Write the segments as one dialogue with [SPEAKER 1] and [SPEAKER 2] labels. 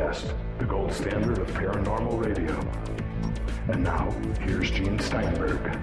[SPEAKER 1] Paracast, the gold standard of paranormal radio. And now, here's Gene Steinberg.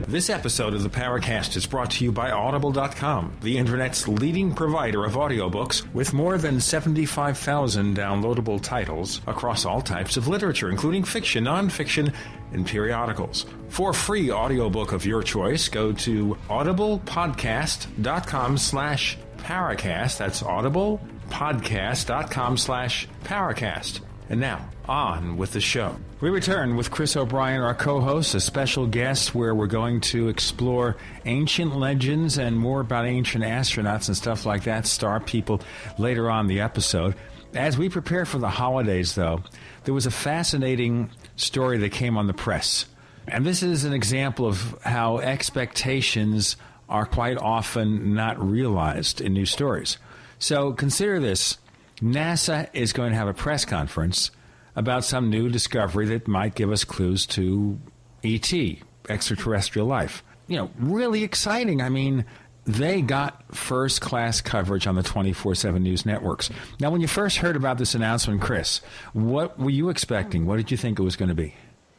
[SPEAKER 2] This episode of the Paracast is brought to you by Audible.com, the internet's leading provider of audiobooks with more than 75,000 downloadable titles across all types of literature, including fiction, nonfiction, and periodicals. For a free audiobook of your choice, go to audiblepodcast.com/Paracast. That's audiblepodcast.com/Paracast. And now, on with the show. We return with Chris O'Brien, our co-host, a special guest where we're going to explore ancient legends and more about ancient astronauts and stuff like that, star people, later on in the episode. As we prepare for the holidays, though, there was a fascinating story that came on the press. And this is an example of how expectations are quite often not realized in news stories. So consider this. NASA is going to have a press conference about some new discovery that might give us clues to ET, extraterrestrial life. You know, really exciting. I mean, they got first-class coverage on the 24/7 news networks. Now, when you first heard about this announcement, Chris, what were you expecting? What did you think it was going to be?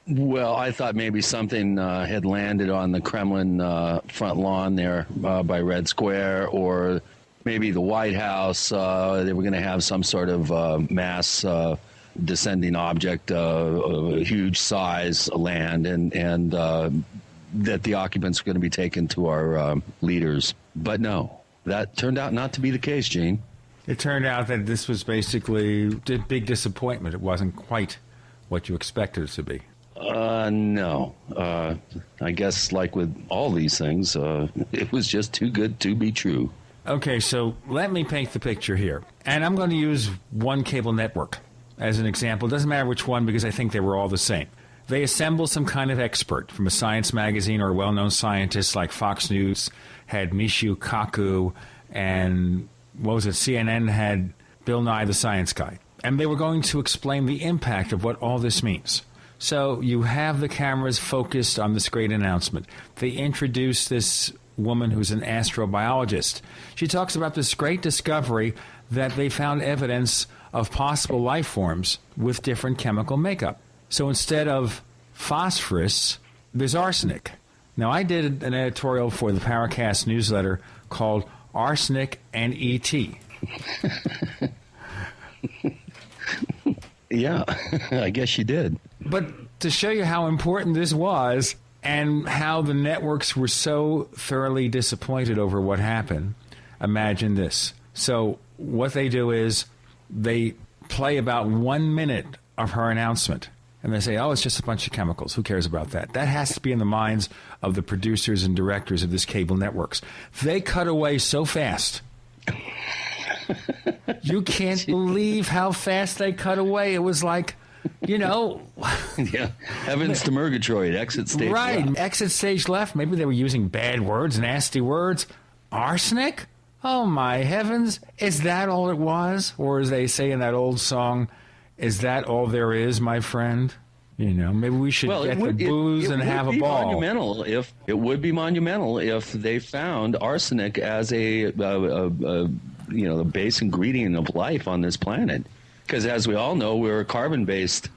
[SPEAKER 3] Well, I thought maybe something had landed on the Kremlin front lawn there by Red Square, or maybe the White House. They were going to have some sort of mass descending object, huge size land, and that the occupants were going to be taken to our leaders. But no, that turned out not to be the case, Gene.
[SPEAKER 2] It turned out that this was basically a big disappointment. It wasn't quite what you expected it to be.
[SPEAKER 3] No. I guess like with all these things, it was just too good to be true.
[SPEAKER 2] Okay, so let me paint the picture here. And I'm going to use one cable network as an example. It doesn't matter which one because I think they were all the same. They assemble some kind of expert from a science magazine or a well-known scientist like Fox News had Michio Kaku, and CNN had Bill Nye the Science Guy. And they were going to explain the impact of what all this means. So you have the cameras focused on this great announcement. They introduce this woman who's an astrobiologist. She talks about this great discovery that they found evidence of possible life forms with different chemical makeup. So instead of phosphorus, there's arsenic. Now, I did an editorial for the Paracast newsletter called Arsenic and E.T.
[SPEAKER 3] Yeah, I guess you did.
[SPEAKER 2] But to show you how important this was and how the networks were so thoroughly disappointed over what happened, imagine this. So what they do is they play about 1 minute of her announcement. And they say, oh, it's just a bunch of chemicals. Who cares about that? That has to be in the minds of the producers and directors of this cable networks. They cut away so fast. You can't believe how fast they cut away. It was like, you know.
[SPEAKER 3] Yeah, heavens to Murgatroyd, exit stage
[SPEAKER 2] right,
[SPEAKER 3] left.
[SPEAKER 2] Exit stage left. Maybe they were using bad words, nasty words. Arsenic? Oh, my heavens. Is that all it was? Or as they say in that old song, is that all there is, my friend? You know, maybe we should get the booze and have a ball.
[SPEAKER 3] It would be monumental if they found arsenic as a the base ingredient of life on this planet. Because as we all know, we're a carbon-based,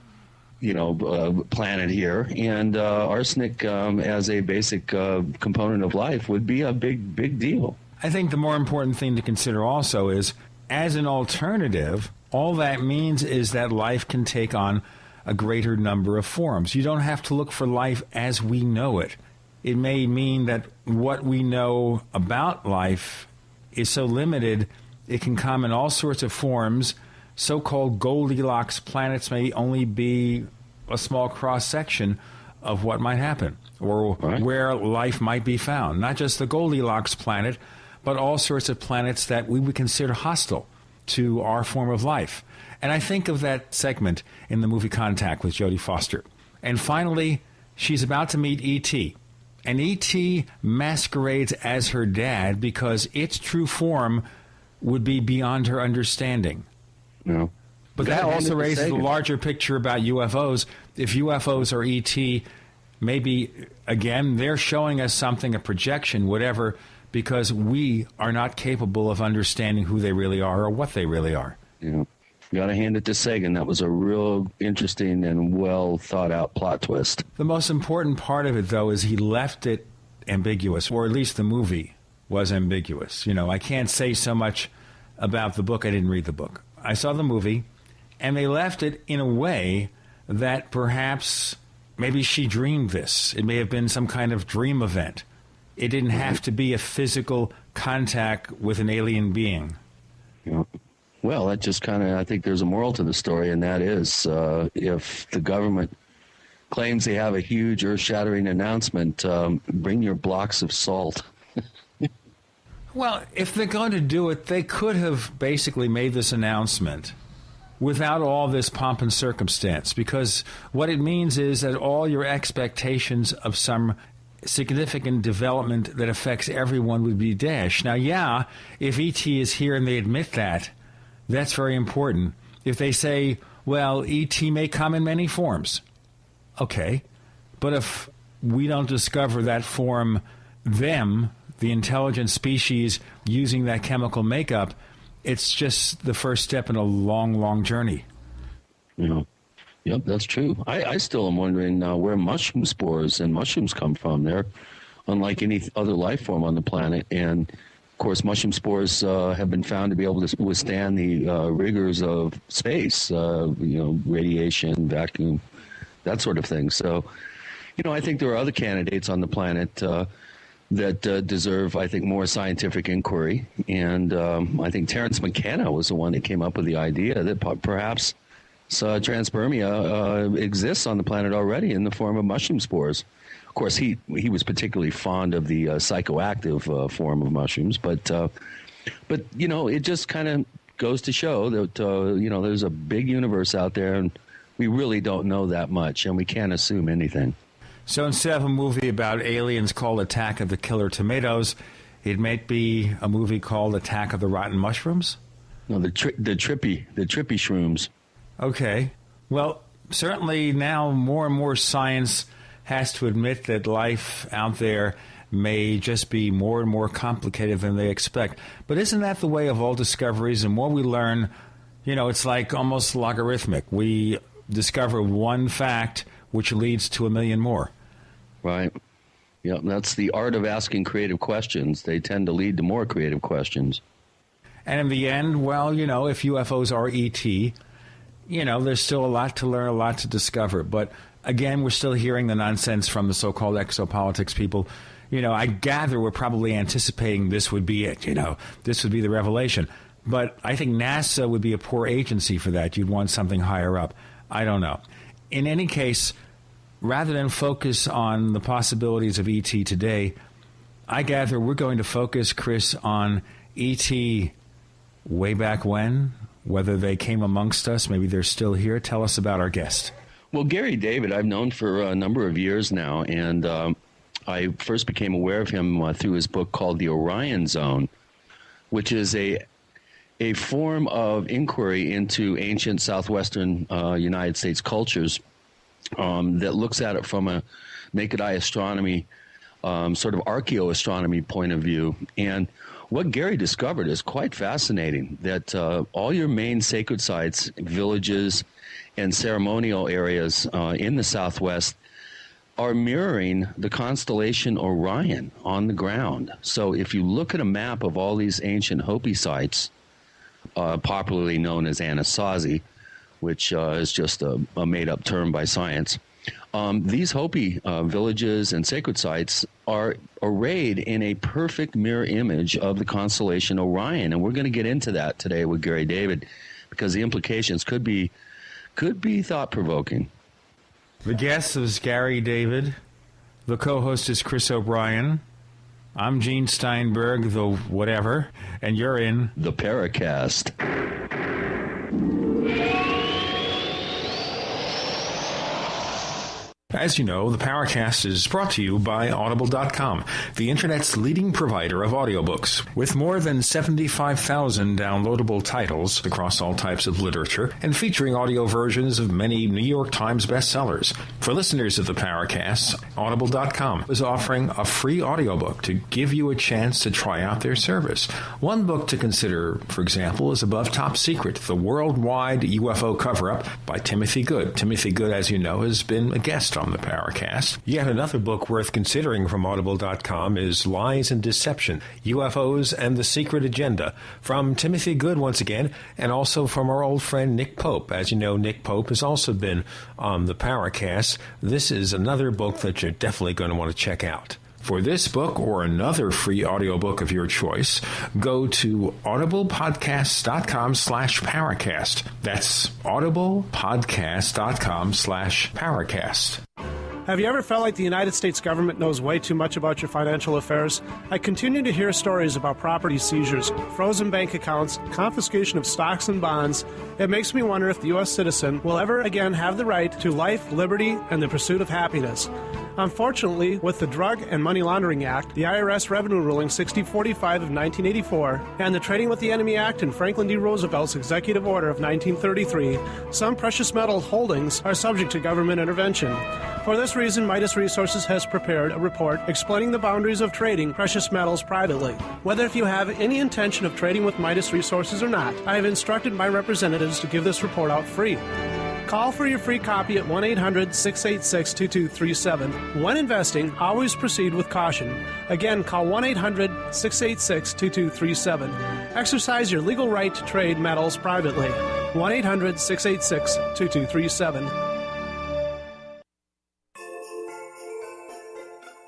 [SPEAKER 3] planet here, and arsenic as a basic component of life would be a big deal.
[SPEAKER 2] I think the more important thing to consider also is, as an alternative, all that means is that life can take on a greater number of forms. You don't have to look for life as we know it. It may mean that what we know about life is so limited, it can come in all sorts of forms. So-called Goldilocks planets may only be a small cross-section of what might happen, or where life might be found. Not just the Goldilocks planet, but all sorts of planets that we would consider hostile to our form of life. And I think of that segment in the movie Contact with Jodie Foster. And finally, she's about to meet E.T. And E.T. masquerades as her dad because its true form would be beyond her understanding.
[SPEAKER 3] No.
[SPEAKER 2] But that also raises the larger picture about UFOs. If UFOs are ET, maybe, again, they're showing us something, a projection, whatever, because we are not capable of understanding who they really are or what they really are.
[SPEAKER 3] Yeah. Got to hand it to Sagan. That was a real interesting and well thought out plot twist.
[SPEAKER 2] The most important part of it, though, is he left it ambiguous, or at least the movie was ambiguous. You know, I can't say so much about the book. I didn't read the book. I saw the movie, and they left it in a way that perhaps maybe she dreamed this. It may have been some kind of dream event. It didn't have to be a physical contact with an alien being.
[SPEAKER 3] Yeah. Well, that just kind of, I think there's a moral to the story, and that is if the government claims they have a huge earth-shattering announcement, bring your blocks of salt.
[SPEAKER 2] Well, if they're going to do it, they could have basically made this announcement without all this pomp and circumstance, because what it means is that all your expectations of some significant development that affects everyone would be dashed. Now, yeah, if E.T. is here and they admit that, that's very important. If they say, well, E.T. may come in many forms, okay, but if we don't discover that form, them, the intelligent species using that chemical makeup, it's just the first step in a long, long journey.
[SPEAKER 3] Yeah. Yep, that's true. I still am wondering where mushroom spores and mushrooms come from. They're unlike any other life form on the planet. And, of course, mushroom spores have been found to be able to withstand the rigors of space, radiation, vacuum, that sort of thing. So, I think there are other candidates on the planet that deserve, I think, more scientific inquiry. And I think Terence McKenna was the one that came up with the idea that perhaps transpermia exists on the planet already in the form of mushroom spores. Of course, he was particularly fond of the psychoactive form of mushrooms, but it just kind of goes to show that there's a big universe out there, and we really don't know that much, and we can't assume anything.
[SPEAKER 2] So instead of a movie about aliens called Attack of the Killer Tomatoes, it might be a movie called Attack of the Rotten Mushrooms?
[SPEAKER 3] No, the trippy shrooms.
[SPEAKER 2] Okay. Well, certainly now more and more science has to admit that life out there may just be more and more complicated than they expect. But isn't that the way of all discoveries? The more we learn, it's like almost logarithmic. We discover one fact which leads to a million more.
[SPEAKER 3] Right. Yeah, that's the art of asking creative questions. They tend to lead to more creative questions.
[SPEAKER 2] And in the end, well, if UFOs are ET, there's still a lot to learn, a lot to discover. But again, we're still hearing the nonsense from the so-called exopolitics people. I gather we're probably anticipating this would be it, this would be the revelation. But I think NASA would be a poor agency for that. You'd want something higher up. I don't know. In any case, rather than focus on the possibilities of ET today, I gather we're going to focus, Chris, on ET way back when, whether they came amongst us, maybe they're still here. Tell us about our guest.
[SPEAKER 3] Well, Gary David, I've known for a number of years now, and I first became aware of him through his book called The Orion Zone, which is a form of inquiry into ancient southwestern United States cultures that looks at it from a naked eye astronomy, sort of archaeoastronomy point of view. And what Gary discovered is quite fascinating, that all your main sacred sites, villages, and ceremonial areas in the Southwest are mirroring the constellation Orion on the ground. So if you look at a map of all these ancient Hopi sites, popularly known as Anasazi, which is just a made-up term by science, these Hopi villages and sacred sites are arrayed in a perfect mirror image of the constellation Orion. And we're going to get into that today with Gary David, because the implications could be thought-provoking.
[SPEAKER 2] The guest is Gary David. The co-host is Chris O'Brien. I'm Gene Steinberg, the whatever, and you're in
[SPEAKER 3] the Paracast.
[SPEAKER 2] As you know, the Paracast is brought to you by Audible.com, the Internet's leading provider of audiobooks. With more than 75,000 downloadable titles across all types of literature and featuring audio versions of many New York Times bestsellers. For listeners of the Paracast, Audible.com is offering a free audiobook to give you a chance to try out their service. One book to consider, for example, is Above Top Secret, the Worldwide UFO Cover-Up by Timothy Good. Timothy Good, as you know, has been a guest on the Paracast. Yet another book worth considering from Audible.com is Lies and Deception, UFOs and the Secret Agenda, from Timothy Good once again, and also from our old friend Nick Pope. As you know, Nick Pope has also been on the Paracast. This is another book that you're definitely going to want to check out. For this book or another free audiobook of your choice, go to audiblepodcast.com/Paracast. That's audiblepodcast.com/Paracast.
[SPEAKER 4] Have you ever felt like the United States government knows way too much about your financial affairs? I continue to hear stories about property seizures, frozen bank accounts, confiscation of stocks and bonds. It makes me wonder if the U.S. citizen will ever again have the right to life, liberty, and the pursuit of happiness. Unfortunately, with the Drug and Money Laundering Act, the IRS Revenue Ruling 6045 of 1984, and the Trading with the Enemy Act and Franklin D. Roosevelt's Executive Order of 1933, some precious metal holdings are subject to government intervention. For this reason, Midas Resources has prepared a report explaining the boundaries of trading precious metals privately. Whether if you have any intention of trading with Midas Resources or not, I have instructed my representatives to give this report out free. Call for your free copy at 1-800-686-2237. When investing, always proceed with caution. Again, call 1-800-686-2237. Exercise your legal right to trade metals privately. 1-800-686-2237.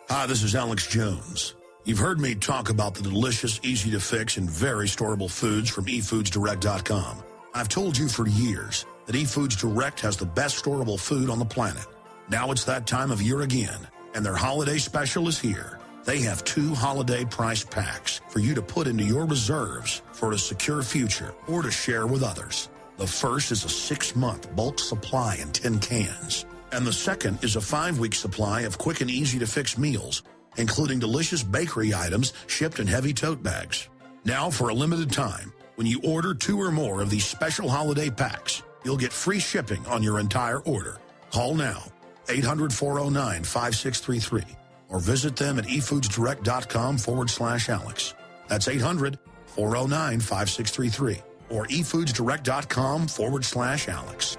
[SPEAKER 5] Hi, this is Alex Jones. You've heard me talk about the delicious, easy-to-fix, and very storable foods from eFoodsDirect.com. I've told you for years that eFoods Direct has the best storable food on the planet. Now it's that time of year again, and their holiday special is here. They have 2 holiday price packs for you to put into your reserves for a secure future or to share with others. The first is a 6-month bulk supply in 10 cans. And the second is a 5-week supply of quick and easy-to-fix meals, including delicious bakery items shipped in heavy tote bags. Now, for a limited time, when you order 2 or more of these special holiday packs, you'll get free shipping on your entire order. Call now, 800-409-5633, or visit them at efoodsdirect.com/Alex. That's 800-409-5633, or efoodsdirect.com/Alex.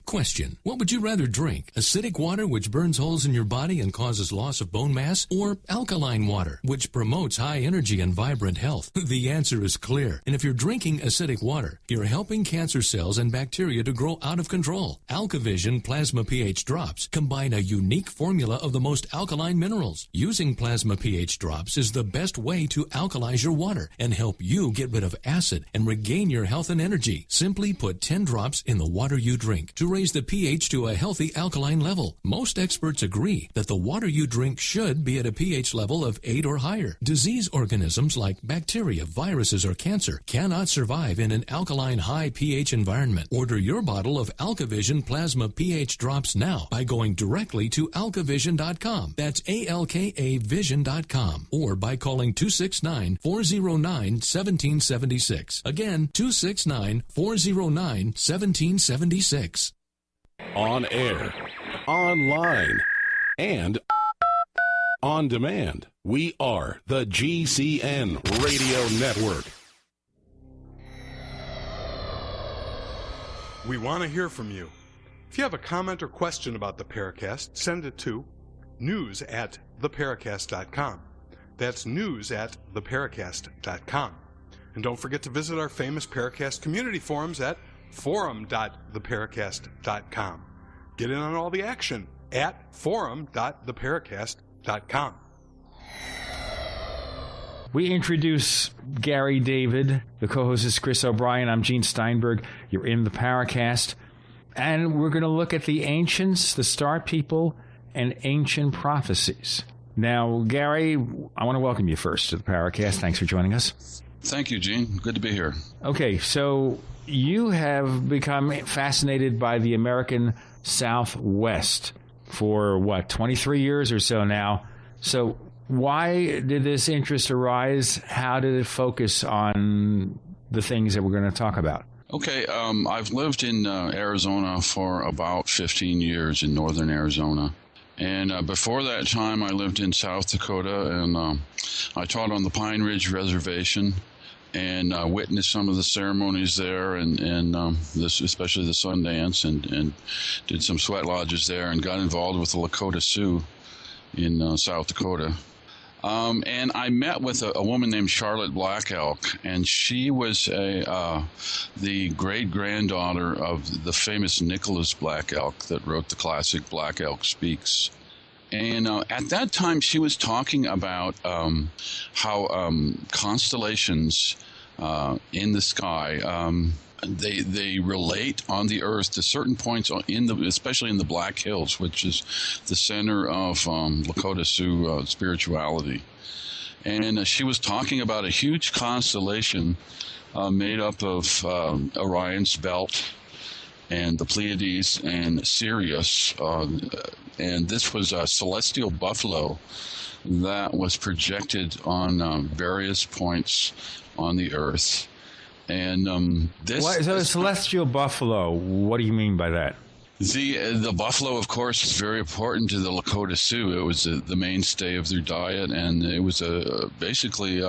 [SPEAKER 6] Question: what would you rather drink? Acidic water, which burns holes in your body and causes loss of bone mass, or alkaline water, which promotes high energy and vibrant health? The answer is clear. And if you're drinking acidic water, you're helping cancer cells and bacteria to grow out of control. AlkaVision Plasma pH Drops combine a unique formula of the most alkaline minerals. Using Plasma pH Drops is the best way to alkalize your water and help you get rid of acid and regain your health and energy. Simply put 10 drops in the water you drink to raise the pH to a healthy alkaline level. Most experts agree that the water you drink should be at a pH level of 8 or higher. Disease organisms like bacteria, viruses, or cancer cannot survive in an alkaline high pH environment. Order your bottle of AlkaVision Plasma pH Drops now by going directly to alkavision.com. That's ALKAvision.com, or by calling 269-409-1776. Again, 269-409-1776.
[SPEAKER 7] On air, online, and on demand. We are the GCN Radio Network.
[SPEAKER 8] We want to hear from you. If you have a comment or question about the Paracast, send it to news@theparacast.com. That's news@theparacast.com. And don't forget to visit our famous Paracast community forums at forum.theparacast.com. Get in on all the action at forum.theparacast.com.
[SPEAKER 2] We introduce Gary David. The co-host is Chris O'Brien. I'm Gene Steinberg. You're in the Paracast. And we're going to look at the ancients, the star people, and ancient prophecies. Now, Gary, I want to welcome you first to the Paracast. Thanks for joining us.
[SPEAKER 9] Thank you, Gene. Good to be here.
[SPEAKER 2] Okay, so you have become fascinated by the American Southwest for, 23 years or so now. So why did this interest arise? How did it focus on the things that we're going to talk about?
[SPEAKER 9] Okay, I've lived in Arizona for about 15 years, in northern Arizona. And before that time, I lived in South Dakota, and I taught on the Pine Ridge Reservation and witnessed some of the ceremonies there, and this, especially the Sundance, and did some sweat lodges there, and got involved with the Lakota Sioux in South Dakota. And I met with a woman named Charlotte Black Elk, and she was the great-granddaughter of the famous Nicholas Black Elk that wrote the classic Black Elk Speaks. And at that time, she was talking about how constellations in the sky, they relate on the Earth to certain points especially in the Black Hills, which is the center of Lakota Sioux spirituality. And she was talking about a huge constellation made up of Orion's Belt and the Pleiades and Sirius. And this was a celestial buffalo that was projected on various points on the Earth. And
[SPEAKER 2] So a celestial buffalo, what do you mean by that?
[SPEAKER 9] The buffalo, of course, is very important to the Lakota Sioux. It was the mainstay of their diet, and it was basically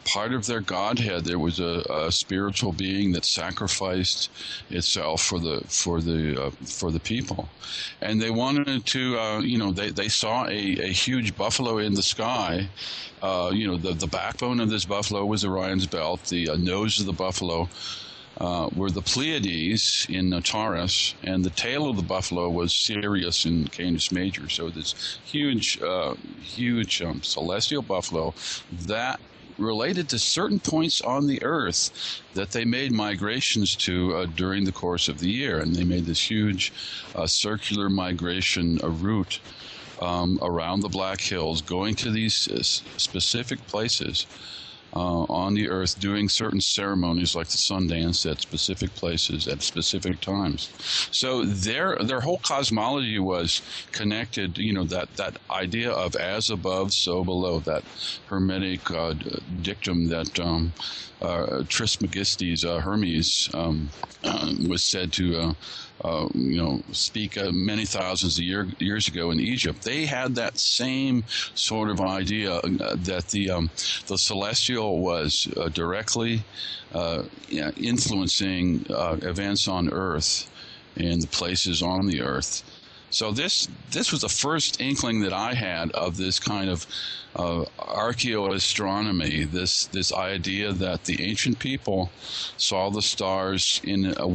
[SPEAKER 9] part of their godhead. There was a spiritual being that sacrificed itself for the people, and they wanted to. They saw a huge buffalo in the sky. The backbone of this buffalo was Orion's Belt. The nose of the buffalo were the Pleiades in Taurus, and the tail of the buffalo was Sirius in Canis Major. So this huge celestial buffalo that related to certain points on the Earth that they made migrations to during the course of the year. And they made this huge circular migration route around the Black Hills, going to these specific places on the Earth, doing certain ceremonies like the Sundance at specific places at specific times. So their whole cosmology was connected, that idea of as above, so below, that Hermetic dictum that Trismegistus Hermes was said to speak many thousands of years ago in Egypt. They had that same sort of idea that the celestial was directly influencing events on Earth and the places on the Earth. So this was the first inkling that I had of this kind of archaeoastronomy, this idea that the ancient people saw the stars in a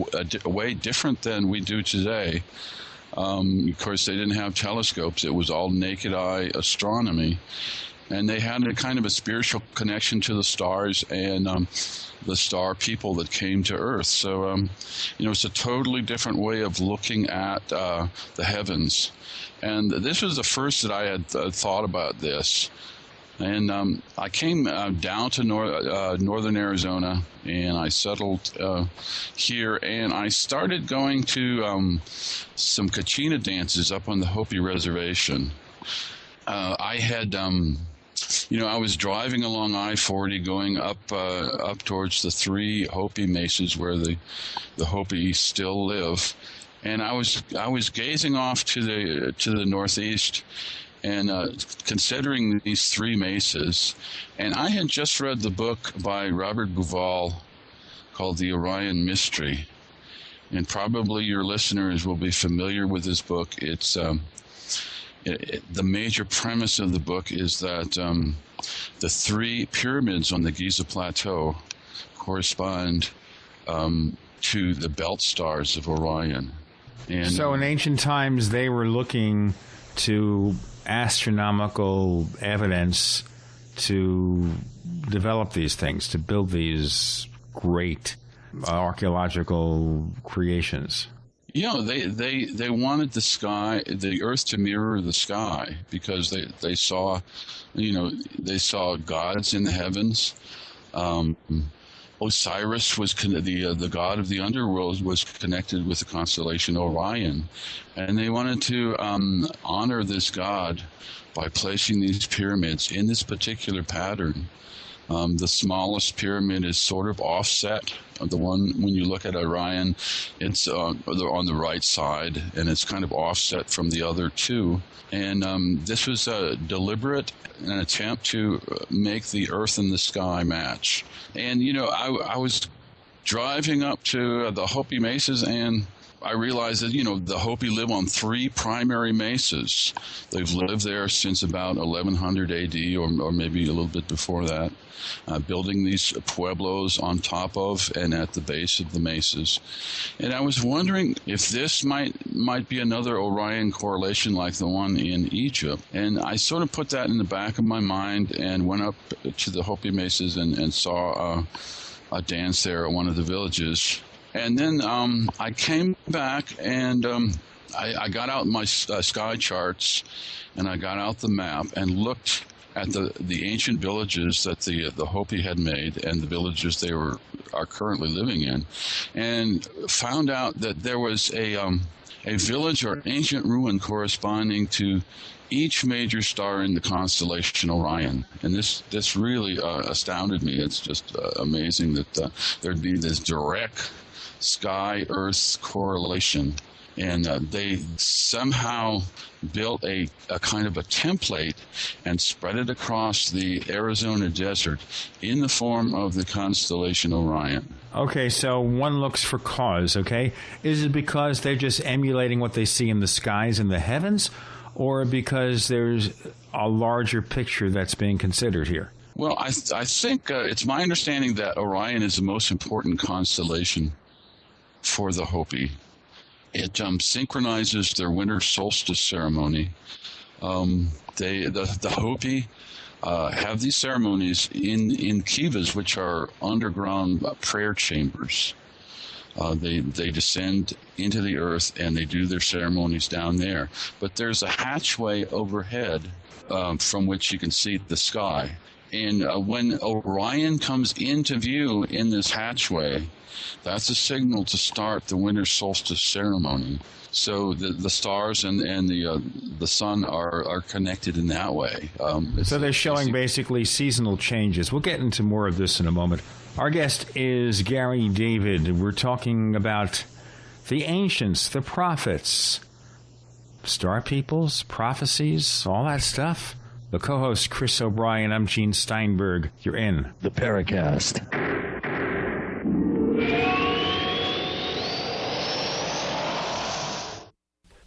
[SPEAKER 9] way different than we do today. Of course, they didn't have telescopes. It was all naked eye astronomy. And they had a kind of a spiritual connection to the stars and the star people that came to Earth. So, it's a totally different way of looking at the heavens. And this was the first that I had thought about this. And I came down to northern Arizona, and I settled here, and I started going to some Kachina dances up on the Hopi Reservation. I had... I was driving along I-40 going up towards the three Hopi mesas where the Hopi still live, and I was gazing off to the northeast and considering these three mesas, and I had just read the book by Robert Bauval called The Orion Mystery, and probably your listeners will be familiar with this book. It's the major premise of the book is that the three pyramids on the Giza Plateau correspond to the belt stars of Orion. And
[SPEAKER 2] so in ancient times, they were looking to astronomical evidence to develop these things, to build these great archaeological creations.
[SPEAKER 9] They wanted the Earth to mirror the sky because they saw, they saw gods in the heavens. Osiris was the god of the underworld, was connected with the constellation Orion, and they wanted to honor this god by placing these pyramids in this particular pattern. The smallest pyramid is sort of offset. The one, when you look at Orion, it's on the right side, and it's kind of offset from the other two. And this was a deliberate an attempt to make the earth and the sky match. And, I was driving up to the Hopi mesas, and I realized that, the Hopi live on 3 primary mesas. They've lived there since about 1100 AD, or maybe a little bit before that, building these pueblos on top of and at the base of the mesas. And I was wondering if this might be another Orion correlation like the one in Egypt. And I sort of put that in the back of my mind and went up to the Hopi mesas and saw a dance there at one of the villages. And then I came back and I got out my sky charts, and I got out the map and looked at the ancient villages that the Hopi had made and the villages they are currently living in, and found out that there was a village or ancient ruin corresponding to each major star in the constellation Orion. And this really astounded me. It's just amazing that there'd be this direct sky-Earth correlation. And they somehow built a kind of a template and spread it across the Arizona desert in the form of the constellation Orion.
[SPEAKER 2] Okay, so one looks for cause, okay? Is it because they're just emulating what they see in the skies and the heavens, or because there's a larger picture that's being considered here?
[SPEAKER 9] Well, I think it's my understanding that Orion is the most important constellation for the Hopi. It synchronizes their winter solstice ceremony. The Hopi have these ceremonies in Kivas, which are underground prayer chambers. They descend into the earth and they do their ceremonies down there. But there's a hatchway overhead from which you can see the sky. And when Orion comes into view in this hatchway, that's a signal to start the winter solstice ceremony. So the stars and the sun are connected in that way.
[SPEAKER 2] So they're showing basically seasonal changes. We'll get into more of this in a moment. Our guest is Gary David. We're talking about the ancients, the prophets, star peoples, prophecies, all that stuff. The co-host, Chris O'Brien. I'm Gene Steinberg. You're in
[SPEAKER 3] the Paracast.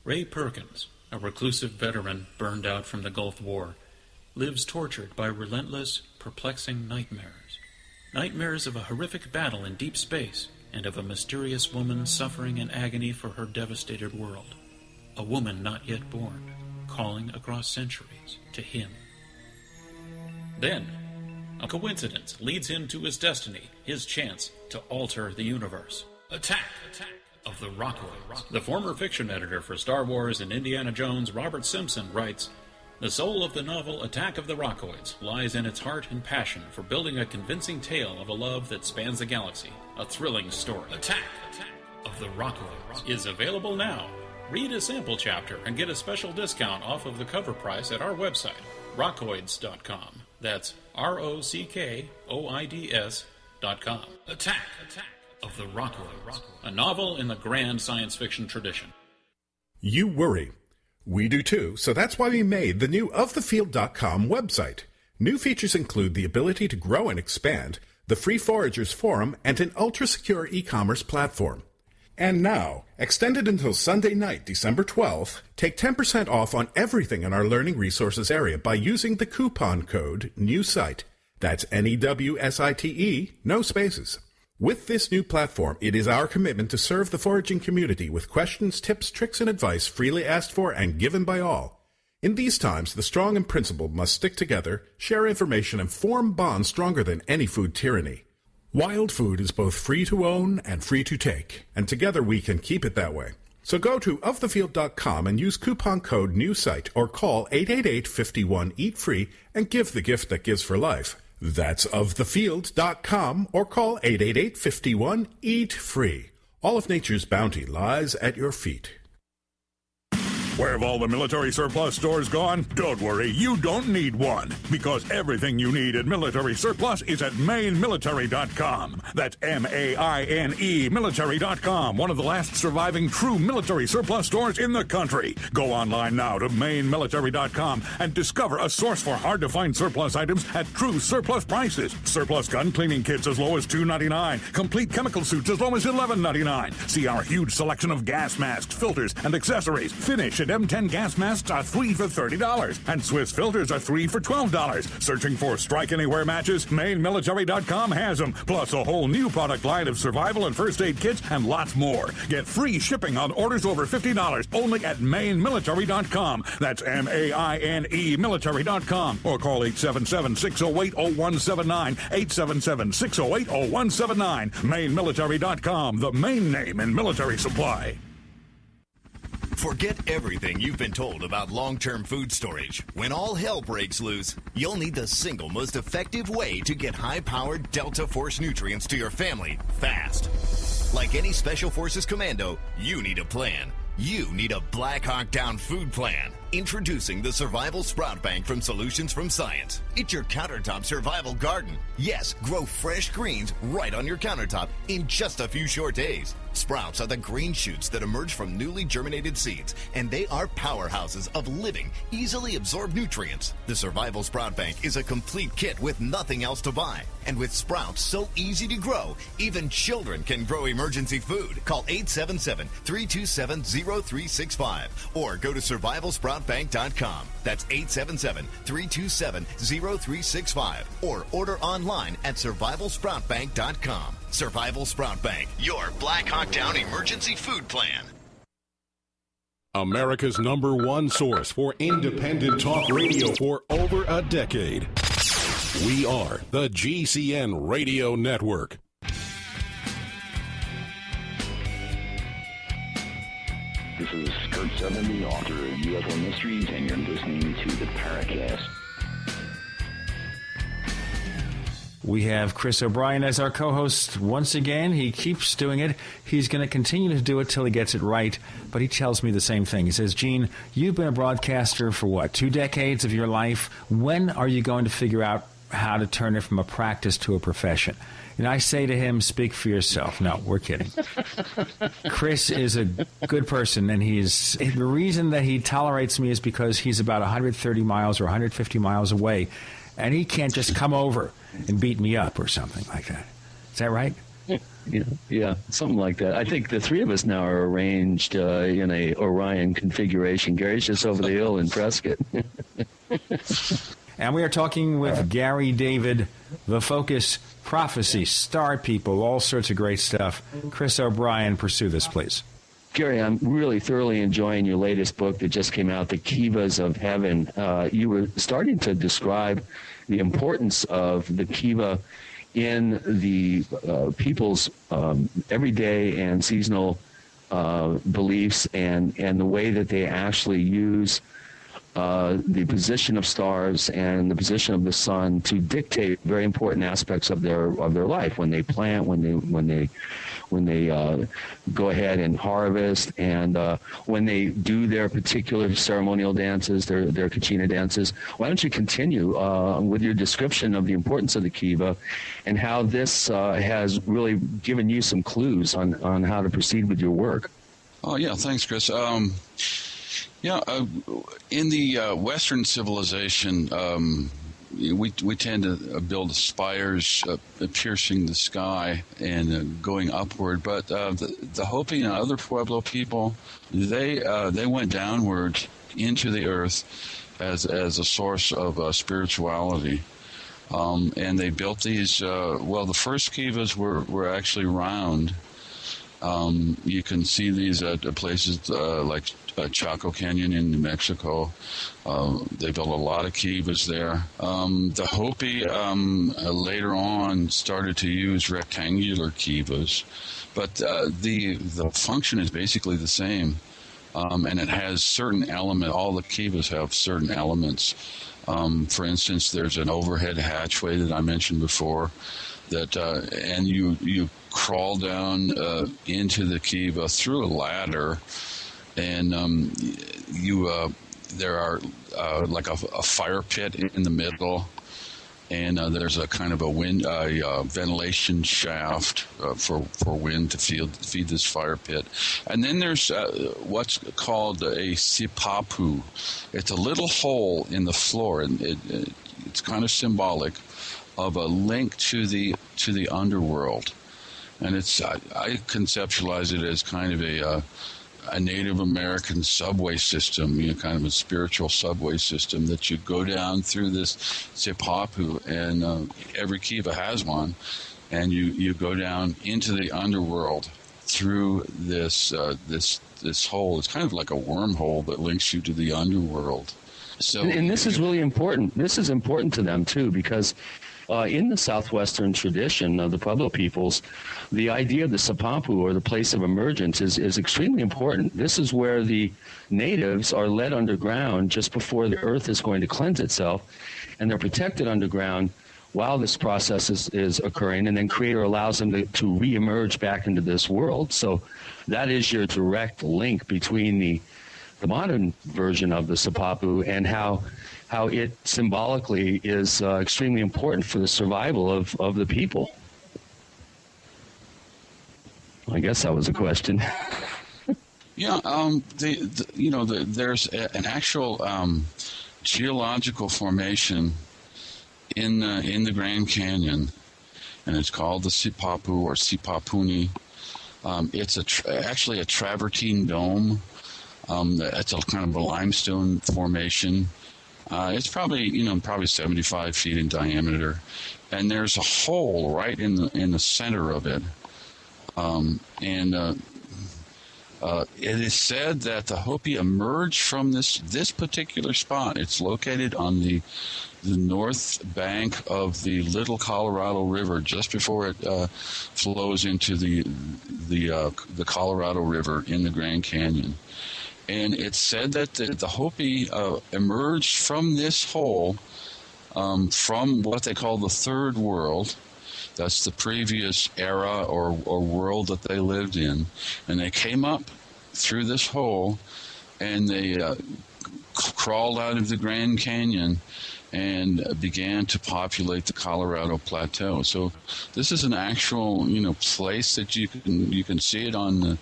[SPEAKER 10] Ray Perkins, a reclusive veteran burned out from the Gulf War, lives tortured by relentless, perplexing nightmares. Nightmares of a horrific battle in deep space and of a mysterious woman suffering in agony for her devastated world. A woman not yet born, calling across centuries to him. Then, a coincidence leads him to his destiny, his chance to alter the universe. Attack of the Rockoids. The former fiction editor for Star Wars and Indiana Jones, Robert Simpson, writes, "The soul of the novel Attack of the Rockoids lies in its heart and passion for building a convincing tale of a love that spans the galaxy, a thrilling story. Attack of the Rockoids is available now. Read a sample chapter and get a special discount off of the cover price at our website, rockoids.com. That's ROCKOIDS.com. Attack of the Rockoids, a novel in the grand science fiction tradition."
[SPEAKER 11] You worry. We do too, so that's why we made the new ofthefield.com website. New features include the ability to grow and expand, the Free Foragers Forum, and an ultra-secure e-commerce platform. And now, extended until Sunday night, December 12th, take 10% off on everything in our Learning Resources area by using the coupon code NEWSITE. That's NEWSITE, no spaces. With this new platform, it is our commitment to serve the foraging community with questions, tips, tricks, and advice freely asked for and given by all. In these times, the strong and principled must stick together, share information, and form bonds stronger than any food tyranny. Wild food is both free to own and free to take, and together we can keep it that way. So go to ofthefield.com and use coupon code NEWSITE or call 888-51-EAT-FREE and give the gift that gives for life. That's ofthefield.com or call 888-51-EAT-FREE. All of nature's bounty lies at your feet.
[SPEAKER 12] Where have all the military surplus stores gone? Don't worry, you don't need one, because everything you need at Military Surplus is at MaineMilitary.com. That's M-A-I-N-E Military.com, one of the last surviving true military surplus stores in the country. Go online now to MaineMilitary.com and discover a source for hard-to-find surplus items at true surplus prices. Surplus gun cleaning kits as low as $2.99. Complete chemical suits as low as $11.99. See our huge selection of gas masks, filters, and accessories. Finish at M10 gas masks are 3 for $30, and Swiss filters are 3 for $12. Searching for Strike Anywhere matches? MaineMilitary.com has them, plus a whole new product line of survival and first aid kits and lots more. Get free shipping on orders over $50 only at MaineMilitary.com. That's M-A-I-N-E Military.com, or call 877-608-0179, 877-608-0179. MaineMilitary.com, the main name in military supply.
[SPEAKER 13] Forget everything you've been told about long-term food storage. When all hell breaks loose, you'll need the single most effective way to get high-powered Delta Force nutrients to your family fast. Like any Special Forces commando, you need a plan. You need a Black Hawk Down food plan. Introducing the Survival Sprout Bank from Solutions from Science. It's your countertop survival garden. Yes, grow fresh greens right on your countertop in just a few short days. Sprouts are the green shoots that emerge from newly germinated seeds, and they are powerhouses of living, easily absorbed nutrients. The Survival Sprout Bank is a complete kit with nothing else to buy. And with sprouts so easy to grow, even children can grow emergency food. Call 877-327-0365 or go to survivalsproutbank.com. That's 877-327-0365 or order online at survivalsproutbank.com. Survival Sprout Bank, your Black Hawk Down emergency food plan.
[SPEAKER 7] America's #1 source for independent talk radio for over a decade. We are the GCN Radio Network.
[SPEAKER 14] This is Kurt Sutherland, the author of UFO Mysteries, and you're listening to the Paracast.
[SPEAKER 2] We have Chris O'Brien as our co-host once again. He keeps doing it. He's going to continue to do it till he gets it right, but he tells me the same thing. He says, Gene, you've been a broadcaster for what, 2 decades of your life? When are you going to figure out how to turn it from a practice to a profession? And I say to him, speak for yourself. No, we're kidding. Chris is a good person, and the reason that he tolerates me is because he's about 130 miles or 150 miles away, and he can't just come over and beat me up or something like that. Is that right?
[SPEAKER 3] Yeah, something like that. I think the three of us now are arranged in a Orion configuration. Gary's just over the hill in Prescott.
[SPEAKER 2] And we are talking with Gary David, The Focus, Prophecies, Star People, all sorts of great stuff. Chris O'Brien, pursue this, please.
[SPEAKER 3] Gary, I'm really thoroughly enjoying your latest book that just came out, The Kivas of Heaven. You were starting to describe the importance of the Kiva in the people's everyday and seasonal beliefs and the way that they actually use the position of stars and the position of the sun to dictate very important aspects of their life. When they plant, when they go ahead and harvest, and when they do their particular ceremonial dances, their Kachina dances. Why don't you continue with your description of the importance of the Kiva and how this has really given you some clues on how to proceed with your work?
[SPEAKER 9] Oh, yeah. Thanks, Chris. In the Western civilization, we tend to build spires piercing the sky and going upward. But the Hopi and other Pueblo people, they went downward into the earth as a source of spirituality. And they built these, the first kivas were actually round. You can see these at places like Chaco Canyon in New Mexico. They built a lot of kivas there. The Hopi later on started to use rectangular kivas, but the function is basically the same, and it has certain elements. All the kivas have certain elements For instance, there's an overhead hatchway that I mentioned before, that and you crawl down into the kiva through a ladder, and there are like a fire pit in the middle, and there's a kind of a ventilation shaft for wind to feed this fire pit. And then there's what's called a sipapu. It's a little hole in the floor, and it's kind of symbolic of a link to the underworld. And I conceptualize it as kind of a Native American subway system, kind of a spiritual subway system, that you go down through this sipapu, and every kiva has one, and you go down into the underworld through this hole. It's kind of like a wormhole that links you to the underworld. So,
[SPEAKER 3] and this is really important. This is important to them too, because in the Southwestern tradition of the Pueblo peoples, the idea of the Sipapu, or the place of emergence, is extremely important. This is where the natives are led underground just before the earth is going to cleanse itself, and they're protected underground while this process is occurring, and then Creator allows them to re-emerge back into this world. So that is your direct link between the modern version of the Sipapu and how it symbolically is extremely important for the survival of the people. I guess that was a question.
[SPEAKER 9] Yeah, there's an actual geological formation in the Grand Canyon, and it's called the Sipapu or Sipapuni. It's actually a travertine dome. It's a kind of a limestone formation. It's probably 75 feet in diameter, and there's a hole right in the center of it. It is said that the Hopi emerged from this particular spot. It's located on the north bank of the Little Colorado River, just before it flows into the Colorado River in the Grand Canyon. And it's said that the Hopi emerged from this hole from what they call the Third World. That's the previous era or world that they lived in. And they came up through this hole, and they crawled out of the Grand Canyon and began to populate the Colorado Plateau. So this is an actual, place that you can see it on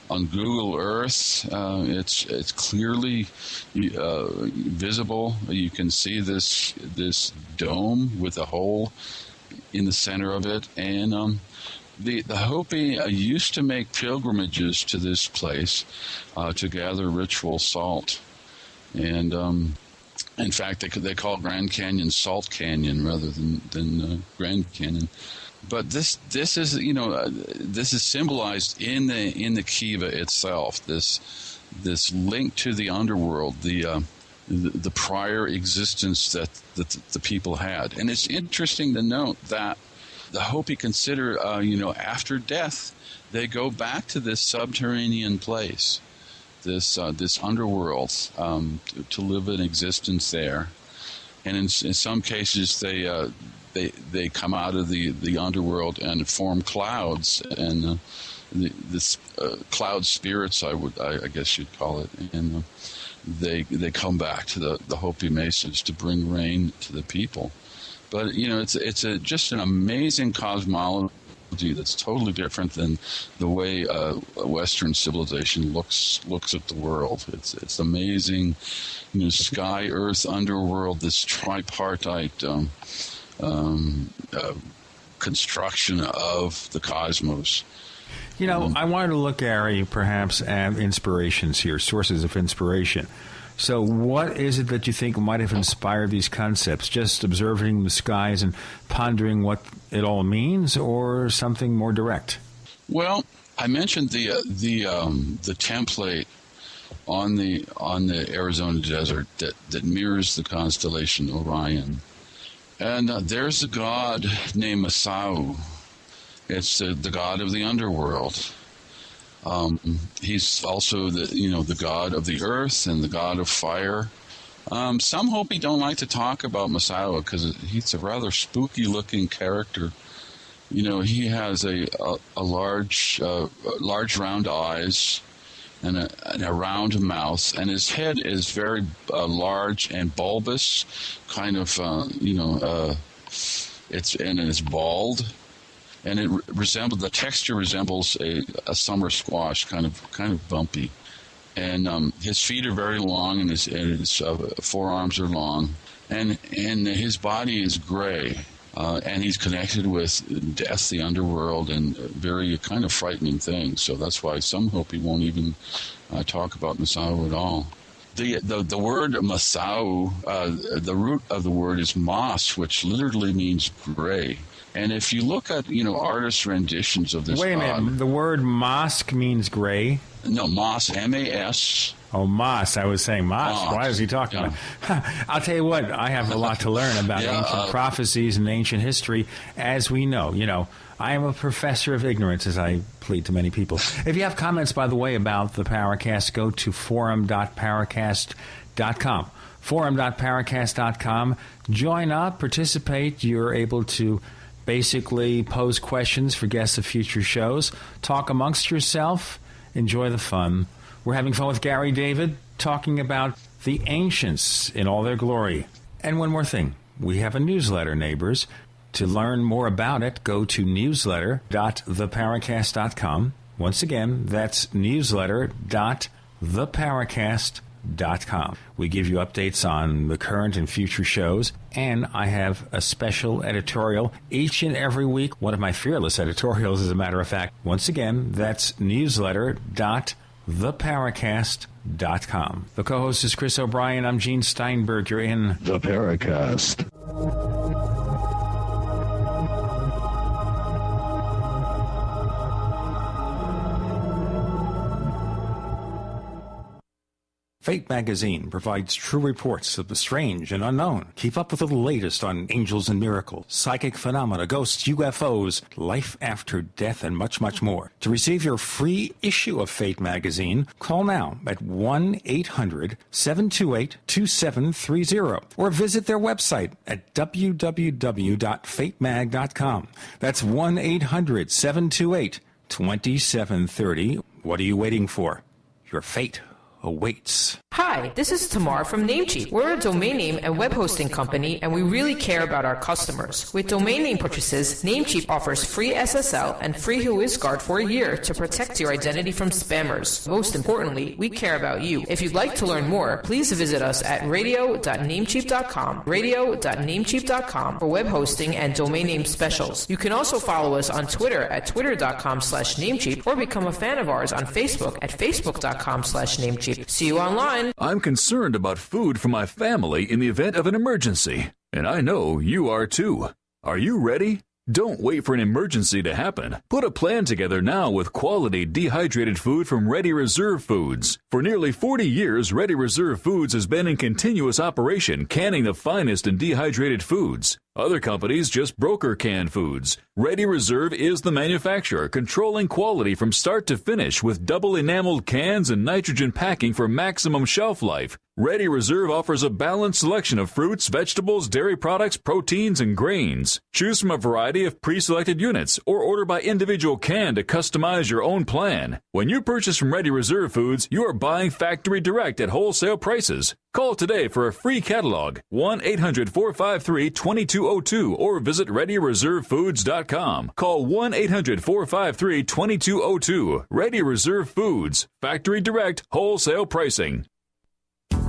[SPEAKER 9] Google Earth. It's clearly visible. You can see this dome with a hole in the center of it, and the Hopi used to make pilgrimages to this place to gather ritual salt, and in fact they call Grand Canyon Salt Canyon rather than Grand Canyon. But this is this is symbolized in the kiva itself. This link to the underworld, the prior existence that the people had. And it's interesting to note that the Hopi consider after death they go back to this subterranean place, this underworld, to live an existence there. And in some cases they come out of the underworld and form clouds, and this cloud spirits, I guess you'd call it, and they come back to the Hopi mesas to bring rain to the people. But it's just an amazing cosmology that's totally different than the way Western civilization looks at the world. It's amazing, sky, earth, underworld, this tripartite construction of the cosmos.
[SPEAKER 2] I wanted to look, Ari, perhaps at inspirations here, sources of inspiration. So what is it that you think might have inspired these concepts? Just observing the skies and pondering what it all means, or something more direct?
[SPEAKER 9] Well, I mentioned the template on the Arizona desert that mirrors the constellation Orion. And there's a god named Masau. It's the god of the underworld. He's also the god of the earth and the god of fire. Some Hopi don't like to talk about Masao because he's a rather spooky-looking character. You know, he has a large round eyes and a round mouth, and his head is very large and bulbous, kind of, it's bald, and the texture resembles a summer squash, kind of bumpy. And his feet are very long, and his forearms are long, and his body is gray. And he's connected with death, the underworld, and very kind of frightening things. So that's why some Hopi won't even talk about Masao at all. The word Masao, the root of the word is mas, which literally means gray. And if you look at artist renditions of this,
[SPEAKER 2] wait a minute, the word mosque means gray.
[SPEAKER 9] No, mas, M-A-S.
[SPEAKER 2] Oh, Mas. I was saying Mas. Why is he talking about? I'll tell you what, I have a lot to learn about ancient prophecies and ancient history, as we know. I am a professor of ignorance, as I plead to many people. If you have comments, by the way, about the Paracast, go to forum.paracast.com. Forum.paracast.com. Join up, participate. You're able to basically pose questions for guests of future shows, talk amongst yourself, enjoy the fun. We're having fun with Gary David, talking about the ancients in all their glory. And one more thing. We have a newsletter, neighbors. To learn more about it, go to newsletter.theparacast.com. Once again, that's newsletter.theparacast.com. We give you updates on the current and future shows, and I have a special editorial each and every week. One of my fearless editorials, as a matter of fact. Once again, that's newsletter.theparacast.com. The co-host is Chris O'Brien. I'm Gene Steinberg. You're in
[SPEAKER 14] The Paracast.
[SPEAKER 2] Fate magazine provides true reports of the strange and unknown. Keep up with the latest on angels and miracles, psychic phenomena, ghosts, UFOs, life after death, and much, much more. To receive your free issue of Fate magazine, call now at 1-800-728-2730 or visit their website at www.fatemag.com. That's 1-800-728-2730. What are you waiting for? Your fate awaits.
[SPEAKER 15] Hi, this is Tamar from Namecheap. We're a domain name and web hosting company, and we really care about our customers. With domain name purchases, Namecheap offers free SSL and free WhoisGuard for a year to protect your identity from spammers. Most importantly, we care about you. If you'd like to learn more, please visit us at radio.namecheap.com, radio.namecheap.com for web hosting and domain name specials. You can also follow us on Twitter at twitter.com/Namecheap or become a fan of ours on Facebook at facebook.com/Namecheap. See you online.
[SPEAKER 16] I'm concerned about food for my family in the event of an emergency, and I know you are too. Are you ready? Don't wait for an emergency to happen. Put a plan together now with quality dehydrated food from Ready Reserve Foods. For nearly 40 years, Ready Reserve Foods has been in continuous operation, canning the finest in dehydrated foods. Other companies just broker canned foods. Ready Reserve is the manufacturer, controlling quality from start to finish with double enameled cans and nitrogen packing for maximum shelf life. Ready Reserve offers a balanced selection of fruits, vegetables, dairy products, proteins, and grains. Choose from a variety of pre-selected units or order by individual can to customize your own plan. When you purchase from Ready Reserve Foods, you are buying factory direct at wholesale prices. Call today for a free catalog, 1-800-453-2202, or visit ReadyReserveFoods.com. Call 1-800-453-2202. Ready Reserve Foods. Factory direct, wholesale pricing.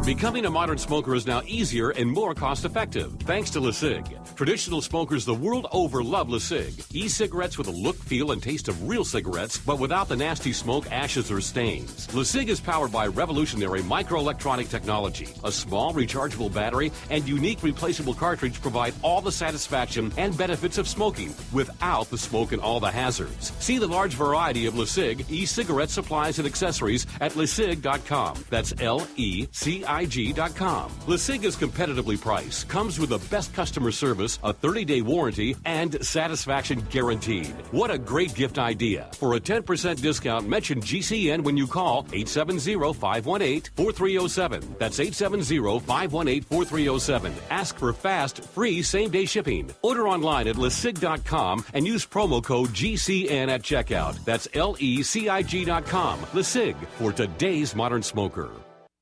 [SPEAKER 17] Becoming a modern smoker is now easier and more cost-effective, thanks to LeSig. Traditional smokers the world over love LeSig. E-cigarettes with a look, feel, and taste of real cigarettes, but without the nasty smoke, ashes, or stains. LeSig is powered by revolutionary microelectronic technology. A small rechargeable battery and unique replaceable cartridge provide all the satisfaction and benefits of smoking without the smoke and all the hazards. See the large variety of LeSig e-cigarette supplies and accessories at LeSig.com. That's LECIG.com. LECIG.com. LeSig is competitively priced, comes with the best customer service, a 30-day warranty, and satisfaction guaranteed. What a great gift idea. For a 10% discount, mention GCN when you call 870-518-4307. That's 870-518-4307. Ask for fast, free same-day shipping. Order online at LeSig.com and use promo code GCN at checkout. That's LECIG.com. LeSig, for today's modern smoker.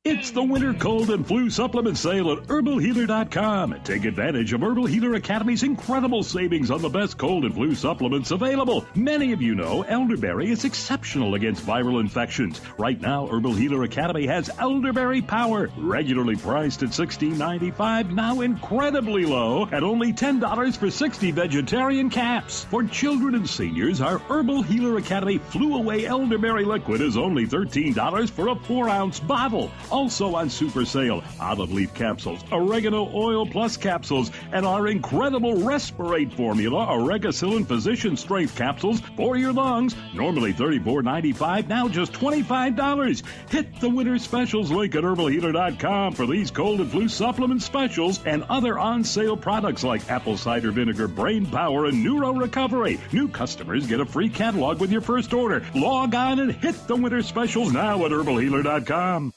[SPEAKER 12] It's the winter cold and flu supplement sale at HerbalHealer.com. Take advantage of Herbal Healer Academy's incredible savings on the best cold and flu supplements available. Many of you know elderberry is exceptional against viral infections. Right now, Herbal Healer Academy has Elderberry Power, regularly priced at $16.95, now incredibly low at only $10 for 60 vegetarian caps. For children and seniors, our Herbal Healer Academy Flew Away Elderberry Liquid is only $13 for a 4-ounce bottle. Also on super sale, olive leaf capsules, oregano oil plus capsules, and our incredible Respirate formula, Oregacillin Physician Strength capsules for your lungs. Normally $34.95, now just $25. Hit the winter specials link at HerbalHealer.com for these cold and flu supplement specials and other on-sale products like apple cider vinegar, brain power, and neuro recovery. New customers get a free catalog with your first order. Log on and hit the winter specials now at HerbalHealer.com.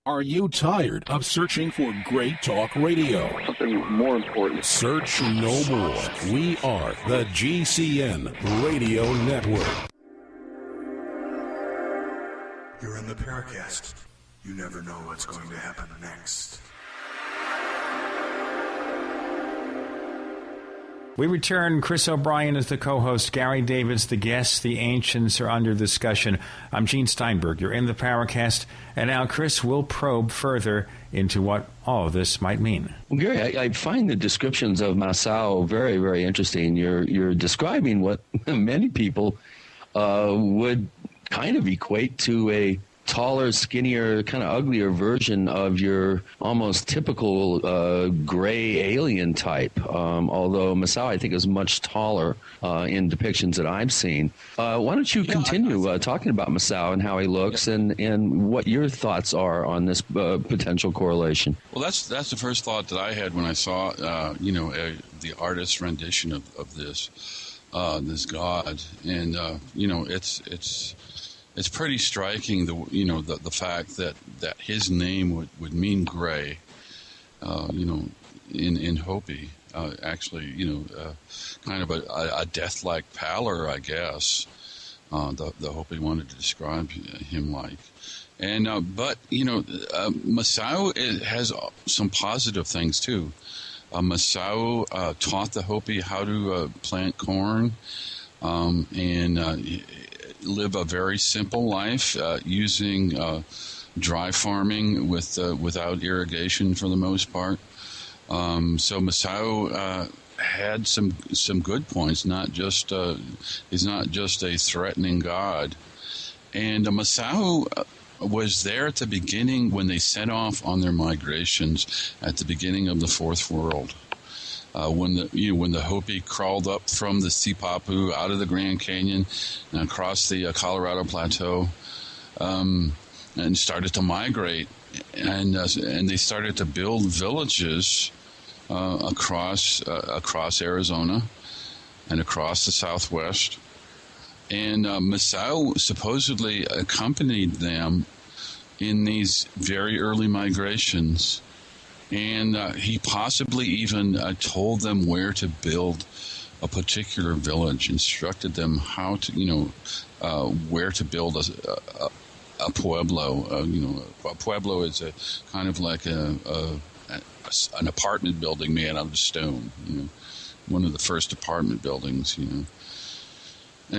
[SPEAKER 7] Are you tired of searching for great talk radio?
[SPEAKER 14] Something more important.
[SPEAKER 7] Search no more. We are the GCN Radio Network.
[SPEAKER 18] You're in the Paracast. You never know what's going to happen next.
[SPEAKER 2] We return. Chris O'Brien is the co-host. Gary Davis, the guest. The ancients are under discussion. I'm Gene Steinberg. You're in the Paracast. And now Chris will probe further into what all of this might mean.
[SPEAKER 3] Well, Gary, I find the descriptions of Masao very, very interesting. You're describing what many people would kind of equate to a taller, skinnier, kind of uglier version of your almost typical gray alien type, although Masao, I think, is much taller in depictions that I've seen. Why don't you continue talking about Masao and how he looks and what your thoughts are on this potential correlation?
[SPEAKER 9] Well, that's the first thought that I had when I saw, the artist's rendition of this god. And, it's pretty striking, the fact that his name would mean gray, in Hopi, kind of a death-like pallor, I guess. The Hopi wanted to describe him like, and Masao has some positive things too. Masao taught the Hopi how to plant corn, and live a very simple life using dry farming without irrigation for the most part. So Masao had some good points. He's not just a threatening god. And Masao was there at the beginning when they set off on their migrations at the beginning of the Fourth World. When the Hopi crawled up from the Sipapu out of the Grand Canyon and across the Colorado Plateau, and started to migrate, and they started to build villages across Arizona and across the Southwest. And Masao supposedly accompanied them in these very early migrations. And he possibly even told them where to build a particular village, instructed them how to, where to build a pueblo. A pueblo is a kind of like an apartment building made out of stone. One of the first apartment buildings. In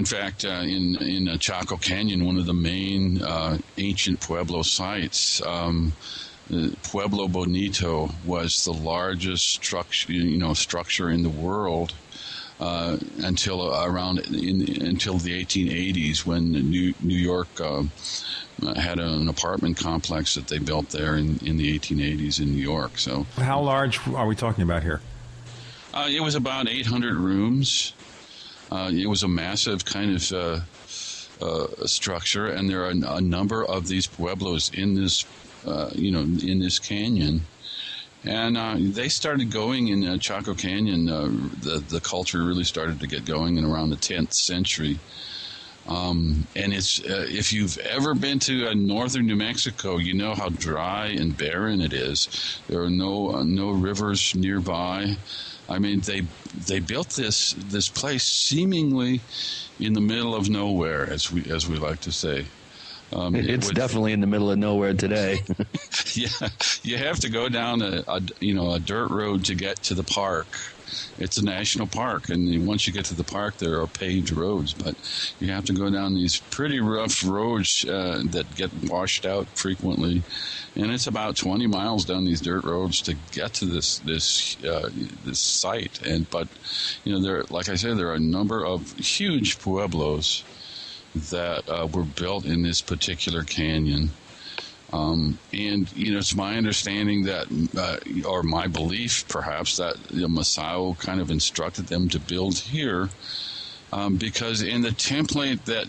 [SPEAKER 9] fact, in Chaco Canyon, one of the main ancient pueblo sites. Pueblo Bonito was the largest structure in the world until the 1880s, when New York had an apartment complex that they built there in the 1880s in New York. So,
[SPEAKER 2] how large are we talking about here?
[SPEAKER 9] It was about 800 rooms. It was a massive kind of structure, and there are a number of these pueblos in this in this canyon. And they started going in Chaco Canyon. The culture really started to get going in around the 10th century. And it's if you've ever been to northern New Mexico, you know how dry and barren it is. There are no rivers nearby. I mean, they built this place seemingly in the middle of nowhere, as we like to say.
[SPEAKER 3] It's definitely in the middle of nowhere today.
[SPEAKER 9] Yeah, you have to go down a dirt road to get to the park. It's a national park, and once you get to the park, there are paved roads, but you have to go down these pretty rough roads that get washed out frequently, and it's about 20 miles down these dirt roads to get to this site. But there, like I said, there are a number of huge pueblos that were built in this particular canyon. And it's my understanding that, or my belief perhaps, that Masao kind of instructed them to build here, because in the template that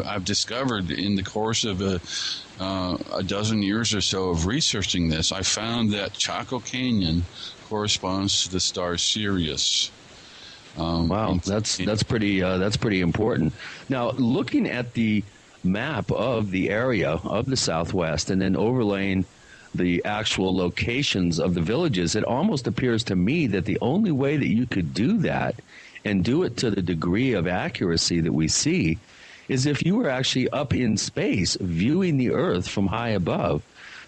[SPEAKER 9] I've discovered in the course of a dozen years or so of researching this, I found that Chaco Canyon corresponds to the star Sirius.
[SPEAKER 3] Wow, that's pretty important. Now, looking at the map of the area of the Southwest and then overlaying the actual locations of the villages, it almost appears to me that the only way that you could do that and do it to the degree of accuracy that we see is if you were actually up in space viewing the Earth from high above.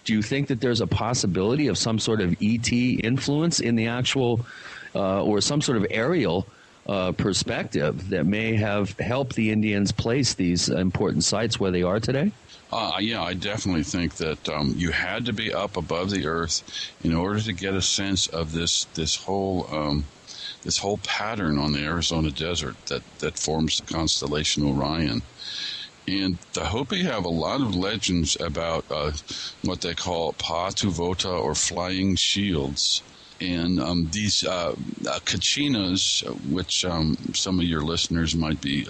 [SPEAKER 3] Do you think that there's a possibility of some sort of ET influence in the actual or some sort of aerial perspective that may have helped the Indians place these important sites where they are today?
[SPEAKER 9] Yeah, I definitely think that you had to be up above the Earth in order to get a sense of this whole pattern on the Arizona desert that forms the constellation Orion. And the Hopi have a lot of legends about what they call Pa'atuvota, or flying shields. And these kachinas, which some of your listeners might be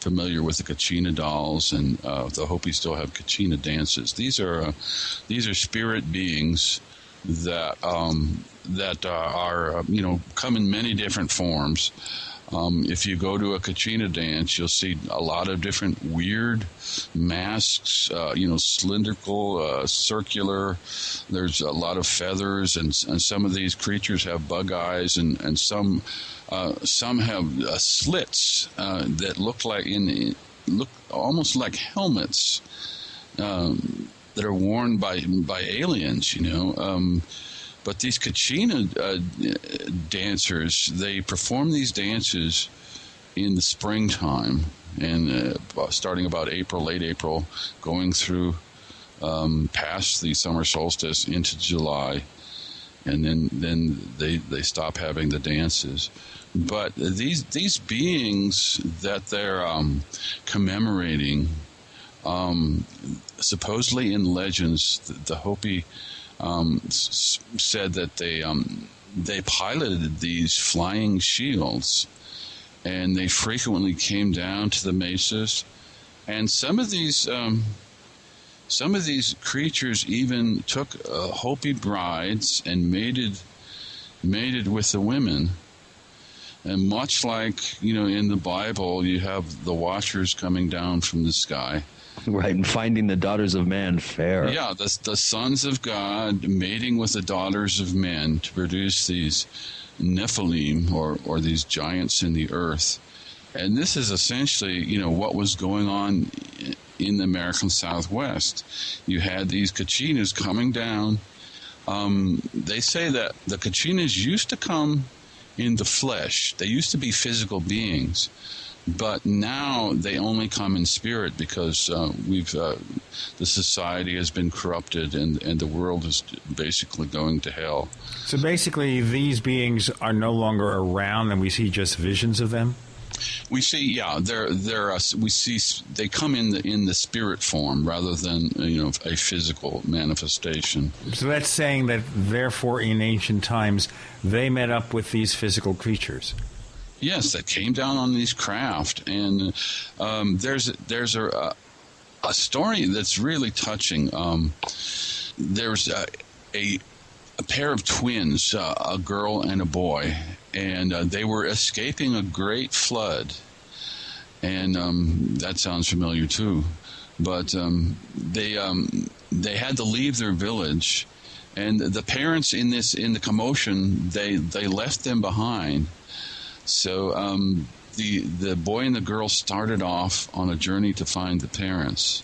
[SPEAKER 9] familiar with, the kachina dolls, and the Hopi still have kachina dances. These are spirit beings that are come in many different forms. If you go to a kachina dance, you'll see a lot of different weird masks, cylindrical, circular. There's a lot of feathers, and some of these creatures have bug eyes, and some have slits that look almost like helmets that are worn by aliens. But these kachina dancers, they perform these dances in the springtime, and starting about late April, going through past the summer solstice into July, and then they stop having the dances. But these beings that they're commemorating, supposedly in legends, the Hopi said that they piloted these flying shields, and they frequently came down to the mesas, and some of these creatures even took Hopi brides and mated with the women. And much like in the Bible, you have the watchers coming down from the sky.
[SPEAKER 3] Right, and finding the daughters of man fair.
[SPEAKER 9] Yeah, the sons of God mating with the daughters of men to produce these Nephilim, or these giants in the earth. And this is essentially, what was going on in the American Southwest. You had these kachinas coming down. They say that the kachinas used to come in the flesh. They used to be physical beings. But now they only come in spirit, because the society has been corrupted, and the world is basically going to hell.
[SPEAKER 2] So basically, these beings are no longer around, and we see just visions of them?
[SPEAKER 9] We see, we see they come in the spirit form rather than a physical manifestation.
[SPEAKER 2] So that's saying that, therefore, in ancient times, they met up with these physical creatures.
[SPEAKER 9] Yes, that came down on these craft, and there's a story that's really touching. there's a pair of twins, a girl and a boy, and they were escaping a great flood. And that sounds familiar too. But they had to leave their village, and the parents in the commotion they left them behind. So the boy and the girl started off on a journey to find the parents.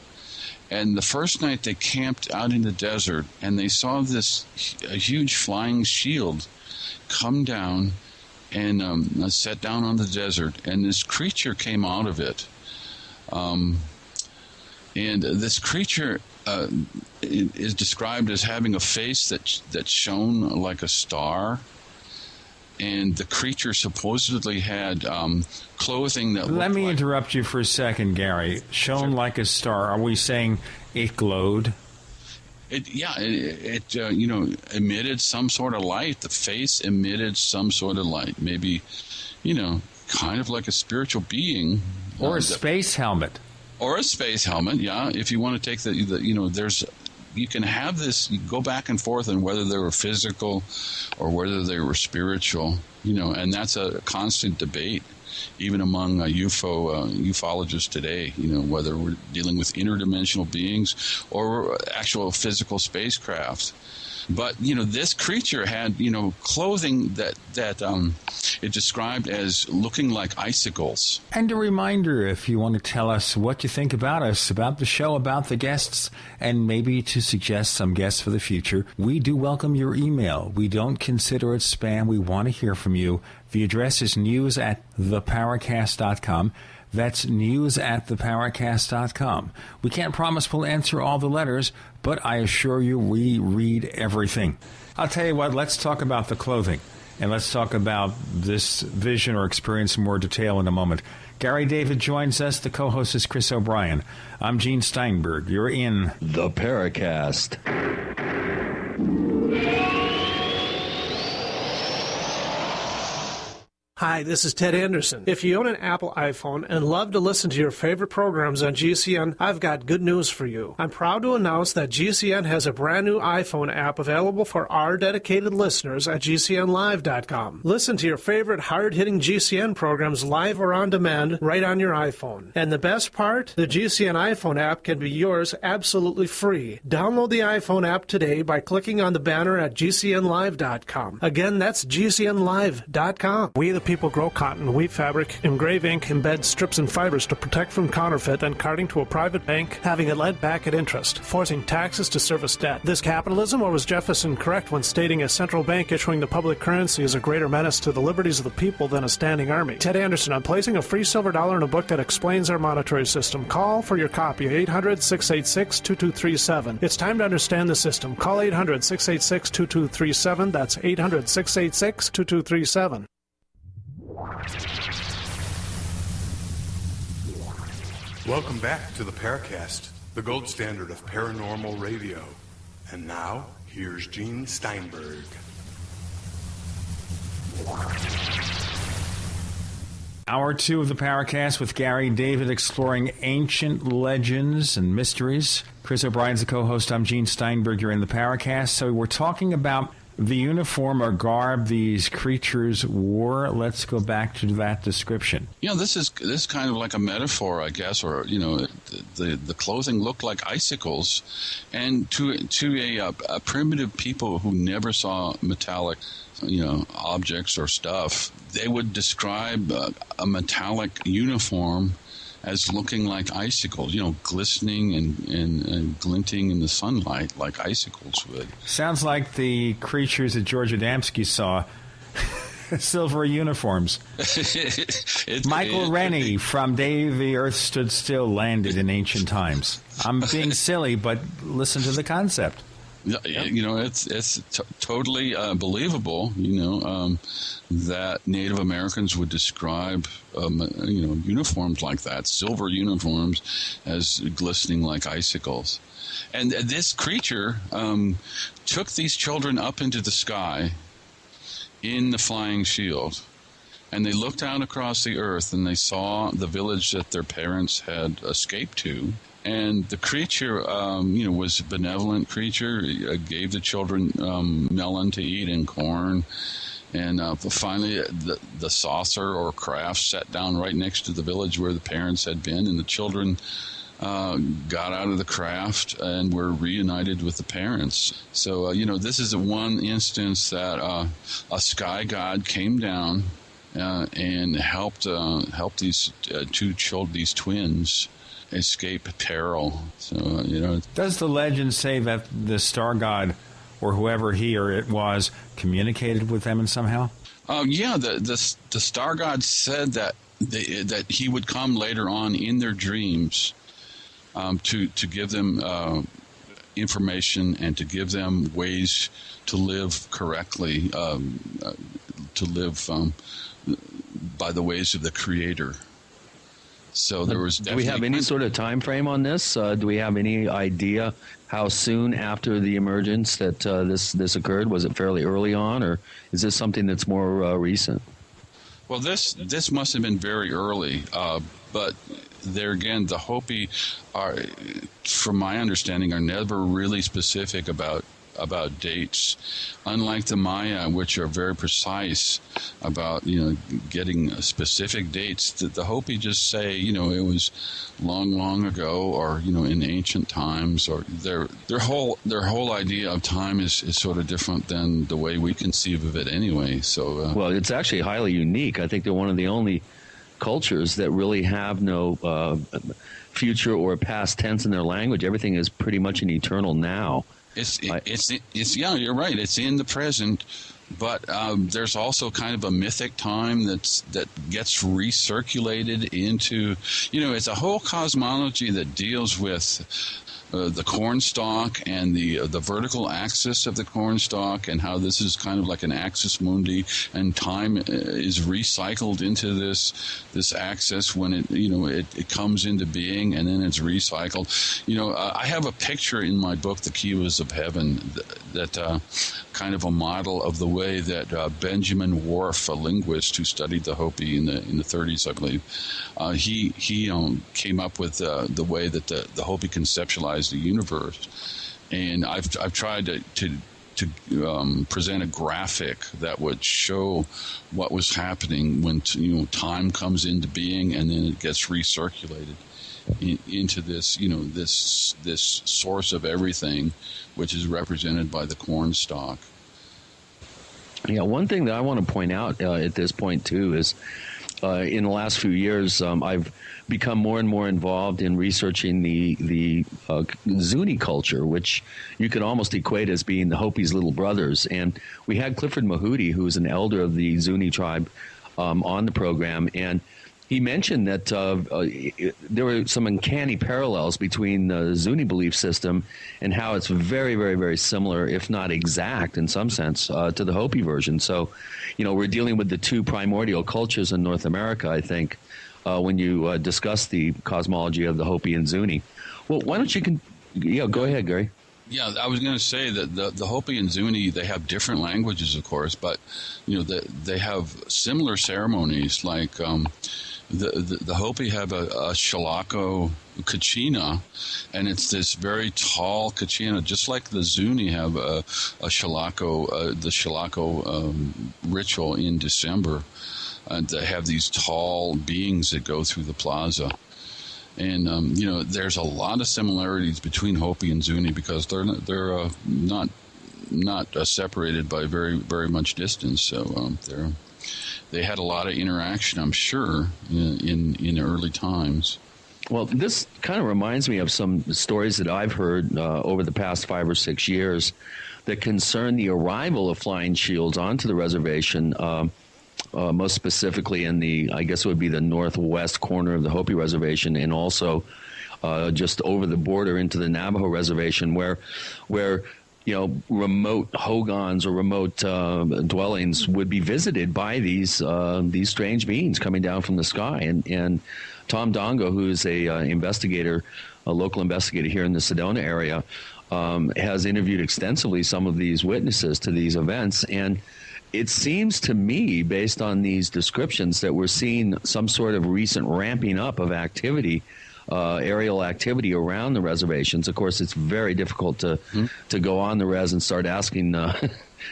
[SPEAKER 9] And the first night they camped out in the desert, and they saw a huge flying shield come down and set down on the desert, and this creature came out of it. And this creature is described as having a face that shone like a star. And the creature supposedly had clothing that
[SPEAKER 2] Let me interrupt you for a second, Gary. Shone like a star. Are we saying it glowed?
[SPEAKER 9] It emitted some sort of light. The face emitted some sort of light. Maybe, kind of like a spiritual being.
[SPEAKER 2] Or a space helmet.
[SPEAKER 9] Or a space helmet, yeah. If you want to take you can have this, you go back and forth on whether they were physical or whether they were spiritual, and that's a constant debate, even among ufologists today, whether we're dealing with interdimensional beings or actual physical spacecraft. But, this creature had, clothing that it described as looking like icicles.
[SPEAKER 2] And a reminder, if you want to tell us what you think about us, about the show, about the guests, and maybe to suggest some guests for the future, we do welcome your email. We don't consider it spam. We want to hear from you. The address is news@theparacast.com. That's news@theparacast.com. We can't promise we'll answer all the letters, but I assure you we read everything. I'll tell you what, let's talk about the clothing, and let's talk about this vision or experience in more detail in a moment. Gary David joins us. The co-host is Chris O'Brien. I'm Gene Steinberg. You're in
[SPEAKER 3] The Paracast.
[SPEAKER 4] Hi, this is Ted Anderson. If you own an Apple iPhone and love to listen to your favorite programs on GCN, I've got good news for you. I'm proud to announce that GCN has a brand new iPhone app available for our dedicated listeners at GCNlive.com. Listen to your favorite hard-hitting GCN programs live or on demand right on your iPhone. And the best part? The GCN iPhone app can be yours absolutely free. Download the iPhone app today by clicking on the banner at GCNlive.com. Again, that's GCNlive.com. We, the people, grow cotton, weave fabric, engrave ink, embed strips and fibers to protect from counterfeit and carting to a private bank, having it lent back at interest, forcing taxes to service debt. This capitalism, or was Jefferson correct when stating a central bank issuing the public currency is a greater menace to the liberties of the people than a standing army? Ted Anderson, I'm placing a free silver dollar in a book that explains our monetary system. Call for your copy, 800-686-2237. It's time to understand the system. Call 800-686-2237. That's 800-686-2237.
[SPEAKER 18] Welcome back to the Paracast, the gold standard of paranormal radio. And now, here's Gene Steinberg.
[SPEAKER 2] Hour 2 of the Paracast with Gary David exploring ancient legends and mysteries. Chris O'Brien's the co-host. I'm Gene Steinberg. You're in the Paracast. So we're talking about the uniform or garb these creatures wore. Let's go back to that description.
[SPEAKER 9] This is kind of like a metaphor, I guess, or the clothing looked like icicles, and to a primitive people who never saw metallic, objects or stuff, they would describe a metallic uniform as looking like icicles, glistening and glinting in the sunlight like icicles would.
[SPEAKER 2] Sounds like the creatures that George Adamski saw. Silver uniforms. Michael Rennie from Day the Earth Stood Still landed in ancient times. I'm being silly, but listen to the concept.
[SPEAKER 9] It's totally believable, that Native Americans would describe, uniforms like that, silver uniforms, as glistening like icicles. And this creature took these children up into the sky in the flying shield. And they looked out across the earth and they saw the village that their parents had escaped to. And the creature, was a benevolent creature. Gave the children melon to eat and corn. And finally, the saucer or craft sat down right next to the village where the parents had been, and the children got out of the craft and were reunited with the parents. So, this is one instance that a sky god came down and helped these these twins escape peril. So,
[SPEAKER 2] Does the legend say that the star god, or whoever he or it was, communicated with them in somehow?
[SPEAKER 9] The star god said that he would come later on in their dreams to give them information and to give them ways to live correctly, to live by the ways of the Creator. So there was.
[SPEAKER 3] Do we have any sort of time frame on this? Do we have any idea how soon after the emergence that this occurred? Was it fairly early on, or is this something that's more recent?
[SPEAKER 9] Well, this must have been very early, but there again, the Hopi are, from my understanding, are never really specific about dates, unlike the Maya, which are very precise about getting specific dates. The Hopi just say it was long ago, or in ancient times, or their whole idea of time is sort of different than the way we conceive of it anyway. So
[SPEAKER 3] well, it's actually highly unique. I think they're one of the only cultures that really have no future or past tense in their language. Everything is pretty much an eternal now.
[SPEAKER 9] It's you're right. It's in the present, but there's also kind of a mythic time that gets recirculated into, it's a whole cosmology that deals with the cornstalk and the vertical axis of the cornstalk, and how this is kind of like an axis mundi, and time is recycled into this axis when it comes into being, and then it's recycled. I have a picture in my book, The Kivas of Heaven, that kind of a model of the way that Benjamin Whorf, a linguist who studied the Hopi in the 30s, I believe, he came up with the way that the Hopi conceptualized the universe, and I've tried to present a graphic that would show what was happening when time comes into being, and then it gets recirculated into this this source of everything, which is represented by the cornstalk.
[SPEAKER 3] Yeah, one thing that I want to point out at this point too is, in the last few years, I've become more and more involved in researching the Zuni culture, which you could almost equate as being the Hopi's little brothers. And we had Clifford Mahudi, who is an elder of the Zuni tribe, on the program, and he mentioned that there were some uncanny parallels between the Zuni belief system and how it's very, very, very similar, if not exact in some sense, to the Hopi version. So, we're dealing with the two primordial cultures in North America, I think, when you discuss the cosmology of the Hopi and Zuni. Well, why don't you go ahead, Gary.
[SPEAKER 9] Yeah, I was going to say that the Hopi and Zuni, they have different languages, of course, but they have similar ceremonies. Like the Hopi have a shalako kachina, and it's this very tall kachina, just like the Zuni have a shalako, the shalako ritual in December. And they have these tall beings that go through the plaza. And, there's a lot of similarities between Hopi and Zuni because they're not separated by very, very much distance. So they had a lot of interaction, I'm sure, in early times.
[SPEAKER 3] Well, this kind of reminds me of some stories that I've heard over the past 5 or 6 years that concern the arrival of flying shields onto the reservation. Most specifically in I guess it would be the northwest corner of the Hopi reservation, and also just over the border into the Navajo reservation, where remote hogans or remote dwellings would be visited by these strange beings coming down from the sky. And Tom Dongo, who is a local investigator here in the Sedona area, has interviewed extensively some of these witnesses to these events. And it seems to me, based on these descriptions, that we're seeing some sort of recent ramping up of activity aerial activity around the reservations. Of course, it's very difficult to go on the res and start asking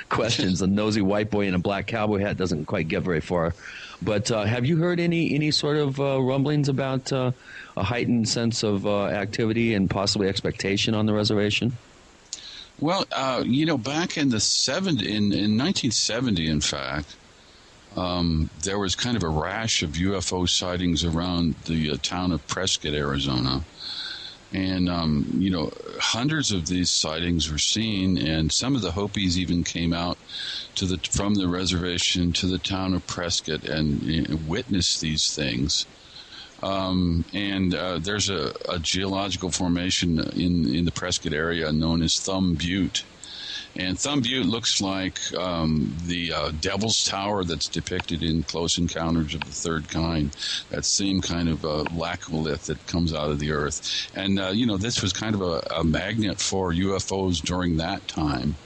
[SPEAKER 3] questions. A nosy white boy in a black cowboy hat doesn't quite get very far. But have you heard any sort of rumblings about a heightened sense of activity and possibly expectation on the reservation?
[SPEAKER 9] Well, back in the in 1970, in fact, there was kind of a rash of UFO sightings around the town of Prescott, Arizona. And, hundreds of these sightings were seen, and some of the Hopis even came out from the reservation to the town of Prescott and witnessed these things. There's a geological formation in the Prescott area known as Thumb Butte. And Thumb Butte looks like the Devil's Tower that's depicted in Close Encounters of the Third Kind, that same kind of laccolith that comes out of the earth. And, this was kind of a magnet for UFOs during that time.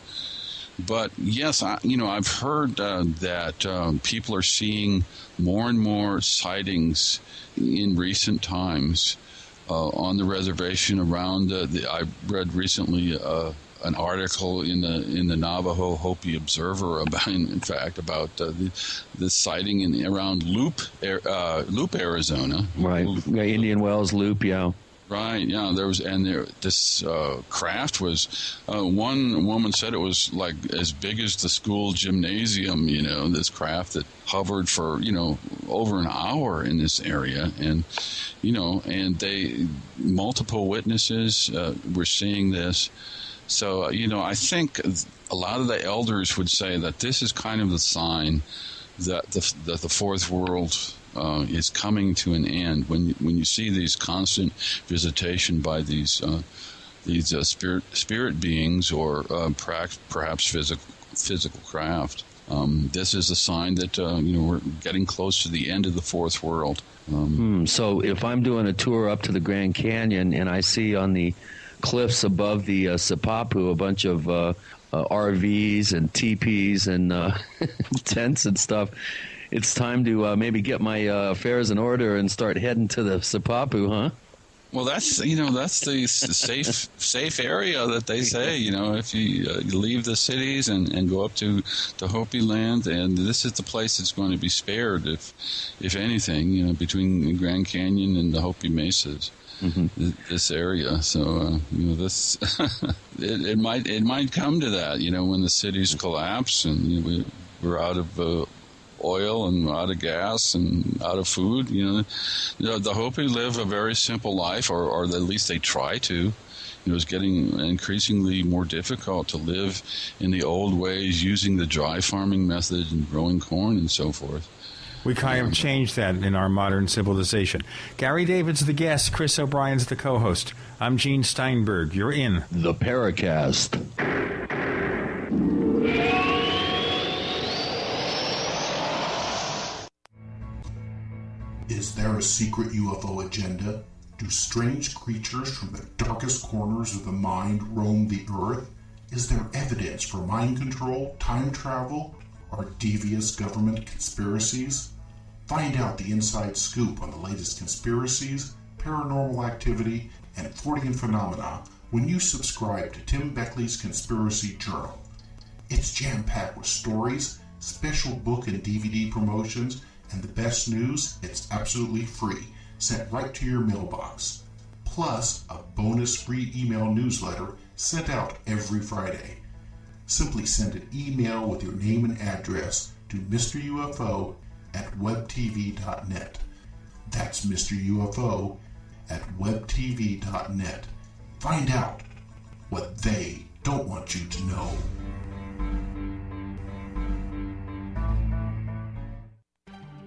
[SPEAKER 9] But, yes, I've heard that people are seeing more and more sightings in recent times on the reservation around I read recently an article in the Navajo Hopi Observer about the sighting around Loop, Arizona.
[SPEAKER 3] Right, Indian Wells Loop, yeah.
[SPEAKER 9] Right, yeah. This craft was. One woman said it was like as big as the school gymnasium. This craft that hovered for over an hour in this area, and multiple witnesses were seeing this. So, I think a lot of the elders would say that this is kind of the sign that the fourth world is coming to an end. When you see these constant visitation by these spirit beings or perhaps physical craft, this is a sign that we're getting close to the end of the fourth world.
[SPEAKER 3] So if I'm doing a tour up to the Grand Canyon and I see on the cliffs above the Sipapu a bunch of RVs and teepees and tents and stuff, it's time to maybe get my affairs in order and start heading to the Sipapu, huh?
[SPEAKER 9] Well, that's the safe area that they say. If you leave the cities and go up to Hopi land, and this is the place that's going to be spared, if anything, between the Grand Canyon and the Hopi Mesas. Mm-hmm. This area, so this it might come to that, when the cities collapse and we're out of oil and out of gas and out of food. The Hopi live a very simple life, or at least they try to. It's getting increasingly more difficult to live in the old ways, using the dry farming method and growing corn and so forth.
[SPEAKER 2] We kind of changed that in our modern civilization. Gary David's the guest. Chris O'Brien's the co-host. I'm Gene Steinberg. You're in
[SPEAKER 3] the Paracast.
[SPEAKER 19] Is there a secret UFO agenda? Do strange creatures from the darkest corners of the mind roam the earth? Is there evidence for mind control, time travel, or devious government conspiracies? Find out the inside scoop on the latest conspiracies, paranormal activity, and Fortean phenomena when you subscribe to Tim Beckley's Conspiracy Journal. It's jam-packed with stories, special book and DVD promotions, and the best news, it's absolutely free, sent right to your mailbox. Plus, a bonus free email newsletter sent out every Friday. Simply send an email with your name and address to Mr. UFO at webtv.net. That's Mr. UFO at webtv.net. Find out what they don't want you to know.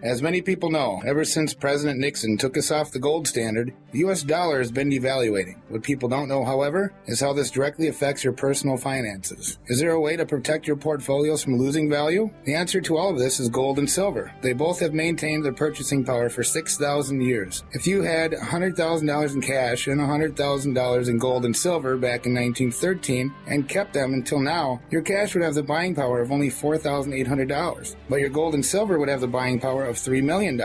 [SPEAKER 20] As many people know, ever since President Nixon took us off the gold standard, the U.S. dollar has been devaluating. What people don't know, however, is how this directly affects your personal finances. Is there a way to protect your portfolios from losing value? The answer to all of this is gold and silver. They both have maintained their purchasing power for 6,000 years. If you had $100,000 in cash and $100,000 in gold and silver back in 1913 and kept them until now, your cash would have the buying power of only $4,800, but your gold and silver would have the buying power of $3 million.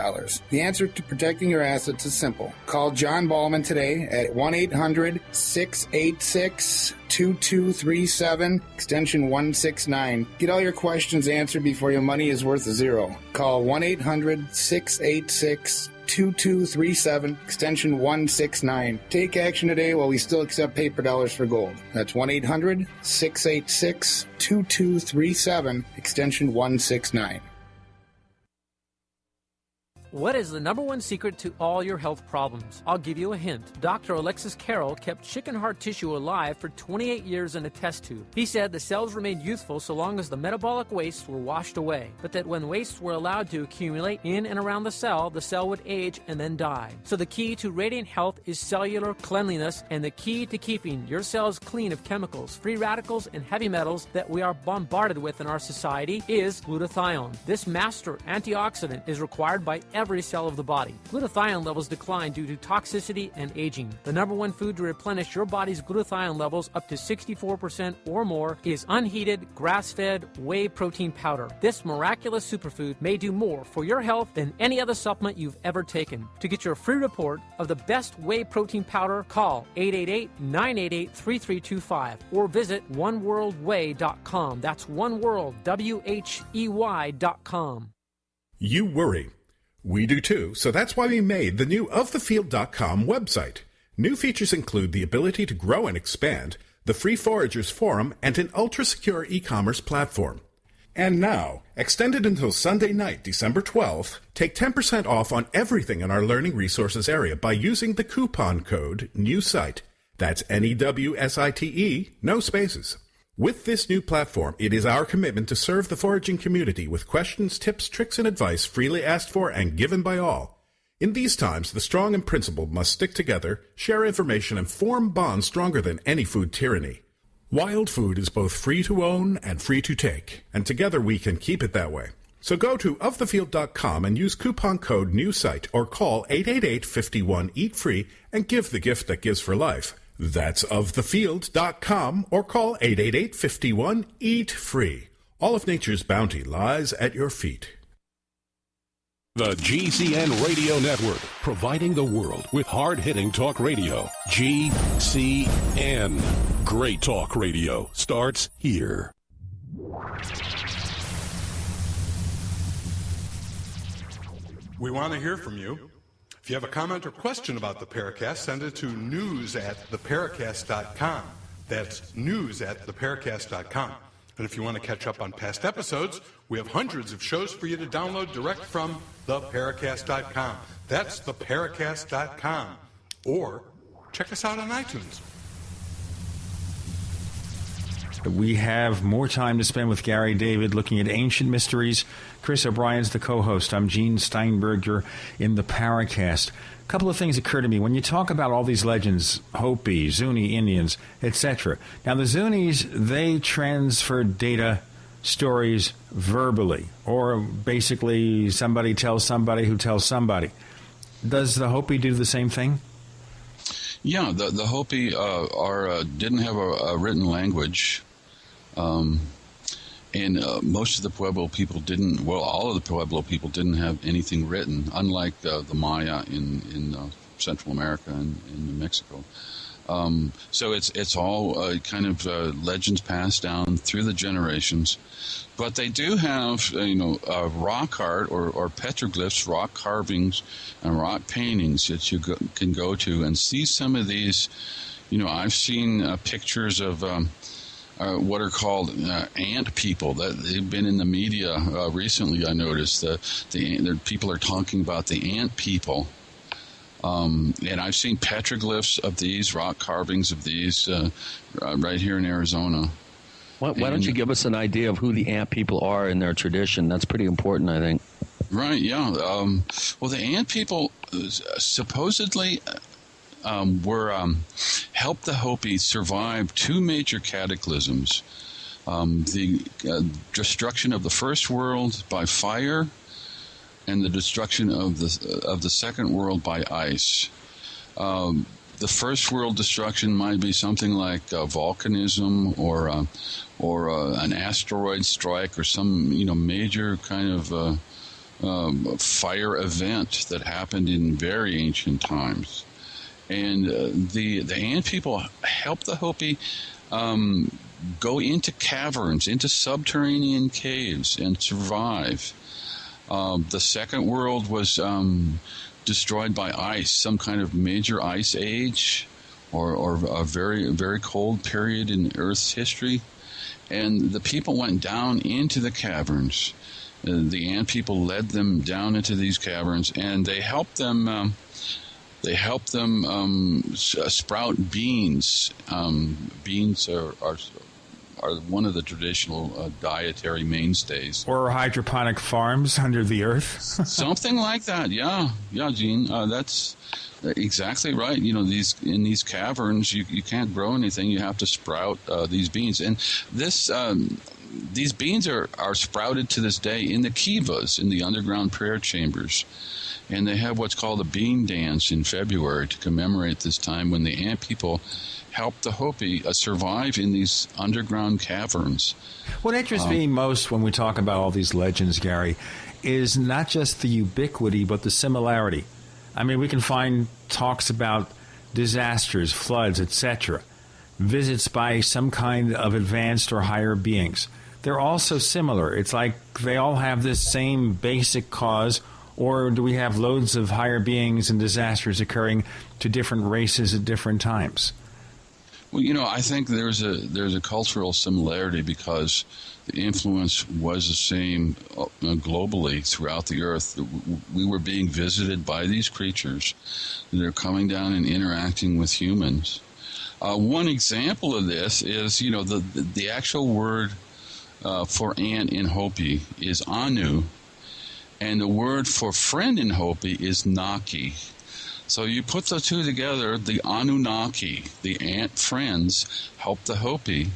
[SPEAKER 20] The answer to protecting your assets is simple. Call John Ballman today at 1-800-686-2237, extension 169. Get all your questions answered before your money is worth zero. Call 1-800-686-2237, extension 169. Take action today while we still accept paper dollars for gold. That's 1-800-686-2237, extension 169.
[SPEAKER 21] What is the number one secret to all your health problems? I'll give you a hint. Dr. Alexis Carroll kept chicken heart tissue alive for 28 years in a test tube. He said the cells remained youthful so long as the metabolic wastes were washed away, but that when wastes were allowed to accumulate in and around the cell would age and then die. So the key to radiant health is cellular cleanliness, and the key to keeping your cells clean of chemicals, free radicals, and heavy metals that we are bombarded with in our society is glutathione. This master antioxidant is required by every cell of the body. Glutathione levels decline due to toxicity and aging. The number one food to replenish your body's glutathione levels up to 64% or more is unheated, grass-fed whey protein powder. This miraculous superfood may do more for your health than any other supplement you've ever taken. To get your free report of the best whey protein powder, call 888-988-3325 or visit oneworldwhey.com. That's oneworld, WHEY.com.
[SPEAKER 11] You worry. We do too, so that's why we made the new ofthefield.com website. New features include the ability to grow and expand, the free Foragers Forum, and an ultra-secure e-commerce platform. And now, extended until Sunday night, December 12th, take 10% off on everything in our learning resources area by using the coupon code NEWSITE. That's NEWSITE, no spaces. With this new platform, it is our commitment to serve the foraging community with questions, tips, tricks, and advice freely asked for and given by all. In these times, the strong and principled must stick together, share information, and form bonds stronger than any food tyranny. Wild food is both free to own and free to take, and together we can keep it that way. So go to ofthefield.com and use coupon code NEWSITE or call 888-51-EAT-FREE and give the gift that gives for life. That's ofthefield.com or call 888-51-EAT-FREE. All of nature's bounty lies at your feet.
[SPEAKER 7] The GCN Radio Network, providing the world with hard-hitting talk radio. GCN. Great talk radio starts here.
[SPEAKER 18] We want to hear from you. If you have a comment or question about the Paracast, send it to news@theparacast.com. That's news@theparacast.com. And if you want to catch up on past episodes, we have hundreds of shows for you to download direct from theparacast.com. That's theparacast.com. Or check us out on iTunes.
[SPEAKER 2] We have more time to spend with Gary David looking at ancient mysteries. Chris O'Brien's the co-host. I'm Gene Steinberg. You're in the Paracast. A couple of things occur to me. When you talk about all these legends, Hopi, Zuni Indians, etc. Now, the Zunis, they transfer data, stories verbally, or basically somebody tells somebody who tells somebody. Does the Hopi do the same thing?
[SPEAKER 9] Yeah, the Hopi didn't have a written language. And most of the Pueblo people didn't, well, all of the Pueblo people didn't have anything written, unlike the Maya in Central America and in New Mexico. So it's all kind of legends passed down through the generations. But they do have, rock art or petroglyphs, rock carvings, and rock paintings that you can go to and see some of these. I've seen pictures of what are called ant people. That they've been in the media recently. I noticed the people are talking about the ant people. And I've seen petroglyphs of these, rock carvings of these, right here in Arizona.
[SPEAKER 3] Why don't you give us an idea of who the ant people are in their tradition? That's pretty important, I think.
[SPEAKER 9] Right, yeah. Well, the ant people supposedly helped the Hopi survive two major cataclysms. The destruction of the first world by fire and the destruction of the second world by ice. The first world destruction might be something like volcanism or an asteroid strike or some major kind of fire event that happened in very ancient times. And the Ant people helped the Hopi go into caverns, into subterranean caves, and survive. The Second World was destroyed by ice, some kind of major ice age, or a very, very cold period in Earth's history. And the people went down into the caverns. The Ant people led them down into these caverns, and they helped them. Sprout beans. Beans are one of the traditional dietary mainstays.
[SPEAKER 2] Or hydroponic farms under the earth.
[SPEAKER 9] Something like that. Yeah, Gene. That's exactly right. You know, in these caverns, you can't grow anything. You have to sprout these beans, and these beans are sprouted to this day in the Kivas, in the underground prayer chambers. And they have what's called a bean dance in February to commemorate this time when the Ant people helped the Hopi survive in these underground caverns.
[SPEAKER 2] What interests me most when we talk about all these legends, Gary, is not just the ubiquity, but the similarity. I mean, we can find talks about disasters, floods, etc., visits by some kind of advanced or higher beings. They're all so similar. It's like they all have this same basic cause. Or do we have loads of higher beings and disasters occurring to different races at different times?
[SPEAKER 9] Well, you know, I think there's a cultural similarity because the influence was the same globally throughout the earth. We were being visited by these creatures. They're coming down and interacting with humans. One example of this is, you know, the actual word for ant in Hopi is Anu. And the word for friend in Hopi is Naki. So you put the two together, the Anunnaki, the ant friends, help the Hopi.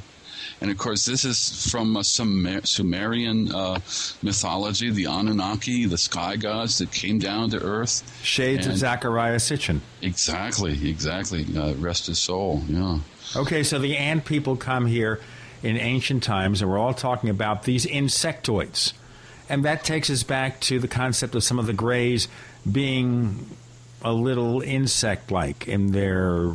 [SPEAKER 9] And of course, this is from Sumerian mythology, the Anunnaki, the sky gods that came down to earth.
[SPEAKER 2] Shades of Zechariah Sitchin.
[SPEAKER 9] Exactly. Rest his soul, yeah.
[SPEAKER 2] Okay, so the ant people come here in ancient times, and we're all talking about these insectoids. And that takes us back to the concept of some of the Greys being a little insect-like in their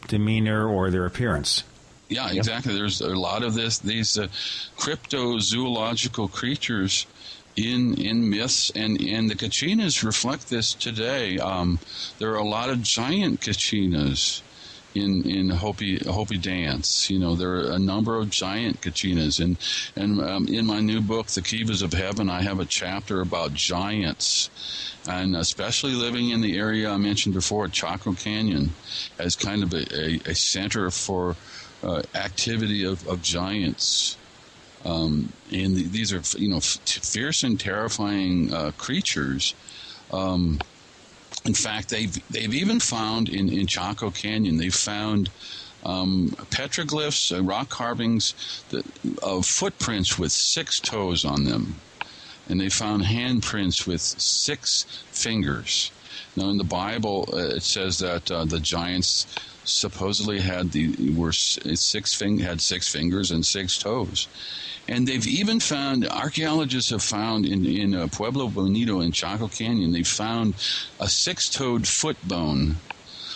[SPEAKER 2] demeanor or their appearance.
[SPEAKER 9] Yeah, exactly. There's a lot of these cryptozoological creatures in myths, and the Kachinas reflect this today. There are a lot of giant Kachinas in Hopi dance. You know, there are a number of giant Kachinas, and in my new book, The Kivas of Heaven, I have a chapter about giants, and especially living in the area I mentioned before, Chaco Canyon, as kind of a center for activity of giants. And these are, you know, fierce and terrifying creatures. In fact, they've even found in Chaco Canyon, they've found petroglyphs, rock carvings of footprints with 6 toes on them. And they found handprints with 6 fingers. Now, in the Bible, it says that the giants supposedly had 6 fingers and 6 toes. And they've even found, archaeologists have found in Pueblo Bonito in Chaco Canyon, they found a 6-toed foot bone.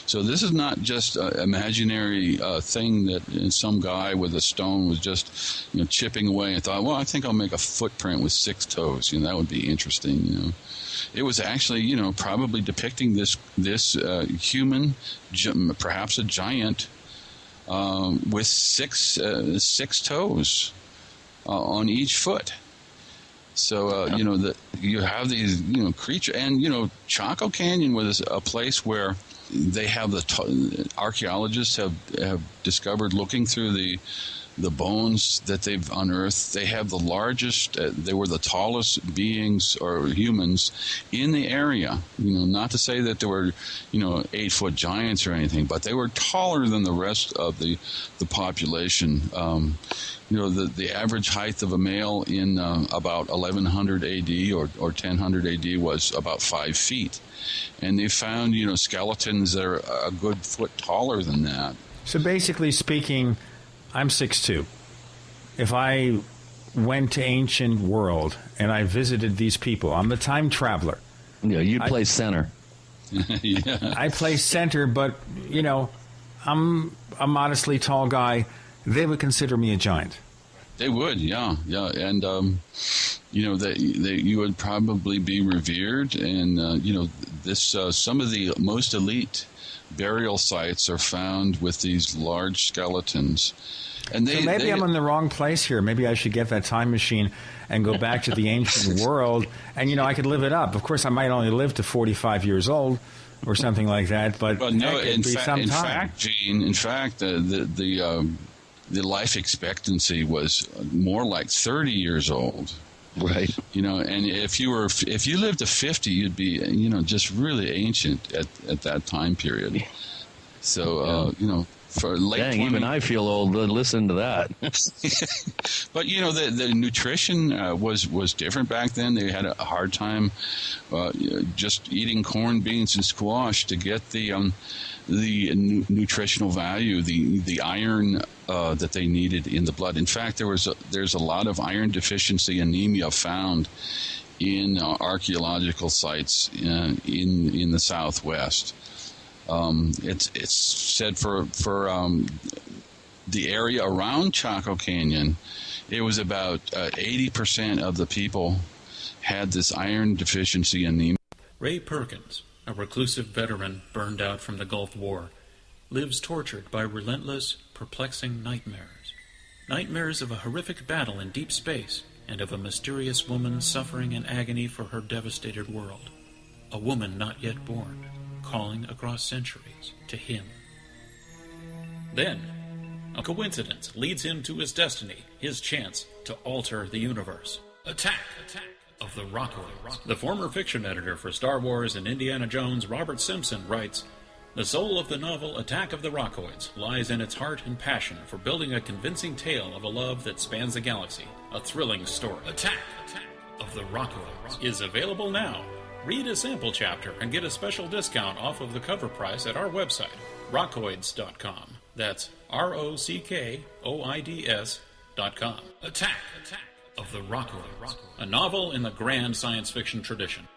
[SPEAKER 9] So this is not just an imaginary thing that some guy with a stone was just, you know, chipping away and thought, well, I think I'll make a footprint with 6 toes. You know, that would be interesting. You know, it was actually, you know, probably depicting this human, perhaps a giant, with six toes on each foot. So you know, you have these, you know, creatures, and you know, Chaco Canyon was a place where they have archaeologists have discovered, looking through the bones that they've unearthed, they have the largest, they were the tallest beings or humans in the area. You know, not to say that they were, you know, 8-foot giants or anything, but they were taller than the rest of the population. You know, the average height of a male in about 1100 AD or 1000 AD was about 5 feet. And they found, you know, skeletons that are a good foot taller than that.
[SPEAKER 2] So basically speaking, I'm 6'2". If I went to ancient world and I visited these people, I'm the time traveler.
[SPEAKER 3] Yeah, you play center.
[SPEAKER 9] Yeah.
[SPEAKER 2] I play center, but, you know, I'm a modestly tall guy. They would consider me a giant.
[SPEAKER 9] They would, yeah. And, you know, you would probably be revered. And, you know, some of the most elite burial sites are found with these large skeletons. And
[SPEAKER 2] So maybe I'm in the wrong place here. Maybe I should get that time machine and go back to the ancient world, and, you know, I could live it up. Of course, I might only live to 45 years old or something like that, but
[SPEAKER 9] no,
[SPEAKER 2] in
[SPEAKER 9] fact, Gene, the life expectancy was more like 30 years old.
[SPEAKER 3] Right.
[SPEAKER 9] You know, and if you lived to 50, you'd be, you know, just really ancient at that time period. So, you know, for late 20s.
[SPEAKER 3] Even I feel old listening to that.
[SPEAKER 9] But, you know, the nutrition was different back then. They had a hard time just eating corn, beans, and squash to get the nutritional value, the iron that they needed in the blood. In fact, there's a lot of iron deficiency anemia found in archaeological sites in the Southwest. It's said for the area around Chaco Canyon, it was about 80% of the people had this iron deficiency anemia.
[SPEAKER 10] Ray Perkins, a reclusive veteran burned out from the Gulf War, lives tortured by relentless, perplexing nightmares. Nightmares of a horrific battle in deep space and of a mysterious woman suffering in agony for her devastated world. A woman not yet born, calling across centuries to him. Then, a coincidence leads him to his destiny, his chance to alter the universe. Attack of the Rockoids. The former fiction editor for Star Wars and Indiana Jones, Robert Simpson, writes, "The soul of the novel Attack of the Rockoids lies in its heart and passion for building a convincing tale of a love that spans the galaxy, a thrilling story. Attack of the Rockoids is available now. Read a sample chapter and get a special discount off of the cover price at our website, rockoids.com. That's ROCKOIDS.com. Attack of the Rockoids, a novel in the grand science fiction tradition.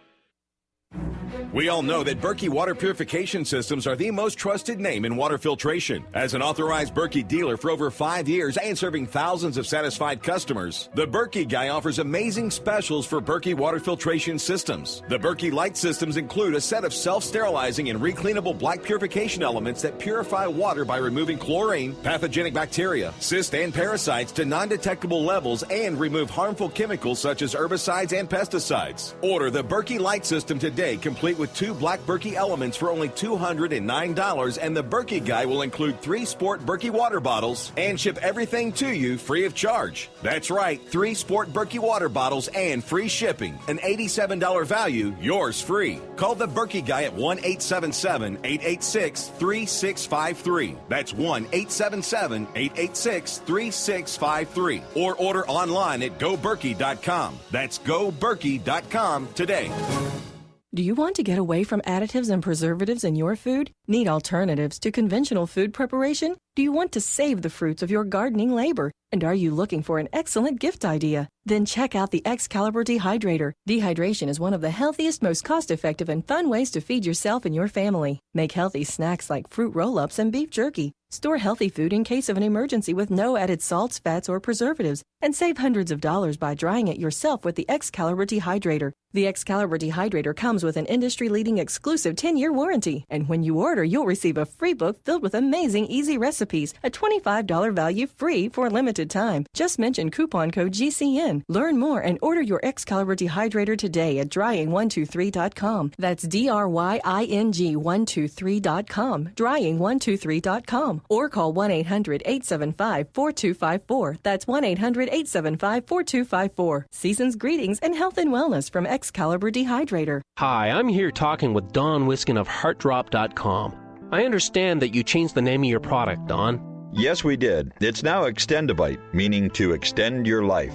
[SPEAKER 1] We all know that Berkey water purification systems are the most trusted name in water filtration. As an authorized Berkey dealer for over 5 years and serving thousands of satisfied customers, the Berkey Guy offers amazing specials for Berkey water filtration systems. The Berkey Light systems include a set of self-sterilizing and recleanable black purification elements that purify water by removing chlorine, pathogenic bacteria, cysts, and parasites to non-detectable levels and remove harmful chemicals such as herbicides and pesticides. Order the Berkey Light system today, complete with 2 black Berkey elements for only $209, and the Berkey Guy will include 3 Sport Berkey water bottles and ship everything to you free of charge. That's right, 3 Sport Berkey water bottles and free shipping. An $87 value, yours free. Call the Berkey Guy at 1-877-886-3653. That's 1-877-886-3653. Or order online at GoBerkey.com. That's GoBerkey.com today.
[SPEAKER 22] Do you want to get away from additives and preservatives in your food? Need alternatives to conventional food preparation? Do you want to save the fruits of your gardening labor? And are you looking for an excellent gift idea? Then check out the Excalibur Dehydrator. Dehydration is one of the healthiest, most cost-effective, and fun ways to feed yourself and your family. Make healthy snacks like fruit roll-ups and beef jerky. Store healthy food in case of an emergency with no added salts, fats, or preservatives. And save hundreds of dollars by drying it yourself with the Excalibur Dehydrator. The Excalibur Dehydrator comes with an industry-leading exclusive 10-year warranty. And when you order, you'll receive a free book filled with amazing easy recipes, a $25 value free for a limited time. Just mention coupon code GCN. Learn more and order your Excalibur Dehydrator today at drying123.com. That's DRYING123.com. Drying123.com. Or call 1-800-875-4254. That's 1-800-875-4254. Season's greetings and health and wellness from Excalibur Dehydrator.
[SPEAKER 23] Hi, I'm here talking with Don Wiskin of HeartDrop.com. I understand that you changed the name of your product, Don.
[SPEAKER 24] Yes, we did. It's now Extendivite, meaning to extend your life.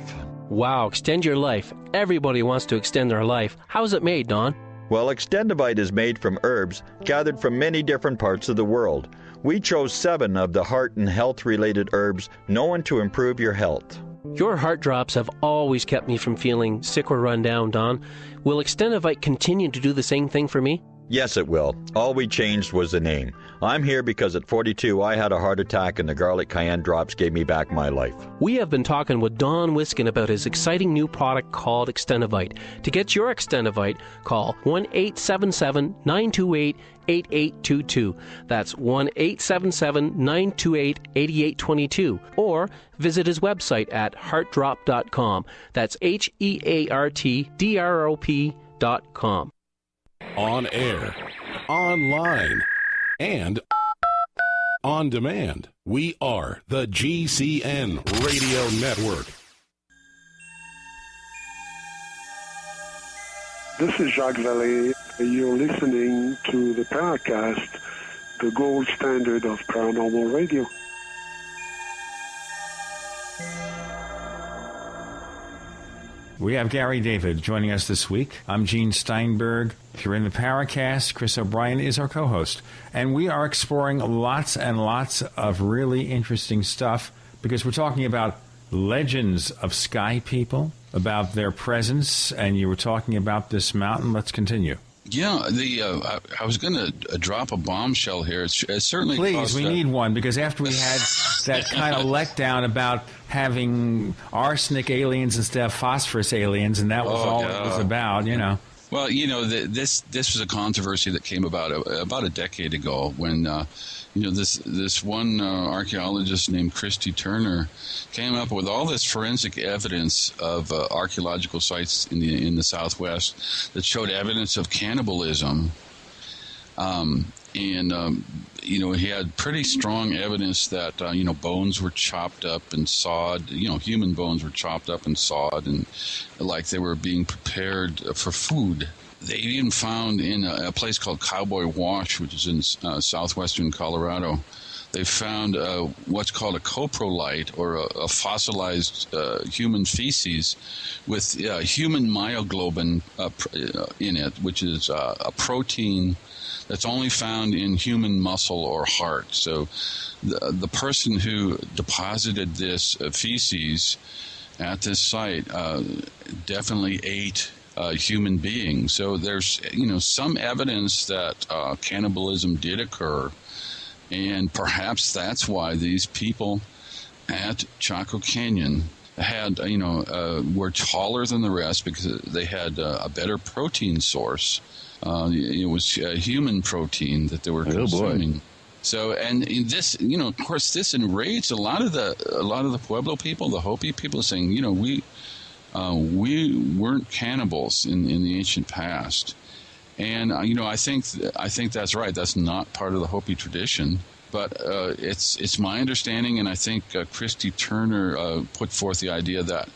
[SPEAKER 23] Wow, extend your life. Everybody wants to extend their life. How is it made, Don?
[SPEAKER 24] Well, Extendivite is made from herbs gathered from many different parts of the world. We chose 7 of the heart and health-related herbs known to improve your health.
[SPEAKER 23] Your heart drops have always kept me from feeling sick or run down, Don. Will Extendivite continue to do the same thing for me?
[SPEAKER 24] Yes, it will. All we changed was the name. I'm here because at 42 I had a heart attack and the garlic cayenne drops gave me back my life.
[SPEAKER 23] We have been talking with Don Wiskin about his exciting new product called Extendivite. To get your Extendivite, call 1-877-928-8822. That's 1-877-928-8822. Or visit his website at heartdrop.com. That's HEARTDROP.com.
[SPEAKER 7] On air, online, and on demand. We are the GCN Radio Network.
[SPEAKER 5] This is Jacques Vallée. You're listening to the Paracast, the gold standard of paranormal radio.
[SPEAKER 2] We have Gary David joining us this week. I'm Gene Steinberg. If you're in the Paracast, Chris O'Brien is our co-host. And we are exploring lots and lots of really interesting stuff because we're talking about legends of sky people, about their presence, and you were talking about this mountain. Let's continue.
[SPEAKER 9] Yeah, I was going to drop a bombshell here. It certainly
[SPEAKER 2] Please, we need one, because after we had that kind of letdown about having arsenic aliens instead of phosphorus aliens, and that was all it was about, you know.
[SPEAKER 9] Well, you know, this was a controversy that came about a decade ago when, this one archaeologist named Christy Turner came up with all this forensic evidence of archaeological sites in the Southwest that showed evidence of cannibalism. He had pretty strong evidence that, bones were chopped up and sawed, human bones were chopped up and sawed and like they were being prepared for food. They even found in a place called Cowboy Wash, which is in southwestern Colorado, they found what's called a coprolite, or a fossilized human feces with human myoglobin in it, which is a protein that's only found in human muscle or heart. So the person who deposited this feces at this site definitely ate human beings. So there's some evidence that cannibalism did occur, and perhaps that's why these people at Chaco Canyon had were taller than the rest, because they had a better protein source. It was human protein that they were consuming. Boy. So, and this, of course, this enraged a lot of the Pueblo people, the Hopi people, saying, we weren't cannibals in the ancient past. And I think that's right. That's not part of the Hopi tradition. But it's my understanding, and I think Christy Turner put forth the idea that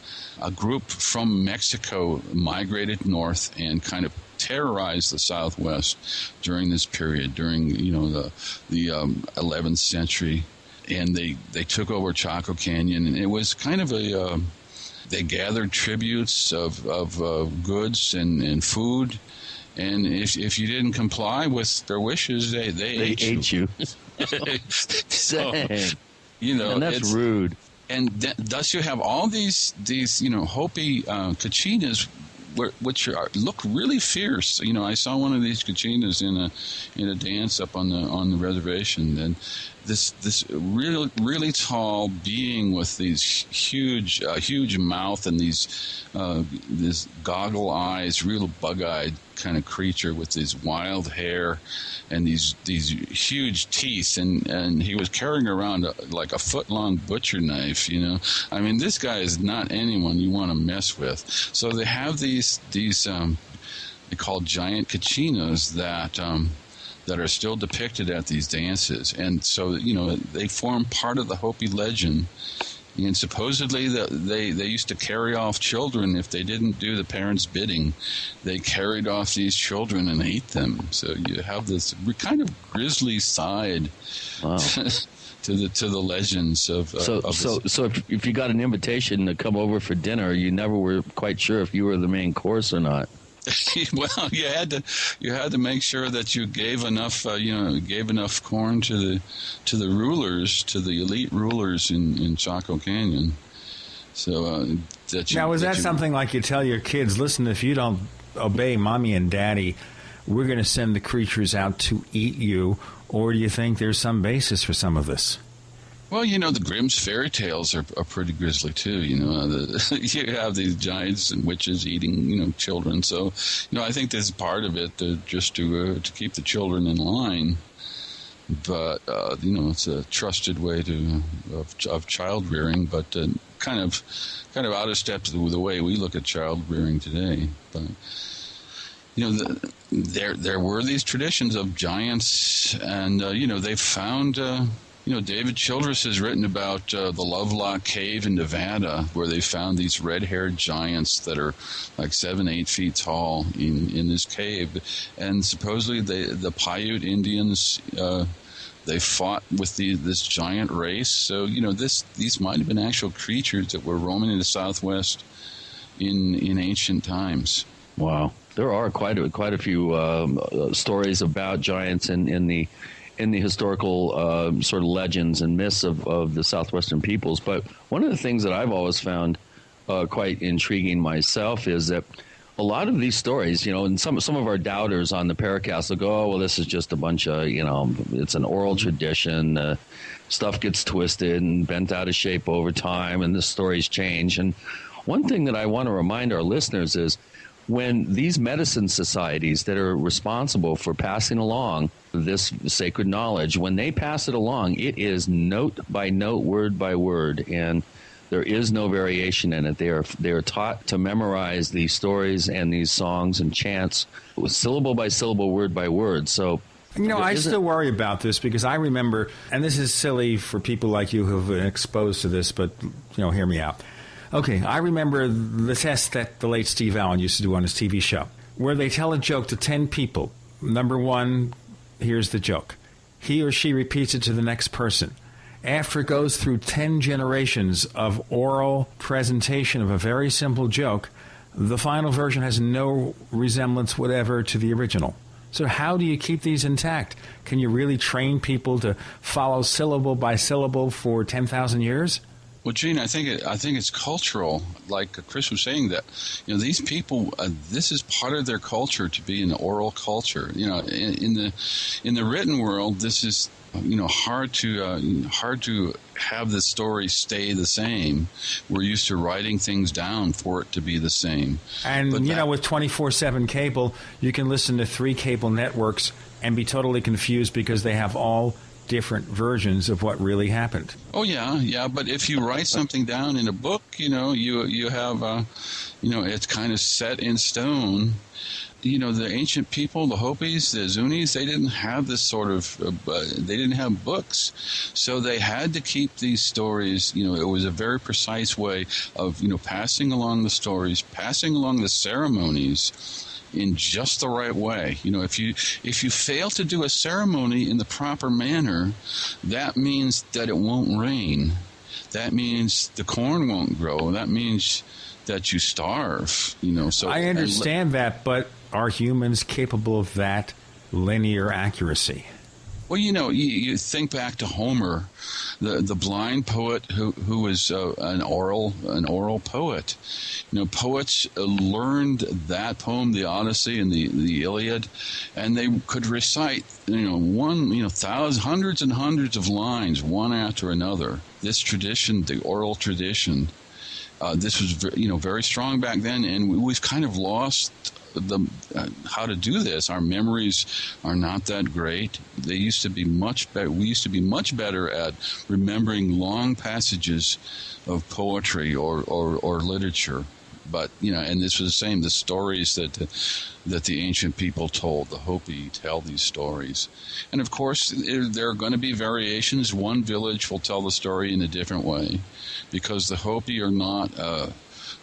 [SPEAKER 9] a group from Mexico migrated north and kind of terrorized the Southwest during this period, during the 11th century, and they took over Chaco Canyon, and it was kind of they gathered tributes of goods and food. And if you didn't comply with their wishes, they ate you. So,
[SPEAKER 3] and that's rude.
[SPEAKER 9] And thus you have all these Hopi kachinas, which look really fierce. I saw one of these kachinas in a dance up on the reservation, and this really tall being with these huge mouth and this goggle eyes, real bug-eyed kind of creature with this wild hair and these huge teeth, and he was carrying around like a foot-long butcher knife. I mean, this guy is not anyone you want to mess with. So they have these they call giant kachinas that are still depicted at these dances, and so they form part of the Hopi legend. And supposedly they used to carry off children if they didn't do the parents' bidding. They carried off these children and ate them. So you have this kind of grisly side to the legends of.
[SPEAKER 3] So if you got an invitation to come over for dinner, you never were quite sure if you were the main course or not.
[SPEAKER 9] Well, you had to make sure that you gave enough corn to the rulers, to the elite rulers in Chaco Canyon. So
[SPEAKER 2] now, is that something like you tell your kids, listen, if you don't obey mommy and daddy, we're going to send the creatures out to eat you, or do you think there's some basis for some of this?
[SPEAKER 9] Well, the Grimm's fairy tales are pretty grisly, too. You have these giants and witches eating, children. So, I think there's part of it just to keep the children in line. But, it's a trusted way of child rearing, but kind of out of step to the way we look at child rearing today. But, there were these traditions of giants, and, they found... David Childress has written about the Lovelock Cave in Nevada, where they found these red-haired giants that are like 7-8 feet tall in this cave. And supposedly the Paiute Indians, they fought with this giant race. So, these might have been actual creatures that were roaming in the Southwest in ancient times.
[SPEAKER 3] Wow. There are quite a few stories about giants in the historical sort of legends and myths of the Southwestern peoples. But one of the things that I've always found quite intriguing myself is that a lot of these stories, and some of our doubters on the Paracast will go, oh, well, this is just a bunch of, it's an oral tradition. Stuff gets twisted and bent out of shape over time, and the stories change. And one thing that I want to remind our listeners is when these medicine societies that are responsible for passing along this sacred knowledge, when they pass it along, it is note by note, word by word, and there is no variation in it. They are taught to memorize these stories and these songs and chants, syllable by syllable, word by word. So,
[SPEAKER 2] I still worry about this because I remember, and this is silly for people like you who have been exposed to this, but, hear me out. Okay, I remember the test that the late Steve Allen used to do on his TV show, where they tell a joke to 10 people. Number one, here's the joke. He or she repeats it to the next person. After it goes through 10 generations of oral presentation of a very simple joke, the final version has no resemblance whatever to the original. So how do you keep these intact? Can you really train people to follow syllable by syllable for 10,000 years?
[SPEAKER 9] Well, Gene, I think it's cultural. Like Chris was saying, that these people, this is part of their culture to be an oral culture. In the written world, this is hard to have the story stay the same. We're used to writing things down for it to be the same.
[SPEAKER 2] And with 24/7 cable, you can listen to 3 cable networks and be totally confused because they have all different versions of what really happened.
[SPEAKER 9] Oh yeah. But if you write something down in a book, you have, it's kind of set in stone. The ancient people, the Hopis, the Zunis, they didn't have this sort of, they didn't have books. So they had to keep these stories, it was a very precise way of, passing along the stories, passing along the ceremonies in just the right way. If you fail to do a ceremony in the proper manner, that means that it won't rain. That means the corn won't grow. That means that you starve. So
[SPEAKER 2] I understand that, but are humans capable of that linear accuracy?
[SPEAKER 9] Well, you think back to Homer, the blind poet who was an oral poet. Poets learned that poem, the Odyssey and the Iliad, and they could recite, hundreds and hundreds of lines, one after another. This tradition, the oral tradition, this was very strong back then, and we've kind of lost how to do this. Our memories are not that great. They used to be much better. We used to be much better at remembering long passages of poetry or literature. But and this was the same. The stories that the ancient people told, the Hopi tell these stories, and of course there are going to be variations. One village will tell the story in a different way, because the Hopi are not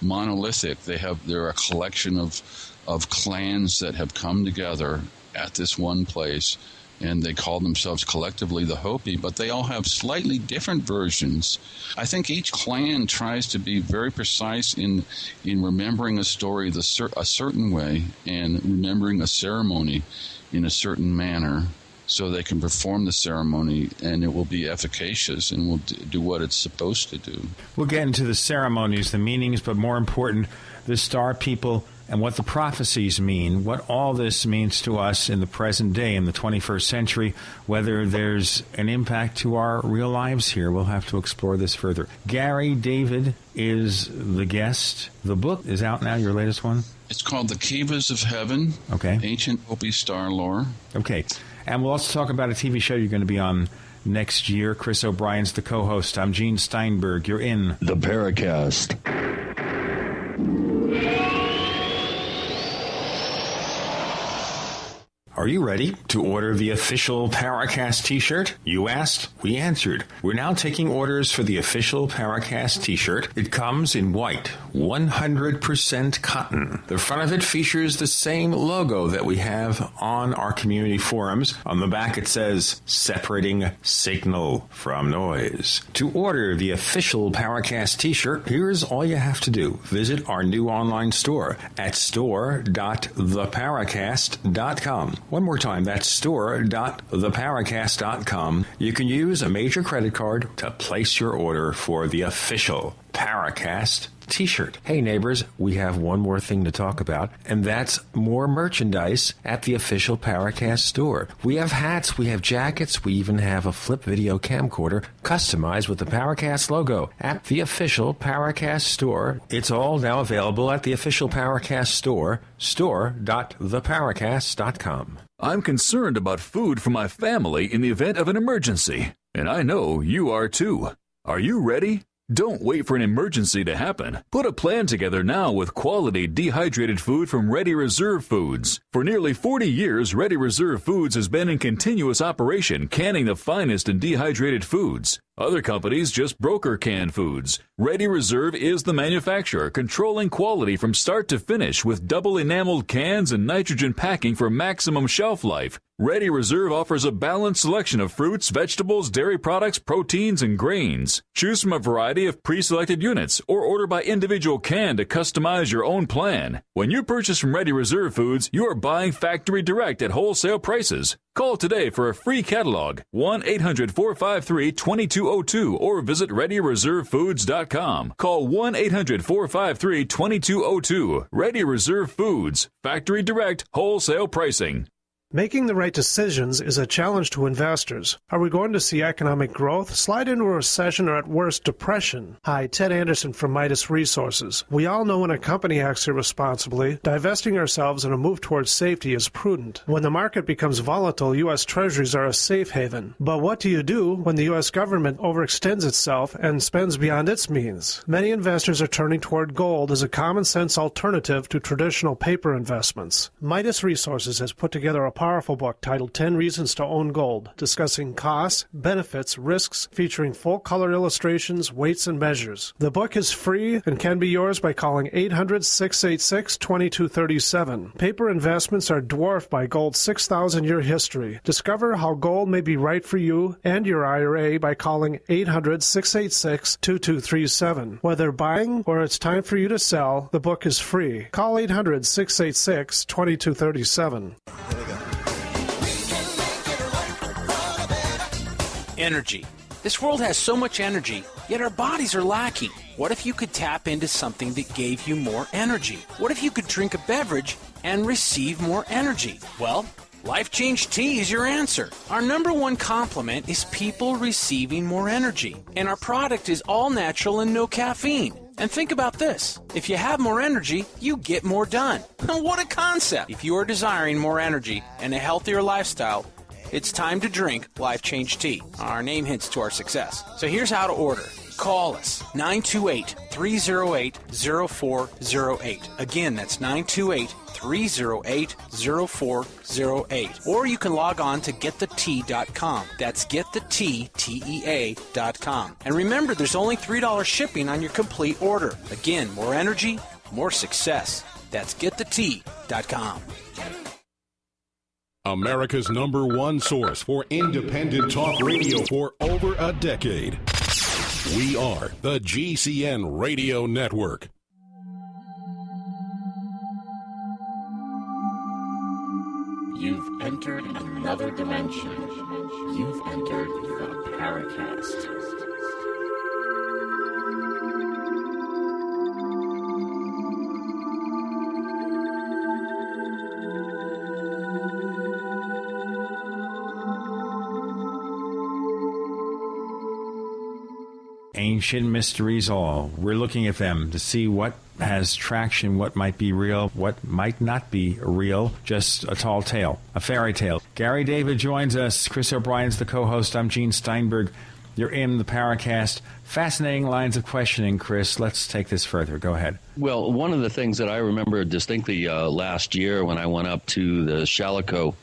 [SPEAKER 9] monolithic. They're a collection of clans that have come together at this one place, and they call themselves collectively the Hopi, but they all have slightly different versions. I think each clan tries to be very precise in remembering a story a certain way and remembering a ceremony in a certain manner. so they can perform the ceremony, and it will be efficacious and will do what it's supposed to do.
[SPEAKER 2] We'll get into the ceremonies, the meanings, but more important, the star people and what the prophecies mean, what all this means to us in the present day, in the 21st century, whether there's an impact to our real lives here. We'll have to explore this further. Gary David is the guest. The book is out now, your latest one?
[SPEAKER 9] It's called The Kivas of Heaven, Ancient Hopi Starlore.
[SPEAKER 2] Okay. And we'll also talk about a TV show you're going to be on next year. Chris O'Brien's the co-host. I'm Gene Steinberg. You're in
[SPEAKER 24] the Paracast.
[SPEAKER 2] Are you ready to order the official Paracast t-shirt? You asked, we answered. We're now taking orders for the official Paracast t-shirt. It comes in white, 100% cotton. The front of it features the same logo that we have on our community forums. On the back it says, separating signal from noise. To order the official Paracast t-shirt, here's all you have to do. Visit our new online store at store.theparacast.com. One more time, that's store.theparacast.com. You can use a major credit card to place your order for the official Paracast t-shirt. Hey neighbors, we have one more thing to talk about, and that's more merchandise at the official Paracast store. We have hats, we have jackets, we even have a flip video camcorder customized with the Paracast logo at the official Paracast store. It's all now available at the official Paracast store, store.theparacast.com.
[SPEAKER 16] I'm concerned about food for my family in the event of an emergency, and I know you are too. Are you ready? Don't wait for an emergency to happen. Put a plan together now with quality dehydrated food from Ready Reserve Foods. For nearly 40 years, Ready Reserve Foods has been in continuous operation, canning the finest in dehydrated foods. Other companies just broker canned foods. Ready Reserve is the manufacturer, controlling quality from start to finish with double enameled cans and nitrogen packing for maximum shelf life. Ready Reserve offers a balanced selection of fruits, vegetables, dairy products, proteins, and grains. Choose from a variety of pre-selected units or order by individual can to customize your own plan. When you purchase from Ready Reserve Foods, you are buying factory direct at wholesale prices. Call today for a free catalog, 1-800-453-2202, or visit ReadyReserveFoods.com. Call 1-800-453-2202. Ready Reserve Foods, factory direct, wholesale pricing.
[SPEAKER 4] Making the right decisions is a challenge to investors. Are we going to see economic growth, slide into a recession, or at worst, depression? Hi, Ted Anderson from Midas Resources. We all know when a company acts irresponsibly, divesting ourselves in a move towards safety is prudent. When the market becomes volatile, U.S. Treasuries are a safe haven. But what do you do when the U.S. government overextends itself and spends beyond its means? Many investors are turning toward gold as a common-sense alternative to traditional paper investments. Midas Resources has put together a powerful book titled 10 Reasons to Own Gold, discussing costs, benefits, risks, featuring full-color illustrations, weights, and measures. The book is free and can be yours by calling 800-686-2237. Paper investments are dwarfed by gold's 6,000-year history. Discover how gold may be right for you and your IRA by calling 800-686-2237. Whether buying or it's time for you to sell, the book is free. Call 800-686-2237.
[SPEAKER 6] Energy. This world has so much energy, yet our bodies are lacking. What if you could tap into something that gave you more energy? What if you could drink a beverage and receive more energy? Well, Life Change Tea is your answer. Our number one compliment is people receiving more energy. And our product is all natural and no caffeine. And think about this. If you have more energy, you get more done. What a concept! If you are desiring more energy and a healthier lifestyle, it's time to drink Life Change Tea. Our name hints to our success. So here's how to order. Call us, 928-308-0408. Again, that's 928-308-0408. Or you can log on to getthetea.com. That's getthetea.com. And remember, there's only $3 shipping on your complete order. Again, more energy, more success. That's getthetea.com.
[SPEAKER 7] America's #1 source for independent talk radio for over a decade. We are the GCN Radio Network.
[SPEAKER 8] You've entered another dimension. You've entered the Paracast.
[SPEAKER 2] Ancient mysteries all. We're looking at them to see what has traction, what might be real, what might not be real, just a tall tale, a fairy tale. Gary David joins us. Chris O'Brien's the co-host. I'm Gene Steinberg. You're in the Paracast. Fascinating lines of questioning, Chris. Let's take this further. Go ahead.
[SPEAKER 3] Well, one of the things that I remember distinctly last year when I went up to the Shalako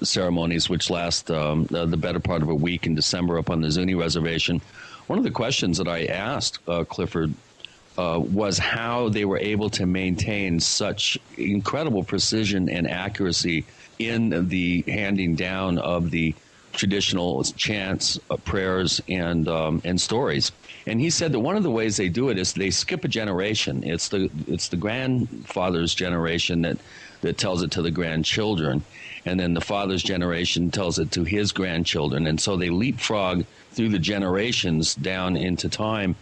[SPEAKER 3] ceremonies, which last the better part of a week in December up on the Zuni Reservation, one of the questions that I asked Clifford was how they were able to maintain such incredible precision and accuracy in the handing down of the traditional chants, prayers, and stories. And he said that one of the ways they do it is they skip a generation. It's the grandfather's generation that tells it to the grandchildren, and then the father's generation tells it to his grandchildren. And so they leapfrog through the generations down into time.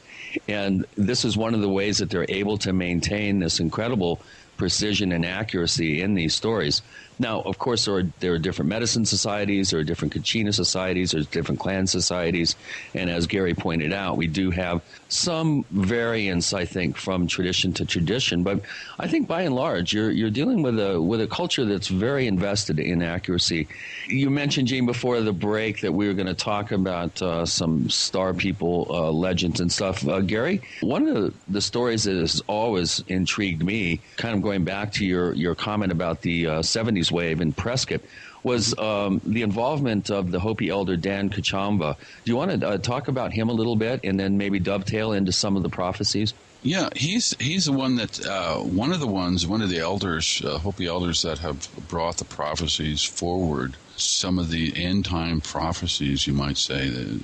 [SPEAKER 3] And this is one of the ways that they're able to maintain this incredible precision and accuracy in these stories. Now, of course, there are different medicine societies, there are different Kachina societies, there's different clan societies, and as Gary pointed out, we do have some variance, I think, from tradition to tradition. But I think by and large, you're dealing with a culture that's very invested in accuracy. You mentioned, Gene, before the break that we were going to talk about some star people legends and stuff. Gary, one of the stories that has always intrigued me, kind of going back to your comment about the 70s wave in Prescott, was the involvement of the Hopi elder Dan Kachamba. Do you want to talk about him a little bit and then maybe dovetail into some of the prophecies?
[SPEAKER 9] Yeah, he's the one that one of the elders, Hopi elders that have brought the prophecies forward. Some of the end time prophecies, you might say, the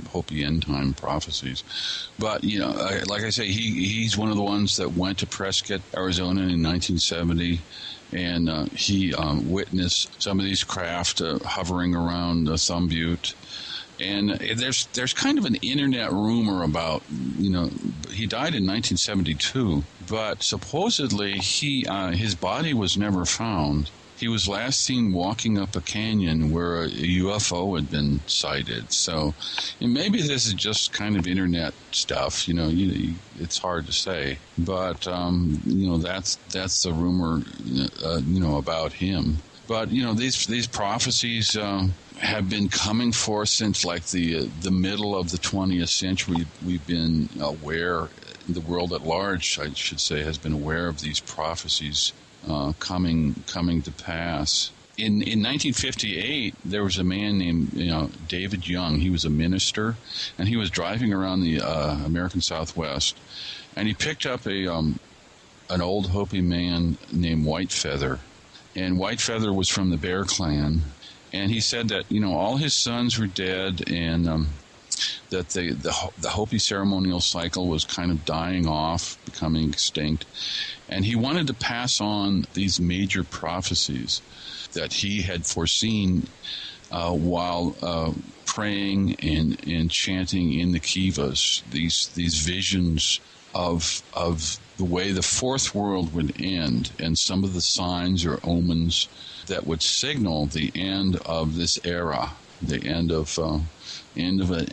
[SPEAKER 9] Hopi end time prophecies. But like I say, he's one of the ones that went to Prescott, Arizona in 1970. And he witnessed some of these craft hovering around Thumb Butte. And there's kind of an internet rumor about, he died in 1972, but supposedly his body was never found. He was last seen walking up a canyon where a UFO had been sighted. So maybe this is just kind of internet stuff. It's hard to say. But, that's the rumor, about him. But, these prophecies have been coming forth since like the middle of the 20th century. We've been aware, the world at large, I should say, has been aware of these prophecies coming to pass. In 1958, there was a man named David Young. He was a minister, and he was driving around the American Southwest, and he picked up an old Hopi man named Whitefeather, and Whitefeather was from the Bear Clan, and he said that all his sons were dead, and that the Hopi ceremonial cycle was kind of dying off, becoming extinct, and he wanted to pass on these major prophecies that he had foreseen while praying and chanting in the Kivas, these visions of the way the fourth world would end, and some of the signs or omens that would signal the end of this era, the end of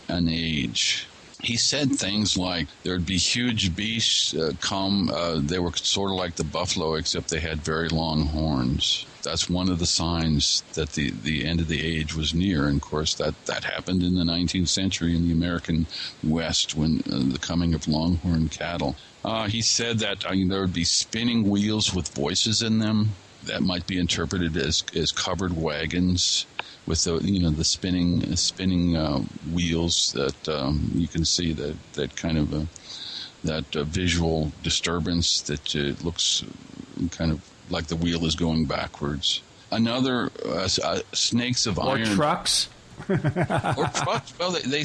[SPEAKER 9] an age. He said things like there'd be huge beasts come. They were sort of like the buffalo, except they had very long horns. That's one of the signs that the end of the age was near. And, of course, that happened in the 19th century in the American West when the coming of longhorn cattle. He said that there would be spinning wheels with voices in them. That might be interpreted as covered wagons with the spinning wheels that you can see that kind of that visual disturbance that looks kind of like the wheel is going backwards. Another snakes of iron.
[SPEAKER 2] Or trucks.
[SPEAKER 9] Or trucks. Well, they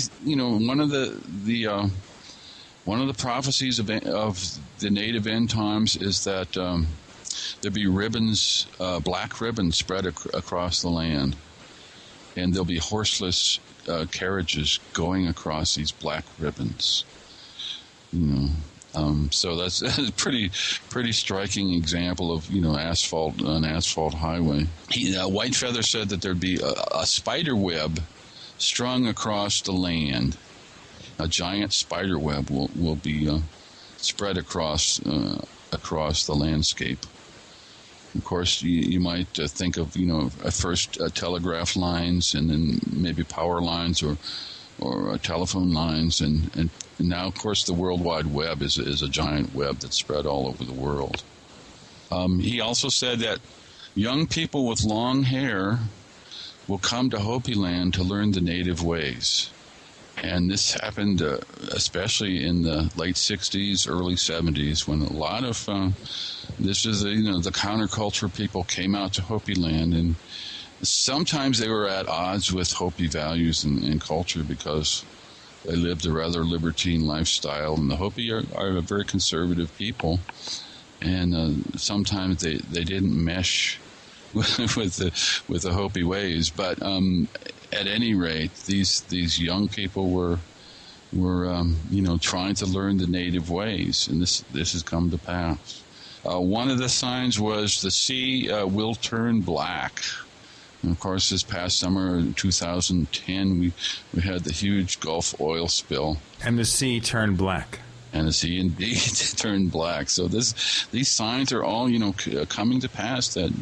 [SPEAKER 9] one of the prophecies of the native end times is that there'll be ribbons, black ribbons spread across the land, and there'll be horseless carriages going across these black ribbons. So that's a pretty striking example of an asphalt highway. Whitefeather said that there'd be a spider web strung across the land. A giant spider web will be spread across the landscape. Of course, you might think of at first telegraph lines, and then maybe power lines or telephone lines, and now, of course, the World Wide Web is a giant web that's spread all over the world. He also said that young people with long hair will come to Hopi land to learn the native ways. And this happened especially in the late 60s, early 70s, when a lot of the counterculture people came out to Hopi land, and sometimes they were at odds with Hopi values and culture because they lived a rather libertine lifestyle, and the Hopi are a very conservative people, and sometimes they didn't mesh with the Hopi ways. But at any rate, these young people were trying to learn the native ways, and this has come to pass. One of the signs was the sea will turn black. And of course, this past summer, in 2010, we had the huge Gulf oil spill.
[SPEAKER 2] And the sea turned black.
[SPEAKER 9] And the sea indeed turned black. So these signs are all, coming to pass, that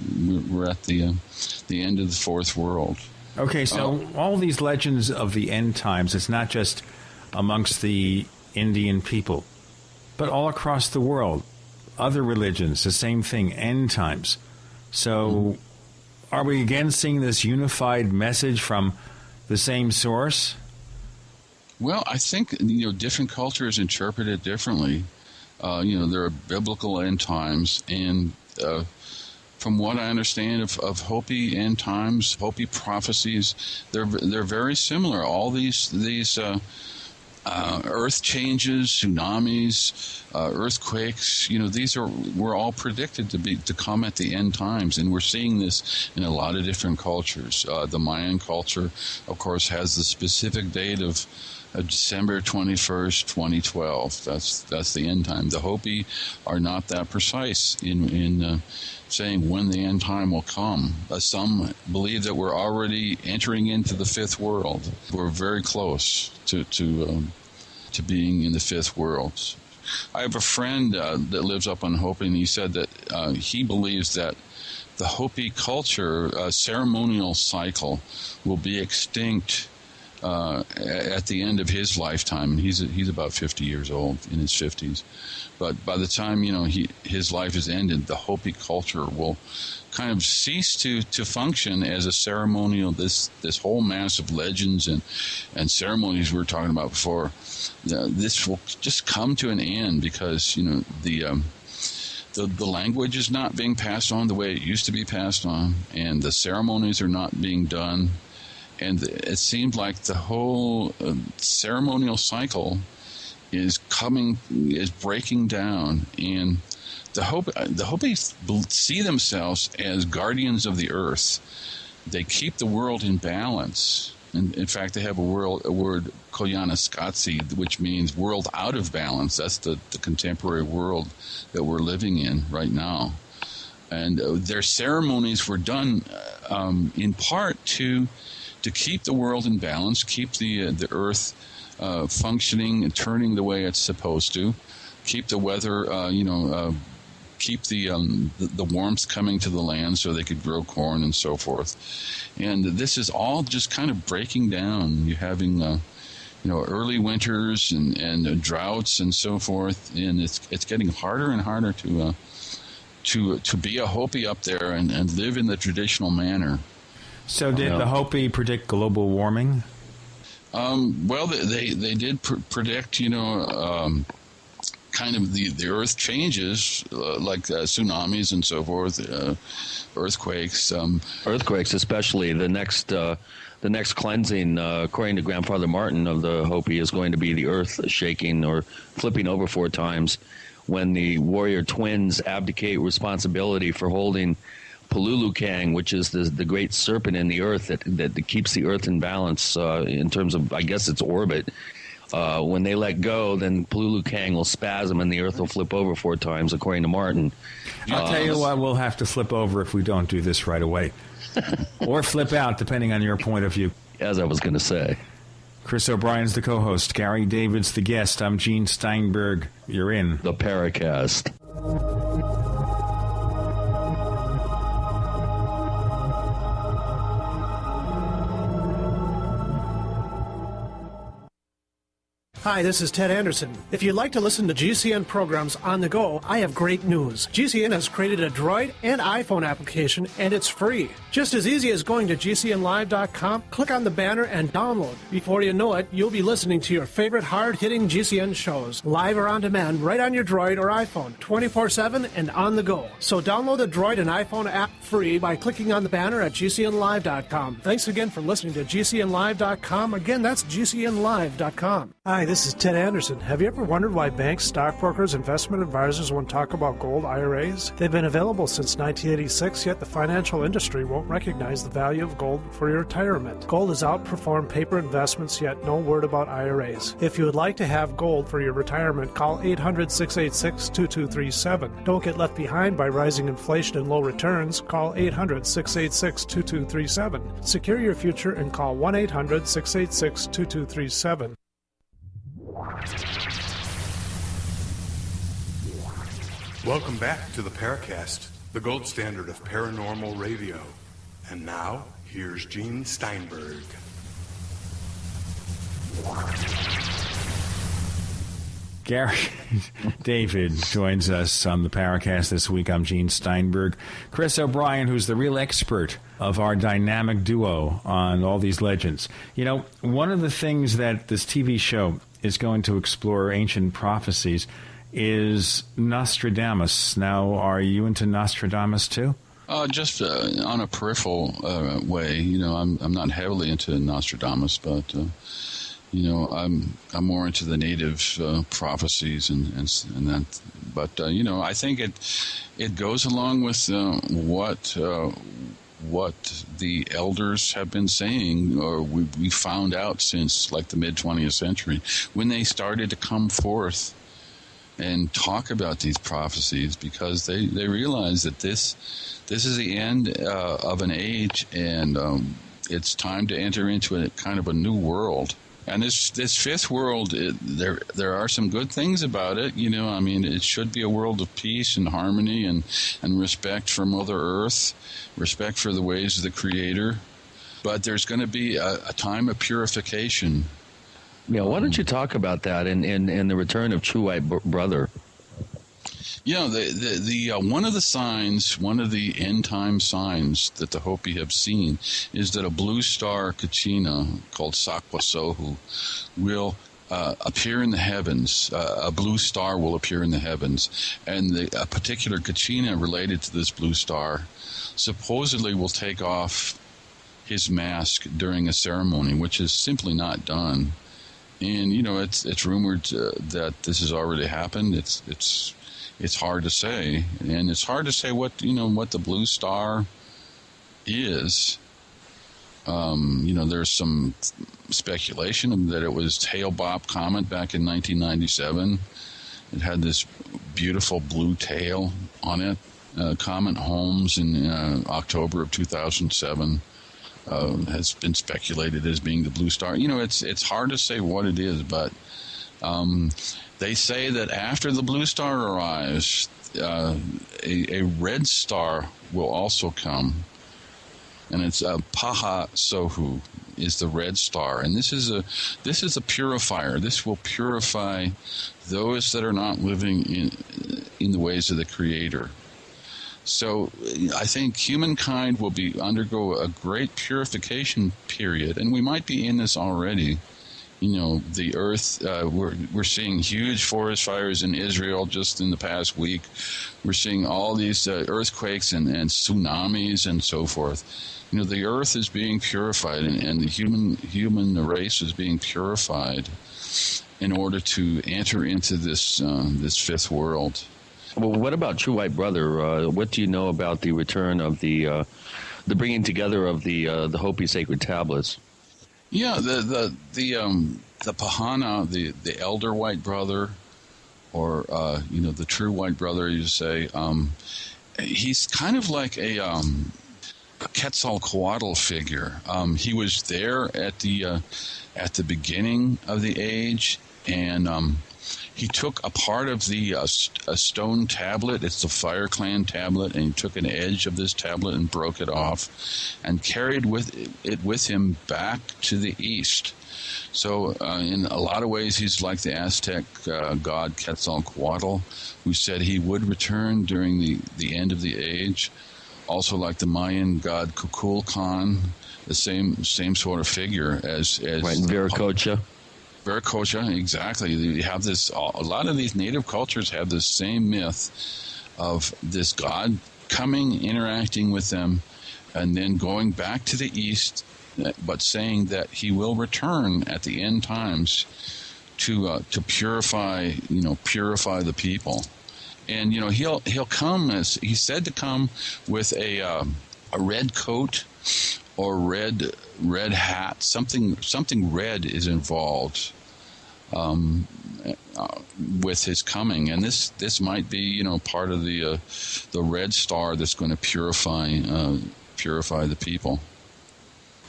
[SPEAKER 9] we're at the end of the fourth world.
[SPEAKER 2] Okay, so all these legends of the end times, it's not just amongst the Indian people, but all across the world. Other religions, the same thing, end times. So are we again seeing this unified message from the same source?
[SPEAKER 9] Well, I think, different cultures interpret it differently. There are biblical end times, and from what I understand of Hopi end times, Hopi prophecies, they're very similar. All these earth changes, tsunamis, earthquakes, these were all predicted to come at the end times, and we're seeing this in a lot of different cultures. The Mayan culture, of course, has the specific date of December 21st, 2012. That's the end time. The Hopi are not that precise in saying when the end time will come. Some believe that we're already entering into the fifth world. We're very close to being in the fifth world. I have a friend that lives up on Hopi, and he said that he believes that the Hopi culture ceremonial cycle will be extinct at the end of his lifetime, and he's about 50 years old, in his 50s. But by the time his life is ended, the Hopi culture will kind of cease to function as a ceremonial. This whole mass of legends and ceremonies we were talking about before, this will just come to an end because the language is not being passed on the way it used to be passed on, and the ceremonies are not being done. And it seemed like the whole ceremonial cycle is breaking down. And the Hopi see themselves as guardians of the earth. They keep the world in balance. And in fact, they have a word, Koyanaskatsi, which means world out of balance. That's the contemporary world that we're living in right now. And their ceremonies were done in part to keep the world in balance, keep the earth functioning and turning the way it's supposed to, keep the weather, keep the warmth coming to the land so they could grow corn and so forth. And this is all just kind of breaking down. You're having early winters and droughts and so forth, and it's getting harder and harder to be a Hopi up there and live in the traditional manner.
[SPEAKER 2] So did the Hopi predict global warming?
[SPEAKER 9] Well, they did predict, kind of the earth changes, like tsunamis and so forth, earthquakes.
[SPEAKER 3] Earthquakes, especially the next cleansing, according to Grandfather Martin of the Hopi, is going to be the earth shaking or flipping over 4 times, when the warrior twins abdicate responsibility for holding Pululukang, which is the great serpent in the earth that keeps the earth in balance in terms of, I guess, its orbit. When they let go, then Pululukang will spasm and the earth will flip over 4 times, according to Martin.
[SPEAKER 2] I'll tell you what, we'll have to flip over if we don't do this right away. Or flip out, depending on your point of view.
[SPEAKER 3] As I was going to say.
[SPEAKER 2] Chris O'Brien's the co-host. Gary David's the guest. I'm Gene Steinberg. You're in
[SPEAKER 3] the Paracast.
[SPEAKER 4] Hi, this is Ted Anderson. If you'd like to listen to GCN programs on the go, I have great news. GCN has created a Droid and iPhone application, and it's free. Just as easy as going to GCNlive.com, click on the banner, and download. Before you know it, you'll be listening to your favorite hard-hitting GCN shows, live or on demand, right on your Droid or iPhone, 24/7 and on the go. So download the Droid and iPhone app free by clicking on the banner at GCNlive.com. Thanks again for listening to GCNlive.com. Again, that's GCNlive.com. Hi, this is Ted Anderson. Have you ever wondered why banks, stockbrokers, investment advisors won't talk about gold IRAs? They've been available since 1986, yet the financial industry won't recognize the value of gold for your retirement. Gold has outperformed paper investments, yet no word about IRAs. If you would like to have gold for your retirement, call 800-686-2237. Don't get left behind by rising inflation and low returns. Call 800-686-2237. Secure your future and call 1-800-686-2237.
[SPEAKER 18] Welcome back to the Paracast, the gold standard of paranormal radio. And now, here's Gene Steinberg.
[SPEAKER 2] Gary David joins us on the Paracast this week. I'm Gene Steinberg. Chris O'Brien, who's the real expert of our dynamic duo on all these legends. You know, one of the things that this TV show is going to explore, ancient prophecies, is Nostradamus. Now, are you into Nostradamus too?
[SPEAKER 9] Just on a peripheral way. You know, I'm not heavily into Nostradamus, but you know, I'm more into the native prophecies and that. But you know, I think it goes along with what the elders have been saying, or we found out since like the mid 20th century, when they started to come forth and talk about these prophecies, because they realize that this is the end of an age, and it's time to enter into a kind of a new world. And this fifth world, there are some good things about it. You know, I mean, it should be a world of peace and harmony and respect for Mother Earth, respect for the ways of the Creator. But there's going to be a time of purification.
[SPEAKER 3] Yeah, why don't you talk about that in the return of True White Brother?
[SPEAKER 9] You know, the one of the signs, one of the end time signs that the Hopi have seen is that a blue star kachina called Sakwasohu will appear in the heavens. A blue star will appear in the heavens, and a particular kachina related to this blue star supposedly will take off his mask during a ceremony, which is simply not done. And you know, it's rumored that this has already happened. It's hard to say, and it's hard to say what the blue star is. You know, there's some speculation that it was Hale-Bopp comet back in 1997. It had this beautiful blue tail on it. Comet Holmes in October of 2007 has been speculated as being the blue star. You know, it's hard to say what it is, but they say that after the blue star arrives, a red star will also come, and it's Paha Sohu is the red star, and this is a purifier. This will purify those that are not living in the ways of the Creator. So I think humankind will undergo a great purification period, and we might be in this already. You know, the earth, we're seeing huge forest fires in Israel just in the past week. We're seeing all these earthquakes and tsunamis and so forth. You know, the earth is being purified, and the human race is being purified. in order to enter into this this fifth world.
[SPEAKER 3] Well, what about True White Brother? What do you know about the return of the bringing together of the Hopi sacred tablets?
[SPEAKER 9] Yeah, the Pahana, the elder white brother, or the true white brother, you say, he's kind of like a Quetzalcoatl figure. He was there at the beginning of the age, and he took a part of the a stone tablet. It's the Fire Clan tablet, and he took an edge of this tablet and broke it off, and carried it with him back to the east. So in a lot of ways, he's like the Aztec god Quetzalcoatl, who said he would return during the end of the age. Also like the Mayan god Kukulkan, the same sort of figure as
[SPEAKER 3] right, Viracocha.
[SPEAKER 9] Viracocha, exactly. You have this. A lot of these native cultures have this same myth of this god coming, interacting with them, and then going back to the east, but saying that he will return at the end times to purify the people. And he'll come, as he's said to come, with a red coat or red hat. Something red is involved with his coming, and this might be part of the red star that's going to purify the people.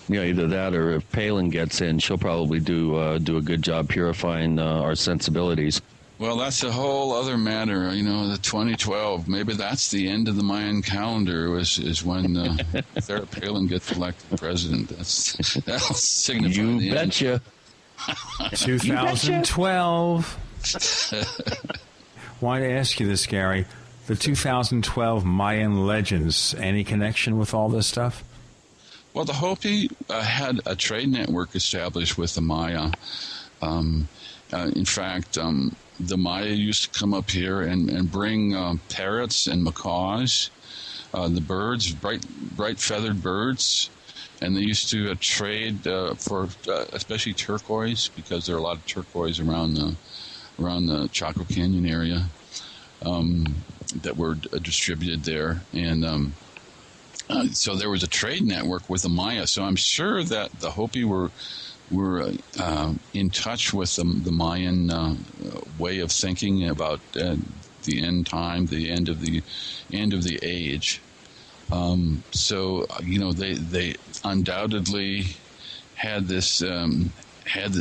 [SPEAKER 3] Yeah, either that, or if Palin gets in, she'll probably do a good job purifying our sensibilities.
[SPEAKER 9] Well, that's a whole other matter. The 2012, maybe that's the end of the Mayan calendar, is when Sarah Palin gets elected president. That'll signify
[SPEAKER 3] you
[SPEAKER 9] the
[SPEAKER 3] betcha.
[SPEAKER 9] End.
[SPEAKER 2] 2012. Wanted to ask you this, Gary. The 2012 Mayan legends, any connection with all this stuff?
[SPEAKER 9] Well, the Hopi had a trade network established with the Maya. In fact, the Maya used to come up here and bring parrots and macaws, the birds, bright feathered birds, and they used to trade for especially turquoise, because there are a lot of turquoise around the Chaco Canyon area that were distributed there, and so there was a trade network with the Maya. So I'm sure that the Hopi were in touch with the Mayan way of thinking about the end time, the end of the age. So they undoubtedly had this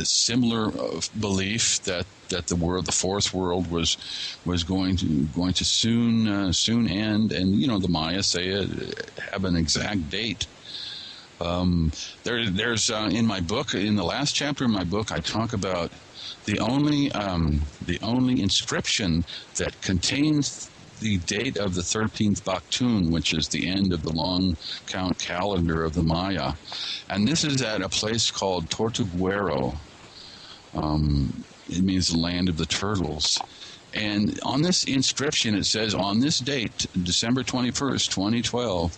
[SPEAKER 9] similar belief that the fourth world was going to soon end, and the Maya say it have an exact date. There's in my book, in the last chapter of my book, I talk about the only inscription that contains the date of the 13th Baktun, which is the end of the long count calendar of the Maya, and this is at a place called Tortuguero. It means the land of the turtles. And on this inscription, it says, on this date, December 21st, 2012,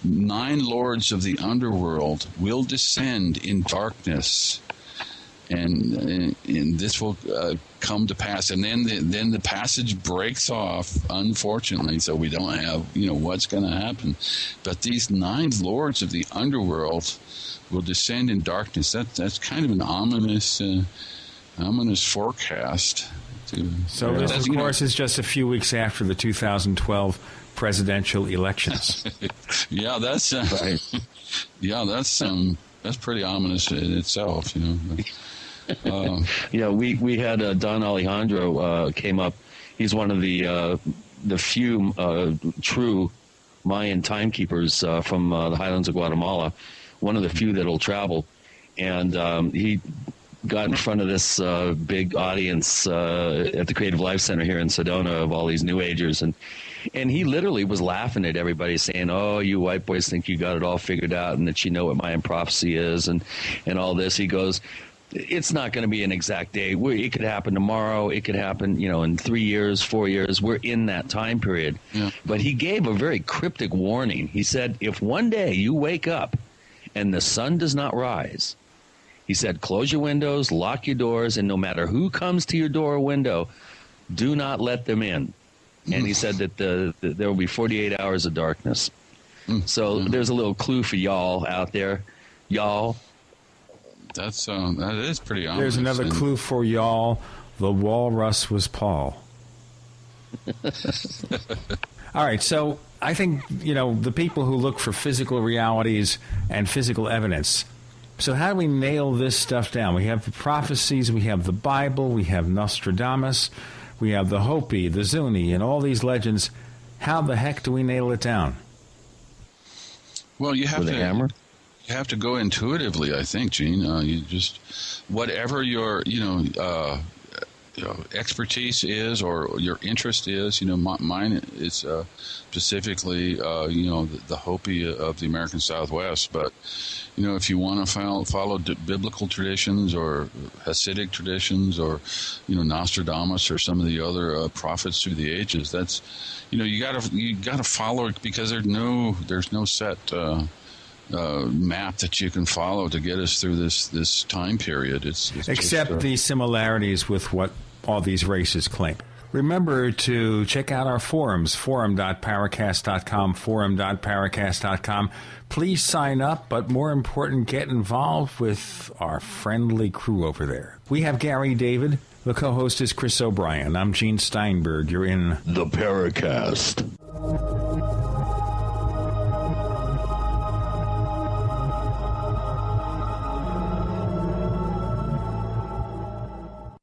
[SPEAKER 9] 9 lords of the underworld will descend in darkness, and this will come to pass. And then the passage breaks off, unfortunately, so we don't have what's going to happen. But these 9 lords of the underworld will descend in darkness. That's kind of an ominous forecast.
[SPEAKER 2] So this, of course, is just a few weeks after the 2012 presidential elections.
[SPEAKER 9] Yeah, that's right. Yeah, that's pretty ominous in itself,
[SPEAKER 3] we had Don Alejandro came up. He's one of the few true Mayan timekeepers from the highlands of Guatemala. One of the few that'll travel, and he got in front of this big audience at the Creative Life Center here in Sedona of all these New Agers, and he literally was laughing at everybody, saying, "Oh, you white boys think you got it all figured out and that you know what Mayan prophecy is and all this." He goes, "It's not going to be an exact date. It could happen tomorrow. It could happen, in 3 years, 4 years. We're in that time period." Yeah. But he gave a very cryptic warning. He said, if one day you wake up and the sun does not rise, He said, close your windows, lock your doors, and no matter who comes to your door or window, do not let them in. And he said that there will be 48 hours of darkness. So there's a little clue for y'all out there. Y'all.
[SPEAKER 9] That is pretty obvious.
[SPEAKER 2] There's another clue for y'all. The walrus was Paul. All right, so I think, the people who look for physical realities and physical evidence. So how do we nail this stuff down? We have the prophecies, we have the Bible, we have Nostradamus, we have the Hopi, the Zuni, and all these legends. How the heck do we nail it down?
[SPEAKER 9] Well, you have
[SPEAKER 3] With a hammer?
[SPEAKER 9] You have to go intuitively, I think, Gene. You just, whatever your, expertise is or your interest is, mine is specifically, the Hopi of the American Southwest. But, if you want to follow biblical traditions or Hasidic traditions or, Nostradamus or some of the other prophets through the ages, that's, you gotta follow it because there's no set map that you can follow to get us through this time period. It's
[SPEAKER 2] except
[SPEAKER 9] just,
[SPEAKER 2] the similarities with what all these races claim. Remember to check out our forums, forum.paracast.com, forum.paracast.com. Please sign up, but more important, get involved with our friendly crew over there. We have Gary David. The co-host is Chris O'Brien. I'm Gene Steinberg. You're in
[SPEAKER 24] the Paracast.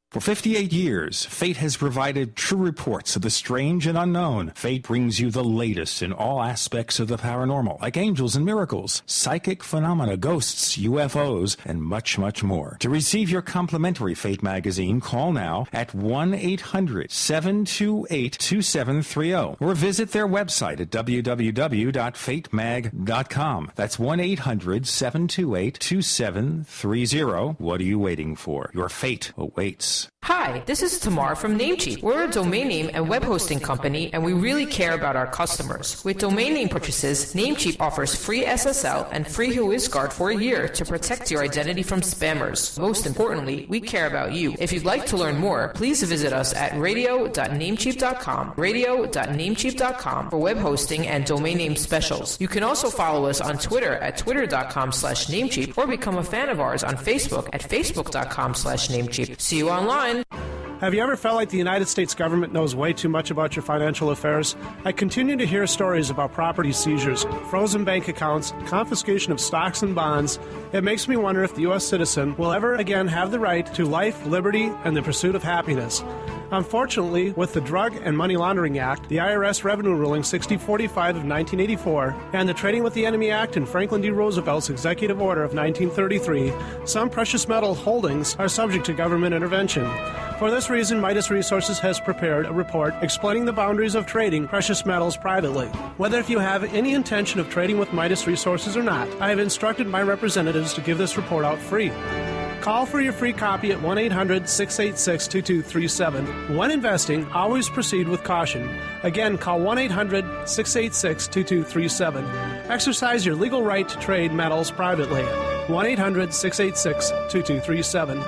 [SPEAKER 2] For 58 years, Fate has provided true reports of the strange and unknown. Fate brings you the latest in all aspects of the paranormal, like angels and miracles, psychic phenomena, ghosts, UFOs, and much, much more. To receive your complimentary Fate magazine, call now at 1-800-728-2730 or visit their website at www.fatemag.com. That's 1-800-728-2730. What are you waiting for? Your fate awaits.
[SPEAKER 12] Hi, this is Tamar from Namecheap. We're a domain name and web hosting company, and we really care about our customers. With domain name purchases, Namecheap offers free SSL and free WhoisGuard for a year to protect your identity from spammers. Most importantly, we care about you. If you'd like to learn more, please visit us at radio.namecheap.com, radio.namecheap.com for web hosting and domain name specials. You can also follow us on Twitter at twitter.com/Namecheap or become a fan of ours on Facebook at facebook.com/Namecheap. See you online.
[SPEAKER 4] Have you ever felt like the United States government knows way too much about your financial affairs? I continue to hear stories about property seizures, frozen bank accounts, confiscation of stocks and bonds. It makes me wonder if the U.S. citizen will ever again have the right to life, liberty, and the pursuit of happiness. Unfortunately, with the Drug and Money Laundering Act, the IRS Revenue Ruling 6045 of 1984, and the Trading with the Enemy Act and Franklin D. Roosevelt's Executive Order of 1933, some precious metal holdings are subject to government intervention. For this reason, Midas Resources has prepared a report explaining the boundaries of trading precious metals privately. Whether if you have any intention of trading with Midas Resources or not, I have instructed my representatives to give this report out free. Call for your free copy at 1-800-686-2237. When investing, always proceed with caution. Again, call 1-800-686-2237. Exercise your legal right to trade metals privately. 1-800-686-2237.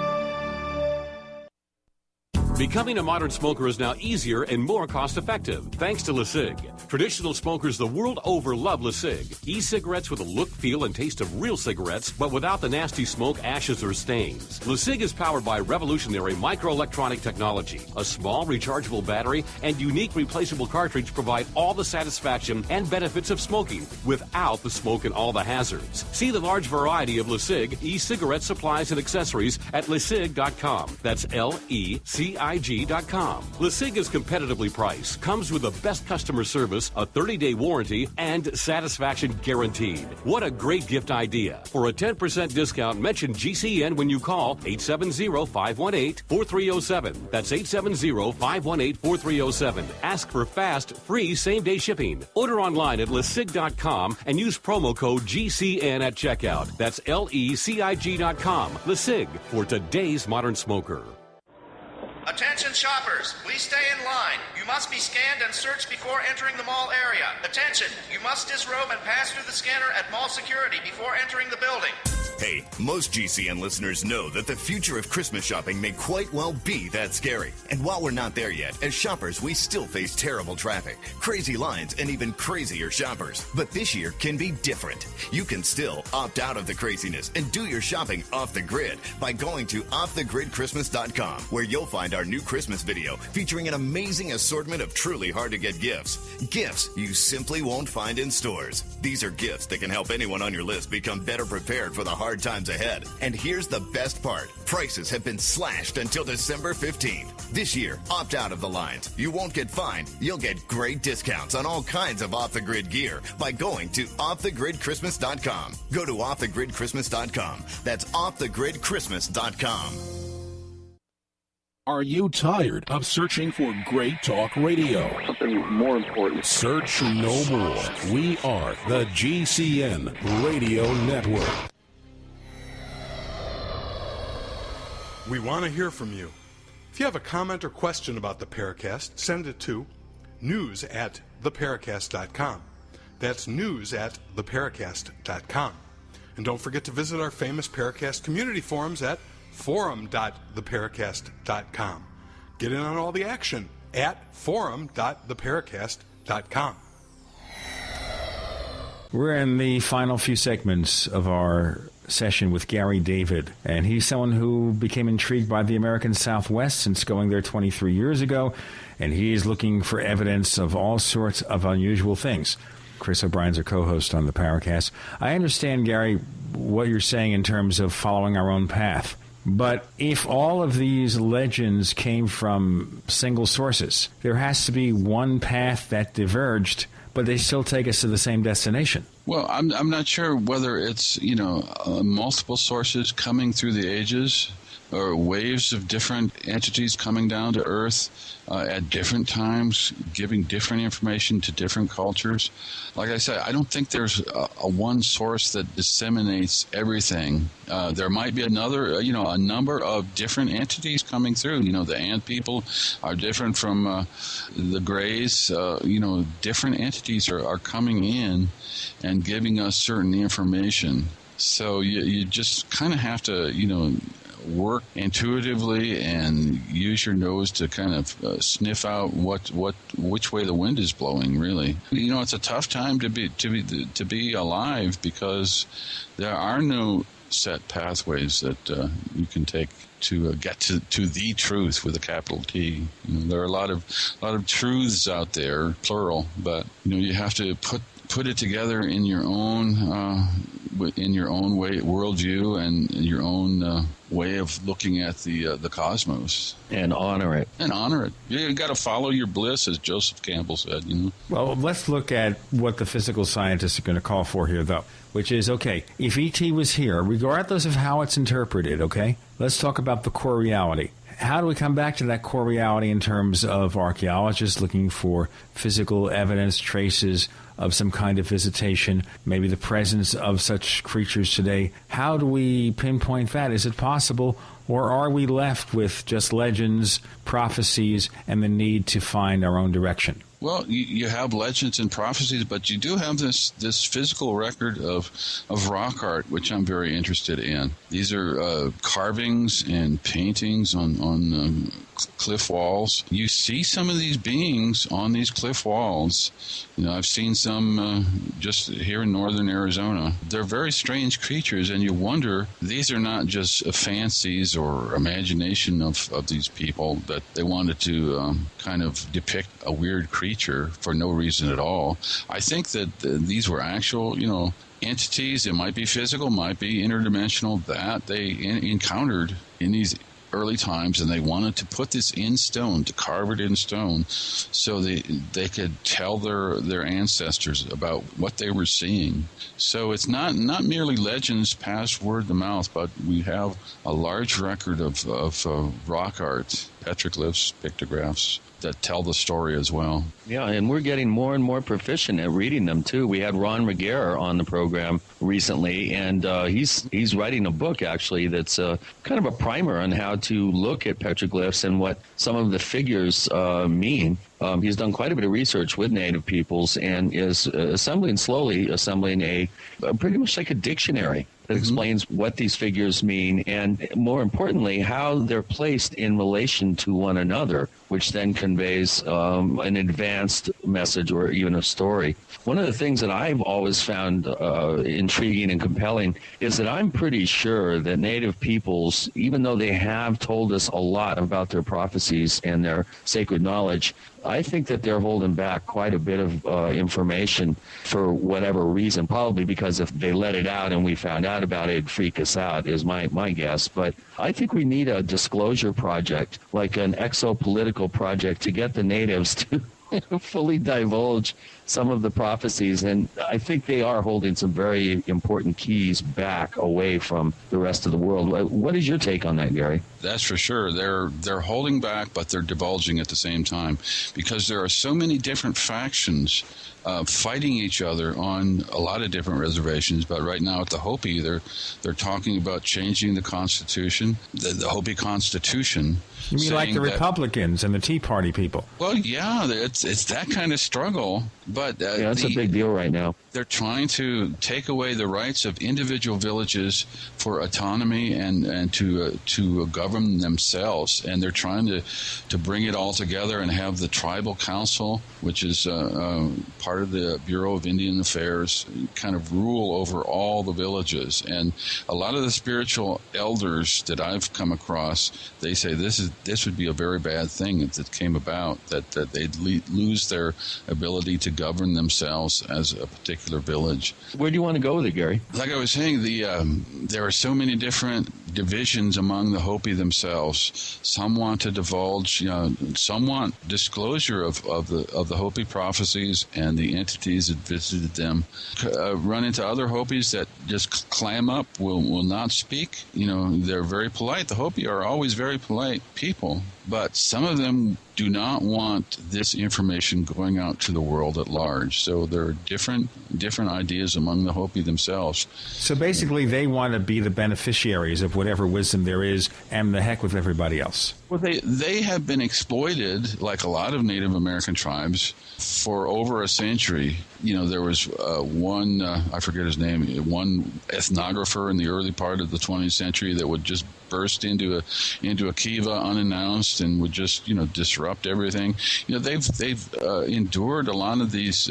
[SPEAKER 13] Becoming a modern smoker is now easier and more cost-effective, thanks to LeSig. Traditional smokers the world over love LeSig. E-cigarettes with a look, feel, and taste of real cigarettes, but without the nasty smoke, ashes, or stains. LeSig is powered by revolutionary microelectronic technology. A small rechargeable battery and unique replaceable cartridge provide all the satisfaction and benefits of smoking without the smoke and all the hazards. See the large variety of LeSig e-cigarette supplies and accessories at LeSig.com. That's LECIG.com. LeSig is competitively priced, comes with the best customer service, a 30-day warranty, and satisfaction guaranteed. What a great gift idea. For a 10% discount, mention GCN when you call 870-518-4307. That's 870-518-4307. Ask for fast, free same-day shipping. Order online at LeSig.com and use promo code GCN at checkout. That's LECIG.com. LeSig, for today's modern smoker.
[SPEAKER 15] Attention shoppers, please stay in line. You must be scanned and searched before entering the mall area. Attention, you must disrobe and pass through the scanner at mall security before entering the building.
[SPEAKER 14] Hey, most GCN listeners know that the future of Christmas shopping may quite well be that scary. And while we're not there yet, as shoppers, we still face terrible traffic, crazy lines, and even crazier shoppers. But this year can be different. You can still opt out of the craziness and do your shopping off the grid by going to offthegridchristmas.com, where you'll find our new Christmas video featuring an amazing assortment of truly hard-to-get gifts. Gifts you simply won't find in stores. These are gifts that can help anyone on your list become better prepared for the hard times ahead. And here's the best part. Prices have been slashed until December 15th. This year, opt out of the lines. You won't get fined. You'll get great discounts on all kinds of off-the-grid gear by going to offthegridchristmas.com. Go to offthegridchristmas.com. That's offthegridchristmas.com.
[SPEAKER 7] Are you tired of searching for great talk radio?
[SPEAKER 17] Something more important.
[SPEAKER 7] Search no more. We are the GCN Radio Network.
[SPEAKER 18] We want to hear from you. If you have a comment or question about the Paracast, send it to news@theparacast.com. That's news@theparacast.com. And don't forget to visit our famous Paracast community forums at forum.theparacast.com. Get in on all the action at forum.theparacast.com.
[SPEAKER 2] We're in the final few segments of our session with Gary David, and he's someone who became intrigued by the American Southwest since going there 23 years ago, and he's looking for evidence of all sorts of unusual things. Chris O'Brien's our co-host on the Paracast. I understand, Gary, what you're saying in terms of following our own path. But if all of these legends came from single sources, there has to be one path that diverged, but they still take us to the same destination.
[SPEAKER 9] Well, I'm not sure whether it's, multiple sources coming through the ages or waves of different entities coming down to Earth at different times, giving different information to different cultures. Like I said, I don't think there's a one source that disseminates everything. There might be a number of different entities coming through. The ant people are different from the Greys. Different entities are coming in and giving us certain information. So you just kind of have to, work intuitively and use your nose to kind of sniff out which way the wind is blowing. Really, it's a tough time to be alive because there are no set pathways that you can take to get to the truth with a capital T. There are a lot of truths out there, plural, but you have to put it together in your own way, worldview, and your own way of looking at the cosmos,
[SPEAKER 3] and honor it.
[SPEAKER 9] You got to follow your bliss, as Joseph Campbell said.
[SPEAKER 2] Well, let's look at what the physical scientists are going to call for here, though, which is, okay, if E.T. was here, regardless of how it's interpreted, okay, let's talk about the core reality. How do we come back to that core reality in terms of archaeologists looking for physical evidence, traces of some kind of visitation, maybe the presence of such creatures today? How do we pinpoint that? Is it possible, or are we left with just legends, prophecies, and the need to find our own direction?
[SPEAKER 9] Well, you have legends and prophecies, but you do have this physical record of rock art, which I'm very interested in. These are carvings and paintings on cliff walls. You see some of these beings on these cliff walls. I've seen some just here in northern Arizona. They're very strange creatures, and you wonder, these are not just fancies or imagination of these people that they wanted to kind of depict a weird creature for no reason at all. I think that these were actual, entities. It might be physical, might be interdimensional, that they encountered in these early times, and they wanted to put this in stone, to carve it in stone, so they could tell their ancestors about what they were seeing. So it's not merely legends passed word of mouth, but we have a large record of rock art, petroglyphs, pictographs, that tell the story as well.
[SPEAKER 3] Yeah, and we're getting more and more proficient at reading them, too. We had Ron Reguer on the program recently, and he's writing a book, actually, that's kind of a primer on how to look at petroglyphs and what some of the figures mean. He's done quite a bit of research with Native peoples and is slowly assembling a pretty much like a dictionary that explains what these figures mean and, more importantly, how they're placed in relation to one another, which then conveys an advanced message or even a story. One of the things that I've always found intriguing and compelling is that I'm pretty sure that Native peoples, even though they have told us a lot about their prophecies and their sacred knowledge, I think that they're holding back quite a bit of information for whatever reason, probably because if they let it out and we found out about it, it'd freak us out, is my guess. But I think we need a disclosure project, like an exopolitical project, to get the natives to fully divulge some of the prophecies, and I think they are holding some very important keys back away from the rest of the world. What is your take on that, Gary?
[SPEAKER 9] That's for sure. They're holding back, but they're divulging at the same time, because there are so many different factions fighting each other on a lot of different reservations. But right now at the Hopi, they're talking about changing the Constitution, the Hopi Constitution.
[SPEAKER 2] You mean like the Republicans and the Tea Party people?
[SPEAKER 9] Well, yeah, it's that kind of struggle. But
[SPEAKER 3] that's a big deal right now.
[SPEAKER 9] They're trying to take away the rights of individual villages for autonomy and to govern themselves. And they're trying to bring it all together and have the tribal council, which is part of the Bureau of Indian Affairs, kind of rule over all the villages. And a lot of the spiritual elders that I've come across, they say this would be a very bad thing if it came about, that they'd lose their ability to govern themselves as a particular village.
[SPEAKER 3] Where do you want to go with it, Gary?
[SPEAKER 9] Like I was saying, there are so many different divisions among the Hopi themselves. Some want to divulge, some want disclosure of the Hopi prophecies and the entities that visited them. Run into other Hopis that just clam up, will not speak. They're very polite. The Hopi are always very polite people, but some of them do not want this information going out to the world at large. So there are different ideas among the Hopi themselves.
[SPEAKER 2] So basically they want to be the beneficiaries of whatever wisdom there is, and the heck with everybody else.
[SPEAKER 9] Well, they have been exploited, like a lot of Native American tribes, for over a century. There was one, I forget his name, one ethnographer in the early part of the 20th century that would just burst into a kiva unannounced and would just disrupt everything. They've endured a lot of these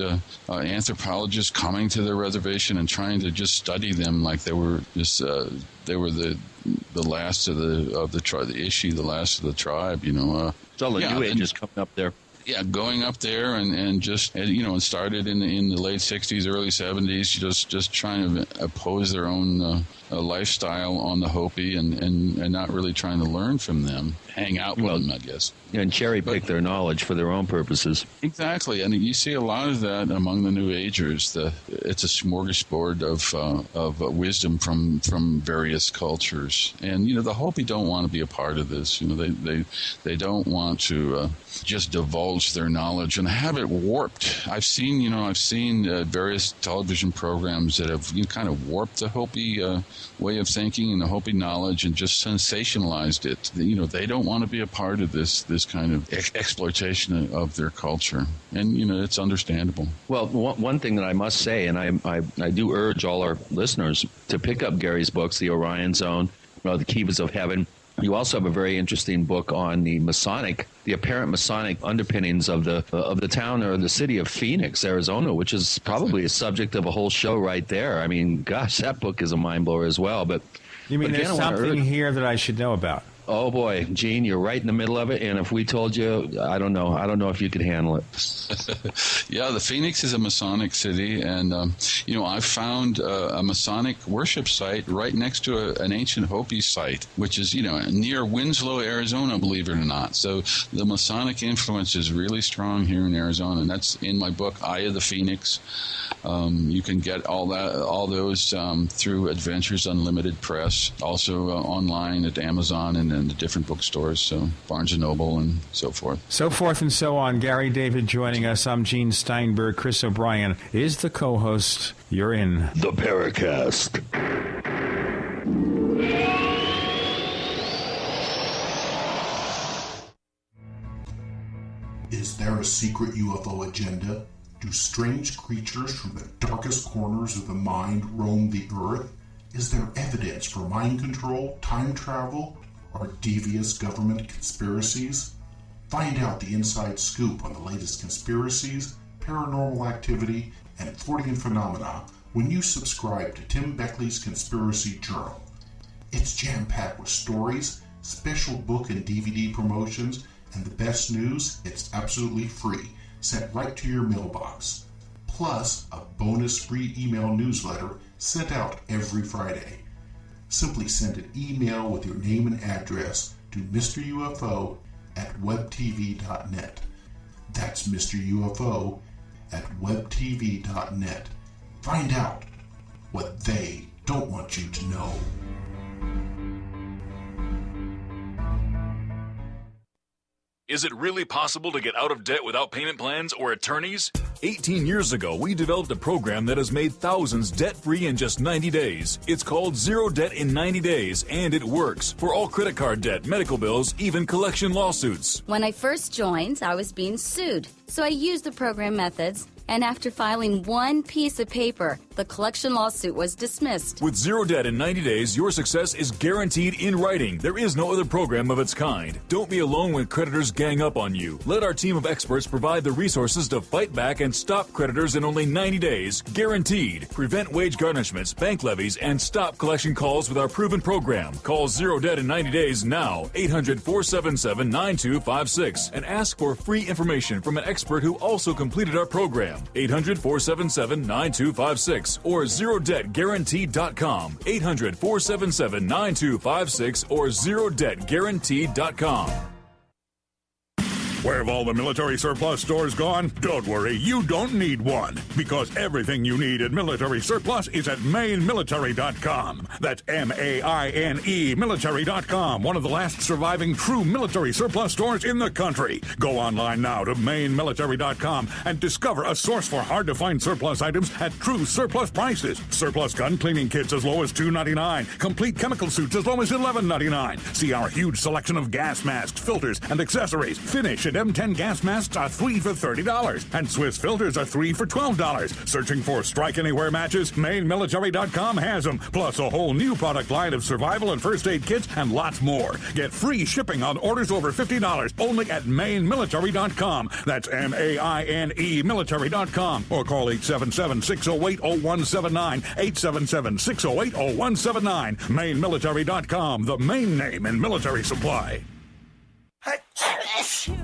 [SPEAKER 9] anthropologists coming to their reservation and trying to just study them like they were just the last of the tribe, the Ishi, the last of the tribe.
[SPEAKER 3] It's all the New Agers coming up there.
[SPEAKER 9] Yeah, going up there and just and started in the late 60s, early 70s, just trying to oppose their own lifestyle on the Hopi and not really trying to learn from them, hang out with them, I guess.
[SPEAKER 3] And cherry pick their knowledge for their own purposes.
[SPEAKER 9] Exactly, and you see a lot of that among the New Agers. It's a smorgasbord of wisdom from various cultures, and the Hopi don't want to be a part of this. They don't want to just divulge their knowledge and have it warped. I've seen various television programs that have kind of warped the Hopi way of thinking and the Hopi knowledge and just sensationalized it. They don't want to be a part of this kind of exploitation of their culture, and it's understandable.
[SPEAKER 3] Well, one thing that I must say, and I do urge all our listeners to pick up Gary's books, The Orion Zone, The Kivas of Heaven. You also have a very interesting book on the apparent Masonic underpinnings of the town or the city of Phoenix, Arizona, which is probably a subject of a whole show right there. I mean, gosh, that book is a mind blower as well. But
[SPEAKER 2] you mean there's something here that I should know about?
[SPEAKER 3] Oh boy, Gene, you're right in the middle of it. And if we told you, I don't know if you could handle it.
[SPEAKER 9] Yeah, the Phoenix is a Masonic city, and I found a Masonic worship site right next to an ancient Hopi site, which is near Winslow, Arizona, believe it or not. So the Masonic influence is really strong here in Arizona, and that's in my book, Eye of the Phoenix. You can get all those through Adventures Unlimited Press, also online at Amazon and the different bookstores, so Barnes & Noble and so forth.
[SPEAKER 2] So forth and so on. Gary David joining us. I'm Gene Steinberg. Chris O'Brien is the co-host. You're in
[SPEAKER 24] the Paracast.
[SPEAKER 17] Is there a secret UFO agenda? Do strange creatures from the darkest corners of the mind roam the earth? Is there evidence for mind control, time travel, or devious government conspiracies? Find out the inside scoop on the latest conspiracies, paranormal activity, and Fortean phenomena when you subscribe to Tim Beckley's Conspiracy Journal. It's jam-packed with stories, special book and DVD promotions, and the best news, it's absolutely free, sent right to your mailbox. Plus, a bonus free email newsletter sent out every Friday. Simply send an email with your name and address to Mr. UFO at webtv.net. That's Mr. UFO at webtv.net. Find out what they don't want you to know.
[SPEAKER 16] Is it really possible to get out of debt without payment plans or attorneys? 18 years ago, we developed a program that has made thousands debt-free in just 90 days. It's called Zero Debt in 90 Days, and it works for all credit card debt, medical bills, even collection lawsuits.
[SPEAKER 11] When I first joined, I was being sued, so I used the program methods, and after filing one piece of paper, the collection lawsuit was dismissed.
[SPEAKER 16] With Zero Debt in 90 days, your success is guaranteed in writing. There is no other program of its kind. Don't be alone when creditors gang up on you. Let our team of experts provide the resources to fight back and stop creditors in only 90 days. Guaranteed. Prevent wage garnishments, bank levies, and stop collection calls with our proven program. Call Zero Debt in 90 days now. 800-477-9256 and ask for free information from an expert who also completed our program. 800-477-9256 or ZeroDebtGuaranteed.com. 800-477-9256 or ZeroDebtGuaranteed.com.
[SPEAKER 19] Where have all the military surplus stores gone? Don't worry, you don't need one, because everything you need at Military Surplus is at MaineMilitary.com. That's M-A-I-N-E Military.com, one of the last surviving true military surplus stores in the country. Go online now to MaineMilitary.com and discover a source for hard-to-find surplus items at true surplus prices. Surplus gun cleaning kits as low as $2.99. Complete chemical suits as low as $11.99. See our huge selection of gas masks, filters, and accessories. Finish and M10 gas masks are 3 for $30, and Swiss filters are 3 for $12. Searching for Strike Anywhere matches? MaineMilitary.com has them, plus a whole new product line of survival and first aid kits and lots more. Get free shipping on orders over $50 only at MaineMilitary.com. That's M-A-I-N-E Military.com, or call 877-608-0179, 877-608-0179. MaineMilitary.com, the main name in military supply.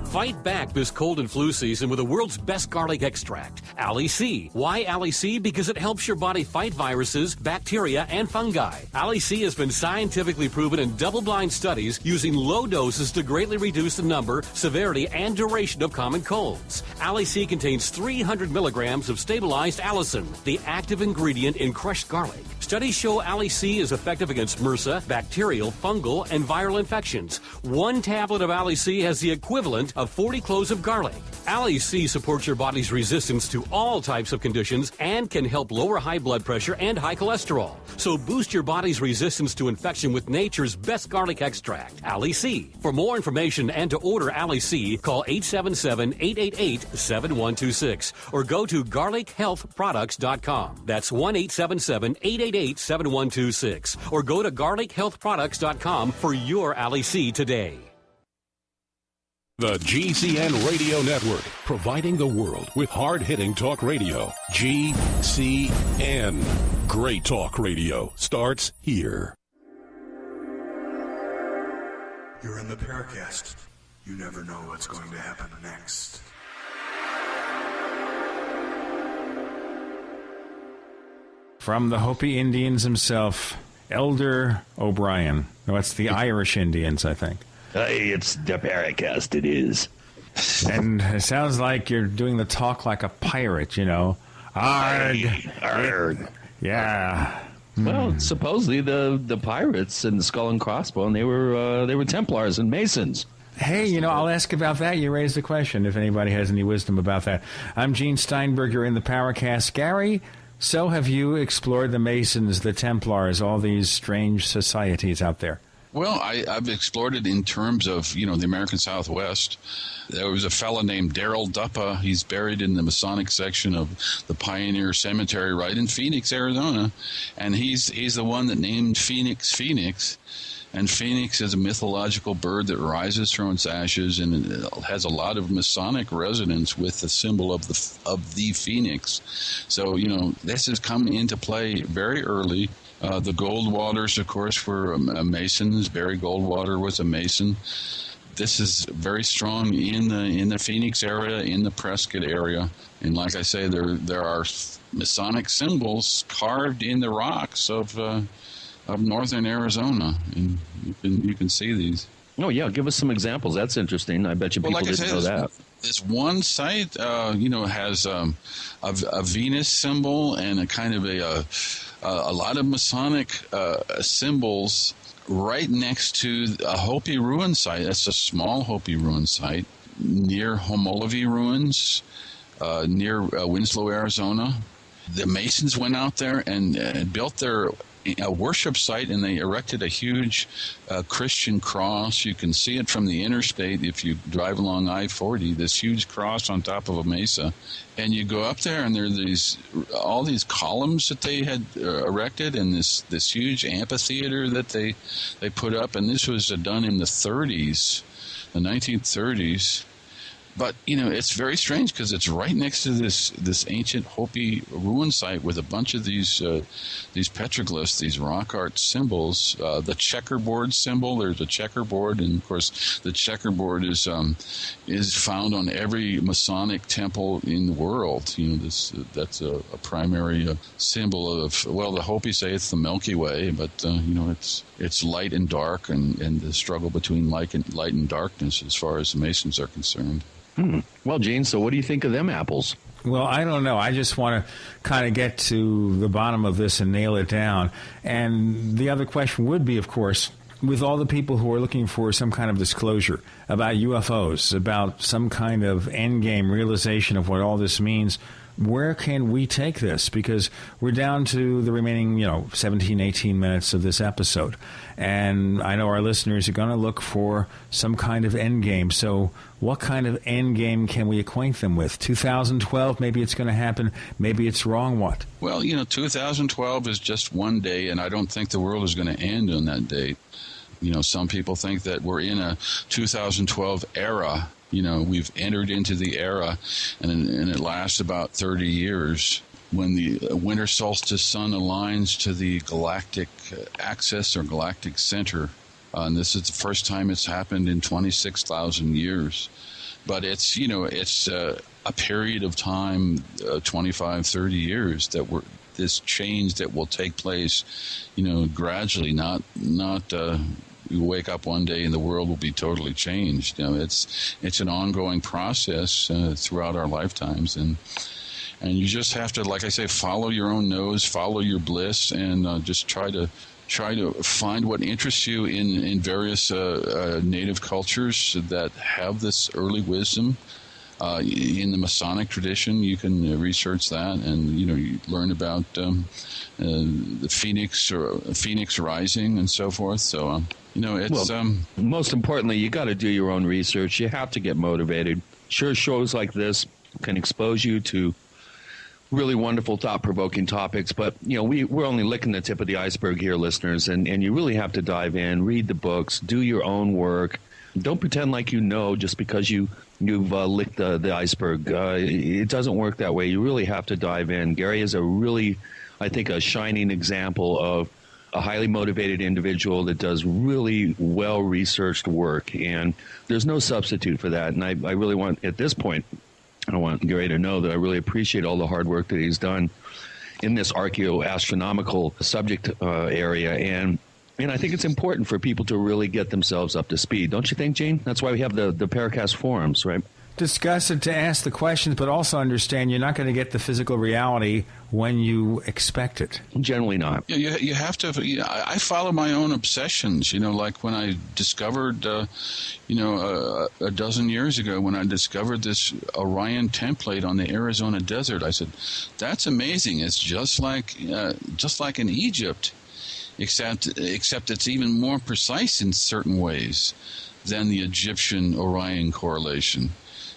[SPEAKER 13] Fight back this cold and flu season with the world's best garlic extract, Ali C. Why Ali C? Because it helps your body fight viruses, bacteria, and fungi. Ali C has been scientifically proven in double-blind studies using low doses to greatly reduce the number, severity, and duration of common colds. Ali C contains 300 milligrams of stabilized allicin, the active ingredient in crushed garlic. Studies show Ali C is effective against MRSA, bacterial, fungal, and viral infections. One tablet of Ali C has the equivalent of 40 cloves of garlic. Ali C supports your body's resistance to all types of conditions and can help lower high blood pressure and high cholesterol. So boost your body's resistance to infection with nature's best garlic extract, Ali C. For more information and to order Ali C, call 877-888-7126 or go to garlichealthproducts.com. That's 1-877-888-7126 or go to garlichealthproducts.com for your Ali C today.
[SPEAKER 7] The GCN Radio Network, providing the world with hard-hitting talk radio. GCN. Great talk radio starts here.
[SPEAKER 20] You're in the Paracast. You never know what's going to happen next.
[SPEAKER 2] From the Hopi Indians himself, Elder O'Brien. No, it's the Irish Indians, I think.
[SPEAKER 3] Hey, it's the Paracast, it is.
[SPEAKER 2] And it sounds like you're doing the talk like a pirate, you know. Arg.
[SPEAKER 3] Arg.
[SPEAKER 2] Yeah.
[SPEAKER 3] Well, supposedly the pirates and the Skull and Crossbone, they were Templars and Masons.
[SPEAKER 2] Hey, you know, I'll ask about that. You raised the question, if anybody has any wisdom about that. I'm Gene Steinberg. You're in the Paracast. Gary, so have you explored the Masons, the Templars, all these strange societies out there?
[SPEAKER 9] Well, I've explored it in terms of, the American Southwest. There was a fellow named Darrell Duppa. He's buried in the Masonic section of the Pioneer Cemetery right in Phoenix, Arizona. And he's the one that named Phoenix. And Phoenix is a mythological bird that rises from its ashes, and it has a lot of Masonic resonance with the symbol of the Phoenix. So, this has come into play very early. The Goldwaters, of course, were Masons. Barry Goldwater was a Mason. This is very strong in the Phoenix area, in the Prescott area, and like I say, there are Masonic symbols carved in the rocks of northern Arizona, and you can see these.
[SPEAKER 3] Oh yeah, give us some examples. That's interesting. I bet you people didn't know that.
[SPEAKER 9] This one site, has a Venus symbol and a kind of a lot of Masonic symbols right next to a Hopi ruin site. That's a small Hopi ruin site near Homology ruins, near Winslow, Arizona. The Masons went out there and built their worship site, and they erected a huge Christian cross. You can see it from the interstate if you drive along I-40, this huge cross on top of a mesa. And you go up there, and there are all these columns that they had erected, and this huge amphitheater that they put up. And this was done in the 30s, the 1930s. But, it's very strange because it's right next to this ancient Hopi ruin site with a bunch of these petroglyphs, these rock art symbols. The checkerboard symbol, there's a checkerboard, and, of course, the checkerboard is found on every Masonic temple in the world. That's a primary symbol of, the Hopi say it's the Milky Way, but, it's light and dark and the struggle between light and darkness as far as the Masons are concerned.
[SPEAKER 3] Well, Gene, so what do you think of them apples?
[SPEAKER 2] Well, I don't know. I just want to kind of get to the bottom of this and nail it down. And the other question would be, of course, with all the people who are looking for some kind of disclosure about UFOs, about some kind of endgame realization of what all this means, where can we take this? Because we're down to the remaining, 17, 18 minutes of this episode. And I know our listeners are going to look for some kind of end game. So what kind of end game can we acquaint them with? 2012, maybe it's going to happen. Maybe it's wrong. What?
[SPEAKER 9] Well, 2012 is just one day, and I don't think the world is going to end on that date. Some people think that we're in a 2012 era. We've entered into the era, and it lasts about 30 years. When the winter solstice sun aligns to the galactic axis or galactic center, and this is the first time it's happened in 26,000 years. But it's a period of time, 25, 30 years that this change that will take place, gradually, not you wake up one day and the world will be totally changed. It's an ongoing process throughout our lifetimes, and you just have to, like I say, follow your own nose, follow your bliss, and just try to find what interests you in various native cultures that have this early wisdom. In the Masonic tradition, you can research that, and you learn about the Phoenix rising and so forth. So it's
[SPEAKER 3] most importantly, you got to do your own research. You have to get motivated. Sure, shows like this can expose you to really wonderful, thought-provoking topics, but we're only licking the tip of the iceberg here, listeners, and you really have to dive in, read the books, do your own work. Don't pretend like you know just because you've licked the iceberg. It doesn't work that way. You really have to dive in. Gary is a shining example of a highly motivated individual that does really well-researched work, and there's no substitute for that. And I really want, at this point, I want Gary to know that I really appreciate all the hard work that he's done in this archaeoastronomical subject area, and I think it's important for people to really get themselves up to speed. Don't you think, Gene? That's why we have the Paracast forums, right?
[SPEAKER 2] Discuss it, to ask the questions, but also understand you're not going to get the physical reality when you expect it.
[SPEAKER 3] Generally not.
[SPEAKER 9] Yeah, you have to. I follow my own obsessions. Like when I discovered, a dozen years ago, when I discovered this Orion template on the Arizona desert, I said, "That's amazing. It's just like in Egypt." except it's even more precise in certain ways than the Egyptian Orion correlation.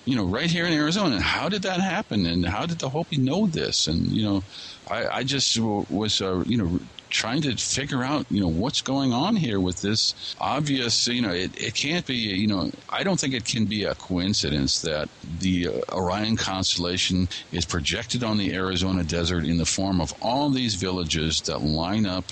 [SPEAKER 9] Right here in Arizona. How did that happen? And how did the Hopi know this? And, I just was, trying to figure out, what's going on here with this obvious, it can't be, I don't think it can be a coincidence that the Orion constellation is projected on the Arizona desert in the form of all these villages that line up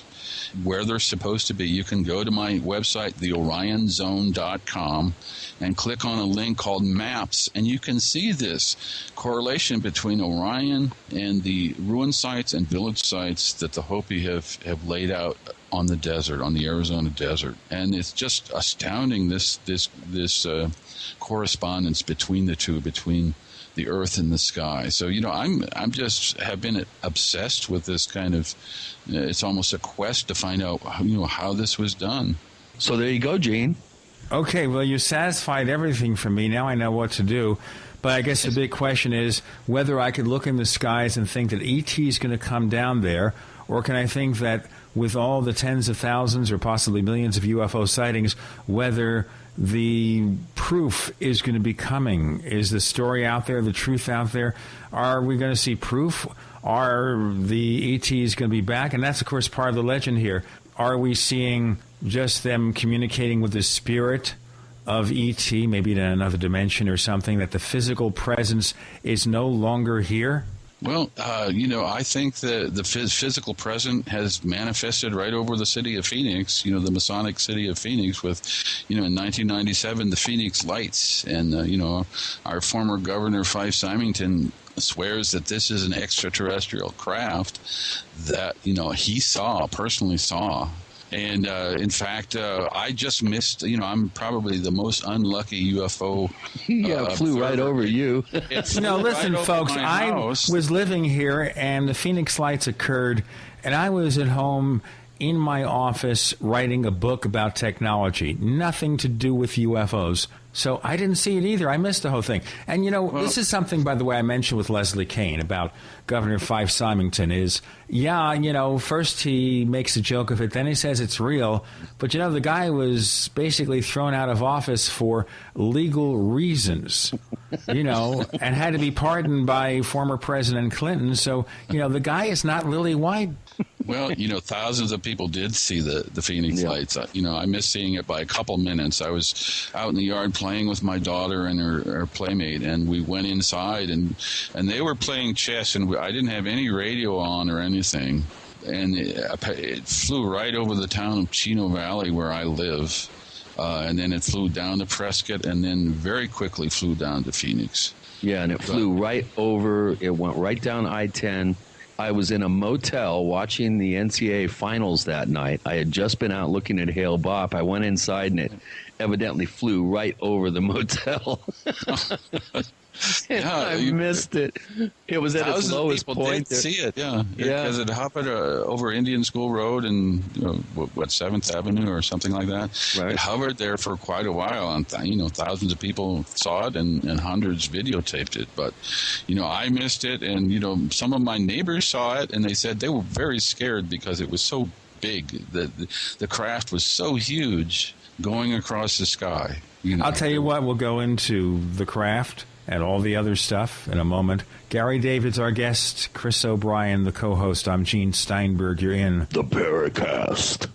[SPEAKER 9] where they're supposed to be. You can go to my website, theorionzone.com, and click on a link called Maps, and you can see this correlation between Orion and the ruin sites and village sites that the Hopi have laid out on the desert, on the Arizona desert. And it's just astounding, this correspondence between the two, between the earth and the sky. So, I'm just have been obsessed with this kind of, it's almost a quest to find out, how this was done.
[SPEAKER 3] So there you go, Gene.
[SPEAKER 2] Okay, well, you satisfied everything for me. Now I know what to do. But I guess the big question is whether I could look in the skies and think that ET is going to come down there, or can I think that with all the tens of thousands or possibly millions of UFO sightings, whether the proof is going to be coming? Is the story out there, the truth out there? Are we going to see proof? Are the ETs going to be back? And that's, of course, part of the legend here. Are we seeing just them communicating with the spirit of ET, maybe in another dimension or something, that the physical presence is no longer here?
[SPEAKER 9] Well, I think the physical presence has manifested right over the city of Phoenix, the Masonic city of Phoenix with, in 1997, the Phoenix Lights. And, our former governor, Fife Symington, swears that this is an extraterrestrial craft that, he personally saw. And, in fact, I just missed, I'm probably the most unlucky UFO.
[SPEAKER 3] Flew right over you.
[SPEAKER 2] Listen,
[SPEAKER 9] right
[SPEAKER 2] folks, I was living here and the Phoenix Lights occurred, and I was at home in my office writing a book about technology. Nothing to do with UFOs. So I didn't see it either. I missed the whole thing. And, this is something, by the way, I mentioned with Leslie Kean about Governor Fife Symington is, first he makes a joke of it, then he says it's real. But, the guy was basically thrown out of office for legal reasons, and had to be pardoned by former President Clinton. So, the guy is not Lily White.
[SPEAKER 9] Well, thousands of people did see the Phoenix Lights. I missed seeing it by a couple minutes. I was out in the yard playing with my daughter and her playmate, and we went inside, and they were playing chess, and I didn't have any radio on or anything. And it flew right over the town of Chino Valley where I live, and then it flew down to Prescott, and then very quickly flew down to Phoenix.
[SPEAKER 3] Yeah, and it flew right over, it went right down I-10. I was in a motel watching the NCAA finals that night. I had just been out looking at Hale Bopp. I went inside, and it evidently flew right over the motel. I missed it. It was at its lowest point.
[SPEAKER 9] Thousands of people did see it, because it hovered over Indian School Road and 7th Avenue or something like that. Right. It hovered there for quite a while, and thousands of people saw it, and hundreds videotaped it. But I missed it, and some of my neighbors saw it, and they said they were very scared because it was so big. The craft was so huge going across the sky.
[SPEAKER 2] I'll tell you what, we'll go into the craft and all the other stuff in a moment. Gary David's our guest, Chris O'Brien, the co-host. I'm Gene Steinberg. You're in
[SPEAKER 1] the Paracast.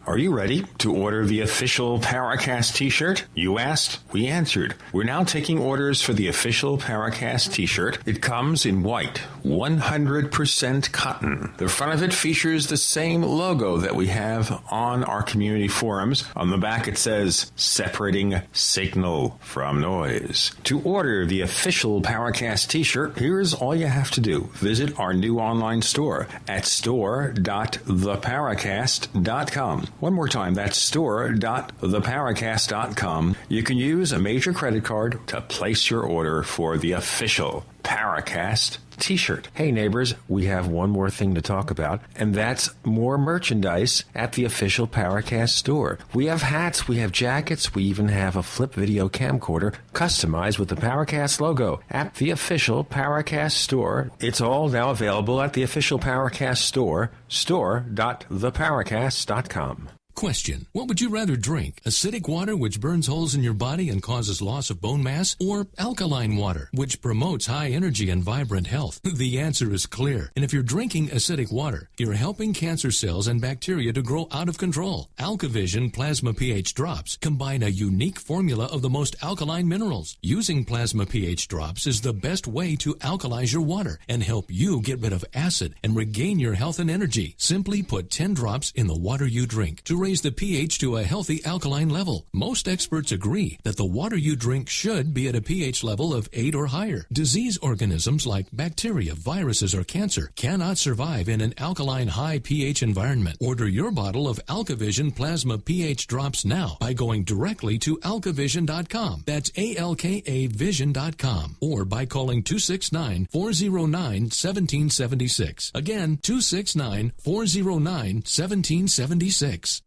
[SPEAKER 2] Are you ready to order the official Paracast t-shirt? You asked, we answered. We're now taking orders for the official Paracast t-shirt. It comes in white, 100% cotton. The front of it features the same logo that we have on our community forums. On the back it says, separating signal from noise. To order the official Paracast t-shirt, here's all you have to do. Visit our new online store at store.theparacast.com. One more time, that's store.theparacast.com. You can use a major credit card to place your order for the official Paracast Paracast t-shirt. Hey neighbors, we have one more thing to talk about, and that's more merchandise at the official Paracast store. We have hats, we have jackets, we even have a flip video camcorder customized with the Paracast logo at the official Paracast store. It's all now available at the official Paracast store, store.theparacast.com.
[SPEAKER 10] Question: what would you rather drink? Acidic water, which burns holes in your body and causes loss of bone mass, or alkaline water, which promotes high energy and vibrant health? The answer is clear. And if you're drinking acidic water, you're helping cancer cells and bacteria to grow out of control. AlkaVision Plasma pH Drops combine a unique formula of the most alkaline minerals. Using Plasma pH Drops is the best way to alkalize your water and help you get rid of acid and regain your health and energy. Simply put 10 drops in the water you drink to raise the pH to a healthy alkaline level. Most experts agree that the water you drink should be at a pH level of 8 or higher. Disease organisms like bacteria, viruses, or cancer cannot survive in an alkaline high pH environment. Order your bottle of AlkaVision Plasma pH Drops now by going directly to alkavision.com. That's ALKAvision.com. Or by calling 269-409-1776. Again, 269-409-1776.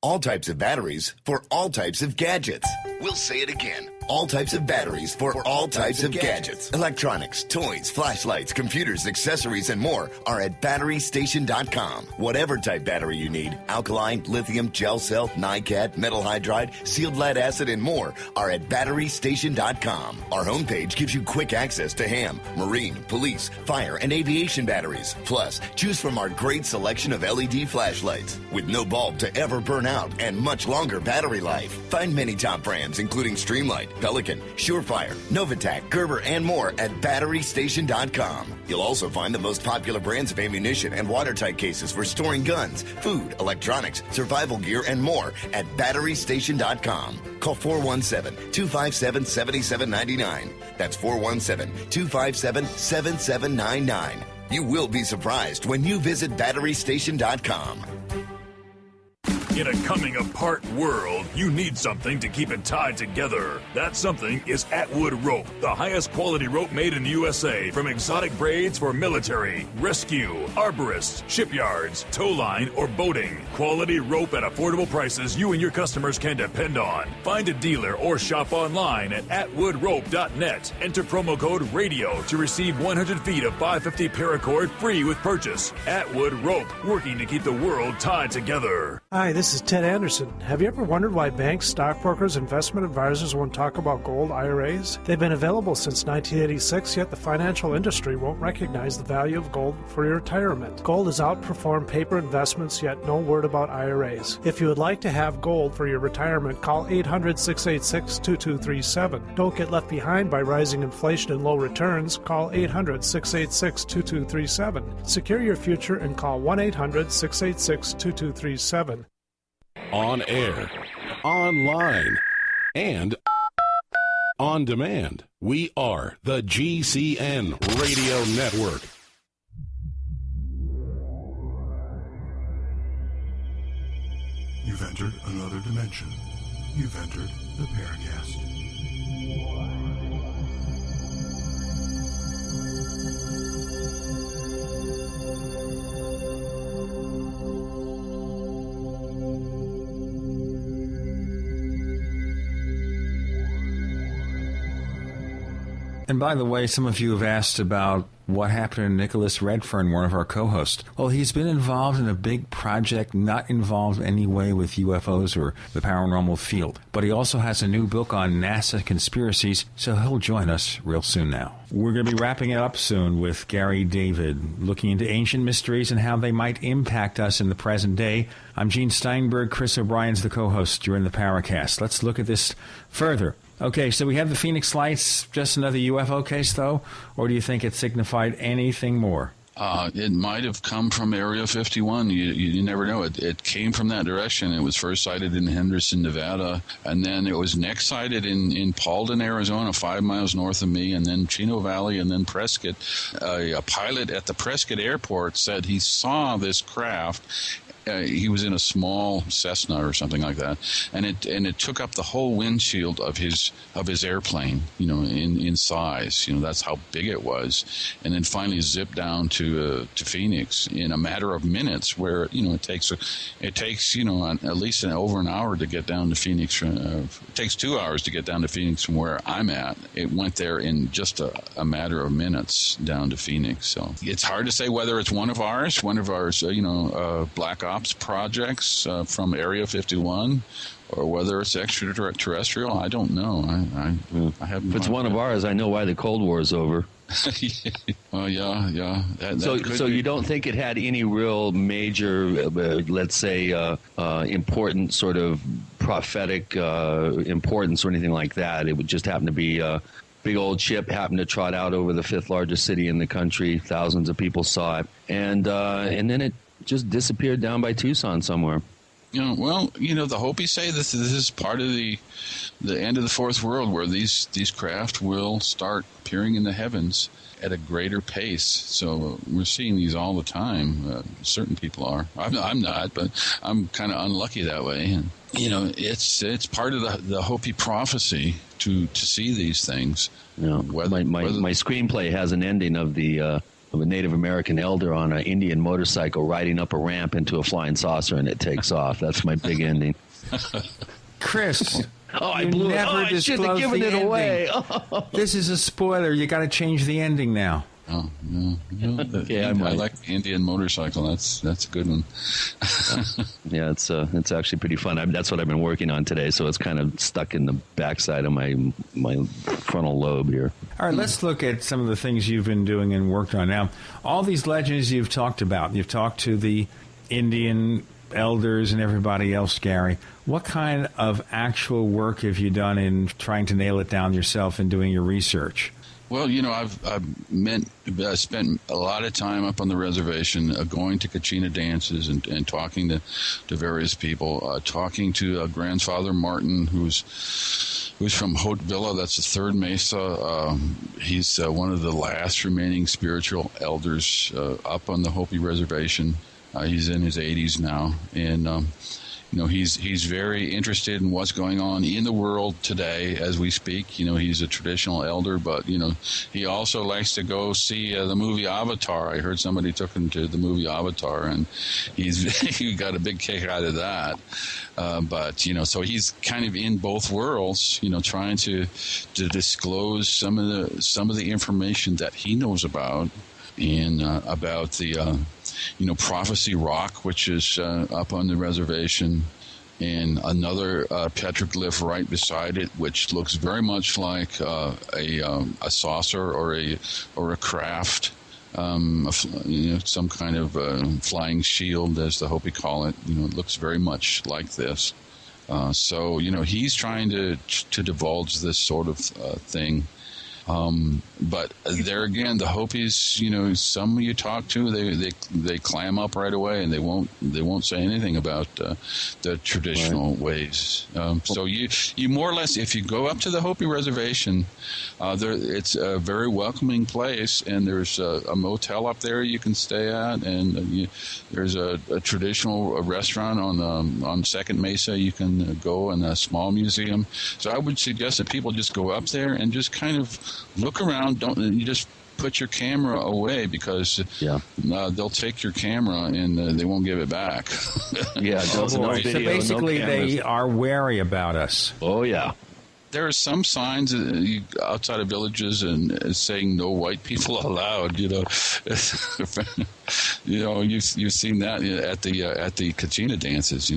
[SPEAKER 14] All types of batteries for all types of gadgets. We'll say it again. All types of batteries for all types of gadgets. Electronics, toys, flashlights, computers, accessories, and more are at batterystation.com. Whatever type battery you need, alkaline, lithium, gel cell, NiCad, metal hydride, sealed lead acid, and more are at batterystation.com. Our homepage gives you quick access to ham, marine, police, fire, and aviation batteries. Plus, choose from our great selection of LED flashlights with no bulb to ever burn out and much longer battery life. Find many top brands including Streamlight, Pelican, Surefire, Novitec, Gerber, and more at batterystation.com. You'll also find the most popular brands of ammunition and watertight cases for storing guns, food, electronics, survival gear, and more at batterystation.com. Call 417-257-7799. That's 417-257-7799. You will be surprised when you visit batterystation.com.
[SPEAKER 21] In a coming apart world, you need something to keep it tied together. That something is Atwood Rope, the highest quality rope made in the USA, from exotic braids for military, rescue, arborists, shipyards, tow line, or boating. Quality rope at affordable prices you and your customers can depend on. Find a dealer or shop online at atwoodrope.net. Enter promo code RADIO to receive 100 feet of 550 paracord free with purchase. Atwood Rope, working to keep the world tied together.
[SPEAKER 4] Hi, this is Ted Anderson. Have you ever wondered why banks, stockbrokers, investment advisors won't talk about gold IRAs? They've been available since 1986, yet the financial industry won't recognize the value of gold for your retirement. Gold has outperformed paper investments, yet no word about IRAs. If you would like to have gold for your retirement, call 800-686-2237. Don't get left behind by rising inflation and low returns. Call 800-686-2237. Secure your future and call 1-800-686-2237.
[SPEAKER 7] On air, online, and on demand. We are the GCN Radio Network.
[SPEAKER 20] You've entered another dimension. You've entered the Paracast.
[SPEAKER 2] And by the way, some of you have asked about what happened to Nicholas Redfern, one of our co-hosts. Well, he's been involved in a big project, not involved in any way with UFOs or the paranormal field. But he also has a new book on NASA conspiracies, so he'll join us real soon now. We're going to be wrapping it up soon with Gary David, looking into ancient mysteries and how they might impact us in the present day. I'm Gene Steinberg. Chris O'Brien's the co-host. You're in the Paracast. Let's look at this further. Okay, so we have the Phoenix Lights, just another UFO case, though? Or do you think it signified anything more?
[SPEAKER 9] It might have come from Area 51. You never know. It came from that direction. It was first sighted in Henderson, Nevada, and then it was next sighted in Paulden, Arizona, 5 miles north of me, and then Chino Valley, and then Prescott. A pilot at the Prescott airport said he saw this craft he was in a small Cessna or something like that, and it took up the whole windshield of his airplane, in size. That's how big it was, and then finally zipped down to Phoenix in a matter of minutes. Where it takes at least over an hour to get down to Phoenix. It takes 2 hours to get down to Phoenix from where I'm at. It went there in just a matter of minutes down to Phoenix. So it's hard to say whether it's one of ours, Black Ops projects from Area 51, or whether it's extraterrestrial. I don't know. I haven't.
[SPEAKER 3] If it's one of ours, I know why the Cold War is over.
[SPEAKER 9] Well, yeah.
[SPEAKER 3] So you don't think it had any real major, let's say, important sort of prophetic importance or anything like that? It would just happen to be a big old ship happened to trot out over the 5th largest city in the country. Thousands of people saw it, and then it just disappeared down by Tucson somewhere.
[SPEAKER 9] The Hopi say this is part of the end of the Fourth World, where these craft will start appearing in the heavens at a greater pace. So we're seeing these all the time. Certain people are. I'm not, but I'm kind of unlucky that way. And it's part of the Hopi prophecy to see these things.
[SPEAKER 3] My screenplay has an ending of a Native American elder on an Indian motorcycle riding up a ramp into a flying saucer, and it takes off. That's my big ending.
[SPEAKER 2] Chris,
[SPEAKER 3] I blew it. I should have given it away.
[SPEAKER 2] This is a spoiler. You got to change the ending now.
[SPEAKER 9] Oh, no. I like the Indian motorcycle. That's a good one.
[SPEAKER 3] Yeah, it's actually pretty fun. That's what I've been working on today, so it's kind of stuck in the backside of my frontal lobe here.
[SPEAKER 2] All right, let's look at some of the things you've been doing and worked on. Now, all these legends you've talked about, you've talked to the Indian elders and everybody else, Gary. What kind of actual work have you done in trying to nail it down yourself and doing your research?
[SPEAKER 9] Well, I've spent a lot of time up on the reservation, going to Kachina dances and talking to various people, talking to Grandfather Martin, who's from Haute Villa. That's the third mesa. He's one of the last remaining spiritual elders up on the Hopi reservation. He's in his 80s now, and he's very interested in what's going on in the world today as we speak. He's a traditional elder, but, he also likes to go see the movie Avatar. I heard somebody took him to the movie Avatar, and he got a big kick out of that. So he's kind of in both worlds, trying to disclose some of the information that he knows about. And about the, Prophecy Rock, which is up on the reservation, and another petroglyph right beside it, which looks very much like a saucer or a craft, some kind of flying shield, as the Hopi call it. It looks very much like this. So he's trying to divulge this sort of thing. But there again, the Hopis, some you talk to, they clam up right away, and they won't say anything about the traditional ways. So you more or less, if you go up to the Hopi reservation, it's a very welcoming place, and there's a motel up there you can stay at, and there's a traditional restaurant on Second Mesa you can go, and a small museum. So I would suggest that people just go up there and just kind of look around. You just put your camera away, because they'll take your camera and they won't give it back.
[SPEAKER 2] So basically, they are wary about us.
[SPEAKER 3] Oh yeah.
[SPEAKER 9] There are some signs outside of villages and saying no white people allowed. You've seen that at the Kachina dances.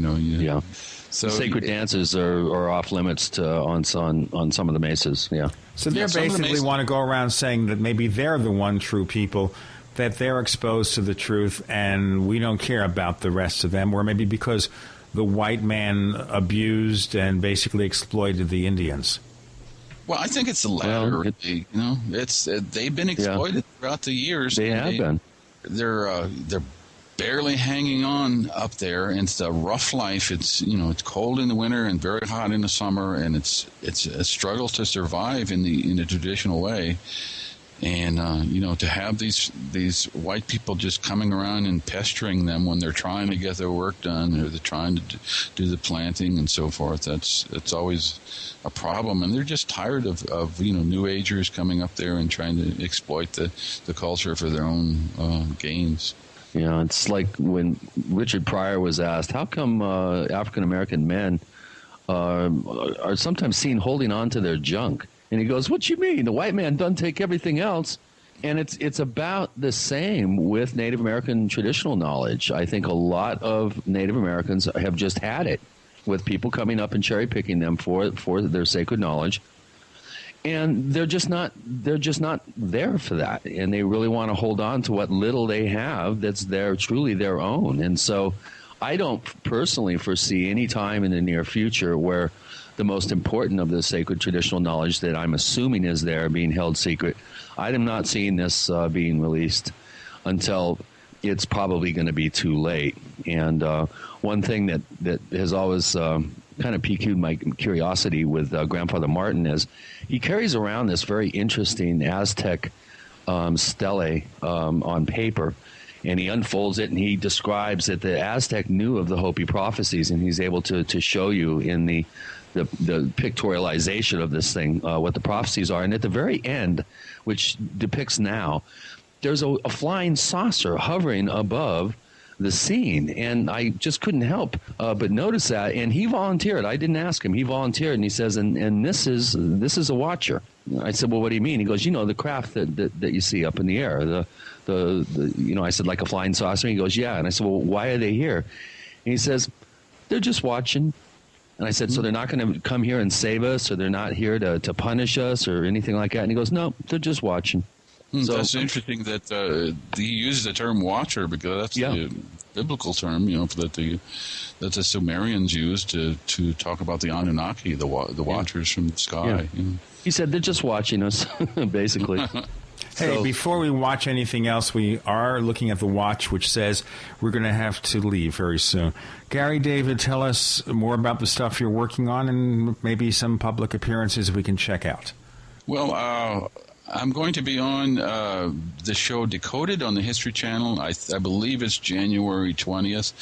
[SPEAKER 9] So
[SPEAKER 3] sacred dances are off limits on some of the mesas. Yeah.
[SPEAKER 2] So they basically want to go around saying that maybe they're the one true people, that they're exposed to the truth, and we don't care about the rest of them, or maybe because the white man abused and basically exploited the Indians.
[SPEAKER 9] Well, I think it's the latter. They've been exploited throughout the years.
[SPEAKER 3] They have been.
[SPEAKER 9] They're barely hanging on up there, and it's a rough life. It's cold in the winter and very hot in the summer, and it's a struggle to survive in the traditional way. And, to have these white people just coming around and pestering them when they're trying to get their work done, or they're trying to do the planting and so forth, it's always a problem. And they're just tired of New Agers coming up there and trying to exploit the culture for their own gains.
[SPEAKER 3] It's like when Richard Pryor was asked, how come African-American men are sometimes seen holding on to their junk? And he goes, what you mean? The white man doesn't take everything else. And it's about the same with Native American traditional knowledge. I think a lot of Native Americans have just had it with people coming up and cherry picking them for their sacred knowledge. And they're just not there for that. And they really want to hold on to what little they have that's truly their own. And so I don't personally foresee any time in the near future where the most important of the sacred traditional knowledge that I'm assuming is there being held secret. I am not seeing this being released until it's probably going to be too late. And one thing that has always kind of piqued my curiosity with Grandfather Martin is he carries around this very interesting Aztec stele on paper. And he unfolds it, and he describes that the Aztec knew of the Hopi prophecies, and he's able to show you in the pictorialization of this thing what the prophecies are. And at the very end, which depicts now, there's a flying saucer hovering above the scene, and I just couldn't help but notice that. And he volunteered. I didn't ask him. He volunteered, and he says, "And this is a watcher." I said, "Well, what do you mean?" He goes, "The craft that you see up in the air, I said, like a flying saucer." He goes, "Yeah." And I said, "Well, why are they here?" And he says, "They're just watching." And I said, "So they're not going to come here and save us, or they're not here to punish us or anything like that?" And he goes, "No, they're just watching."
[SPEAKER 9] So that's interesting that he uses the term watcher, because that's the biblical term, that the Sumerians used to talk about the Anunnaki, the watchers from the sky.
[SPEAKER 3] Yeah. He said they're just watching us, basically.
[SPEAKER 2] Hey, before we watch anything else, we are looking at the watch, which says we're going to have to leave very soon. Gary, David, tell us more about the stuff you're working on and maybe some public appearances we can check out.
[SPEAKER 9] Well, I'm going to be on the show Decoded on the History Channel. I believe it's January 20th.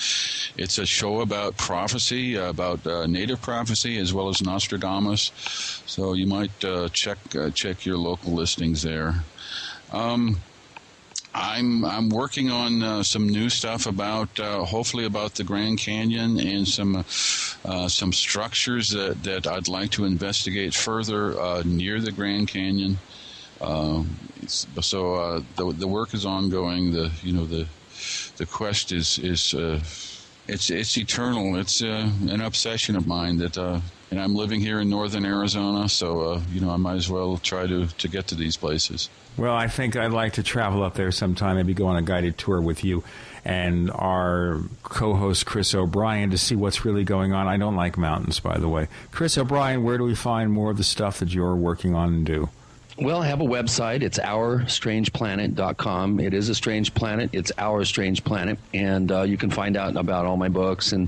[SPEAKER 9] It's a show about prophecy, about native prophecy, as well as Nostradamus. So you might check your local listings there. I'm working on some new stuff about hopefully about the Grand Canyon and some structures that I'd like to investigate further near the Grand Canyon. So the work is ongoing. The quest is it's eternal. It's an obsession of mine and I'm living here in northern Arizona, so I might as well try to get to these places.
[SPEAKER 2] Well, I think I'd like to travel up there sometime, maybe go on a guided tour with you and our co-host Chris O'Brien to see what's really going on. I don't like mountains, by the way. Chris O'Brien, where do we find more of the stuff that you're working on and do?
[SPEAKER 3] Well, I have a website. It's OurStrangePlanet.com. It is a strange planet. It's Our Strange Planet. And you can find out about all my books, and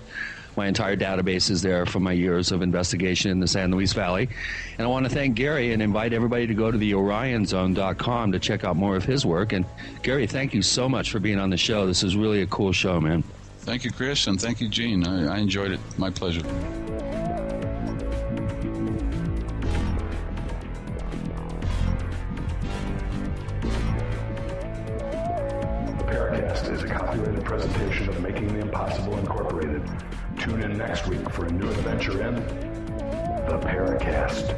[SPEAKER 3] my entire database is there from my years of investigation in the San Luis Valley. And I want to thank Gary and invite everybody to go to the OrionZone.com to check out more of his work. And Gary, thank you so much for being on the show. This is really a cool show, man.
[SPEAKER 9] Thank you, Chris, and thank you, Gene. I enjoyed it. My pleasure.
[SPEAKER 5] Paracast is a copyrighted presentation of Making the Impossible Incorporated. Tune in next week for a new adventure in the Paracast.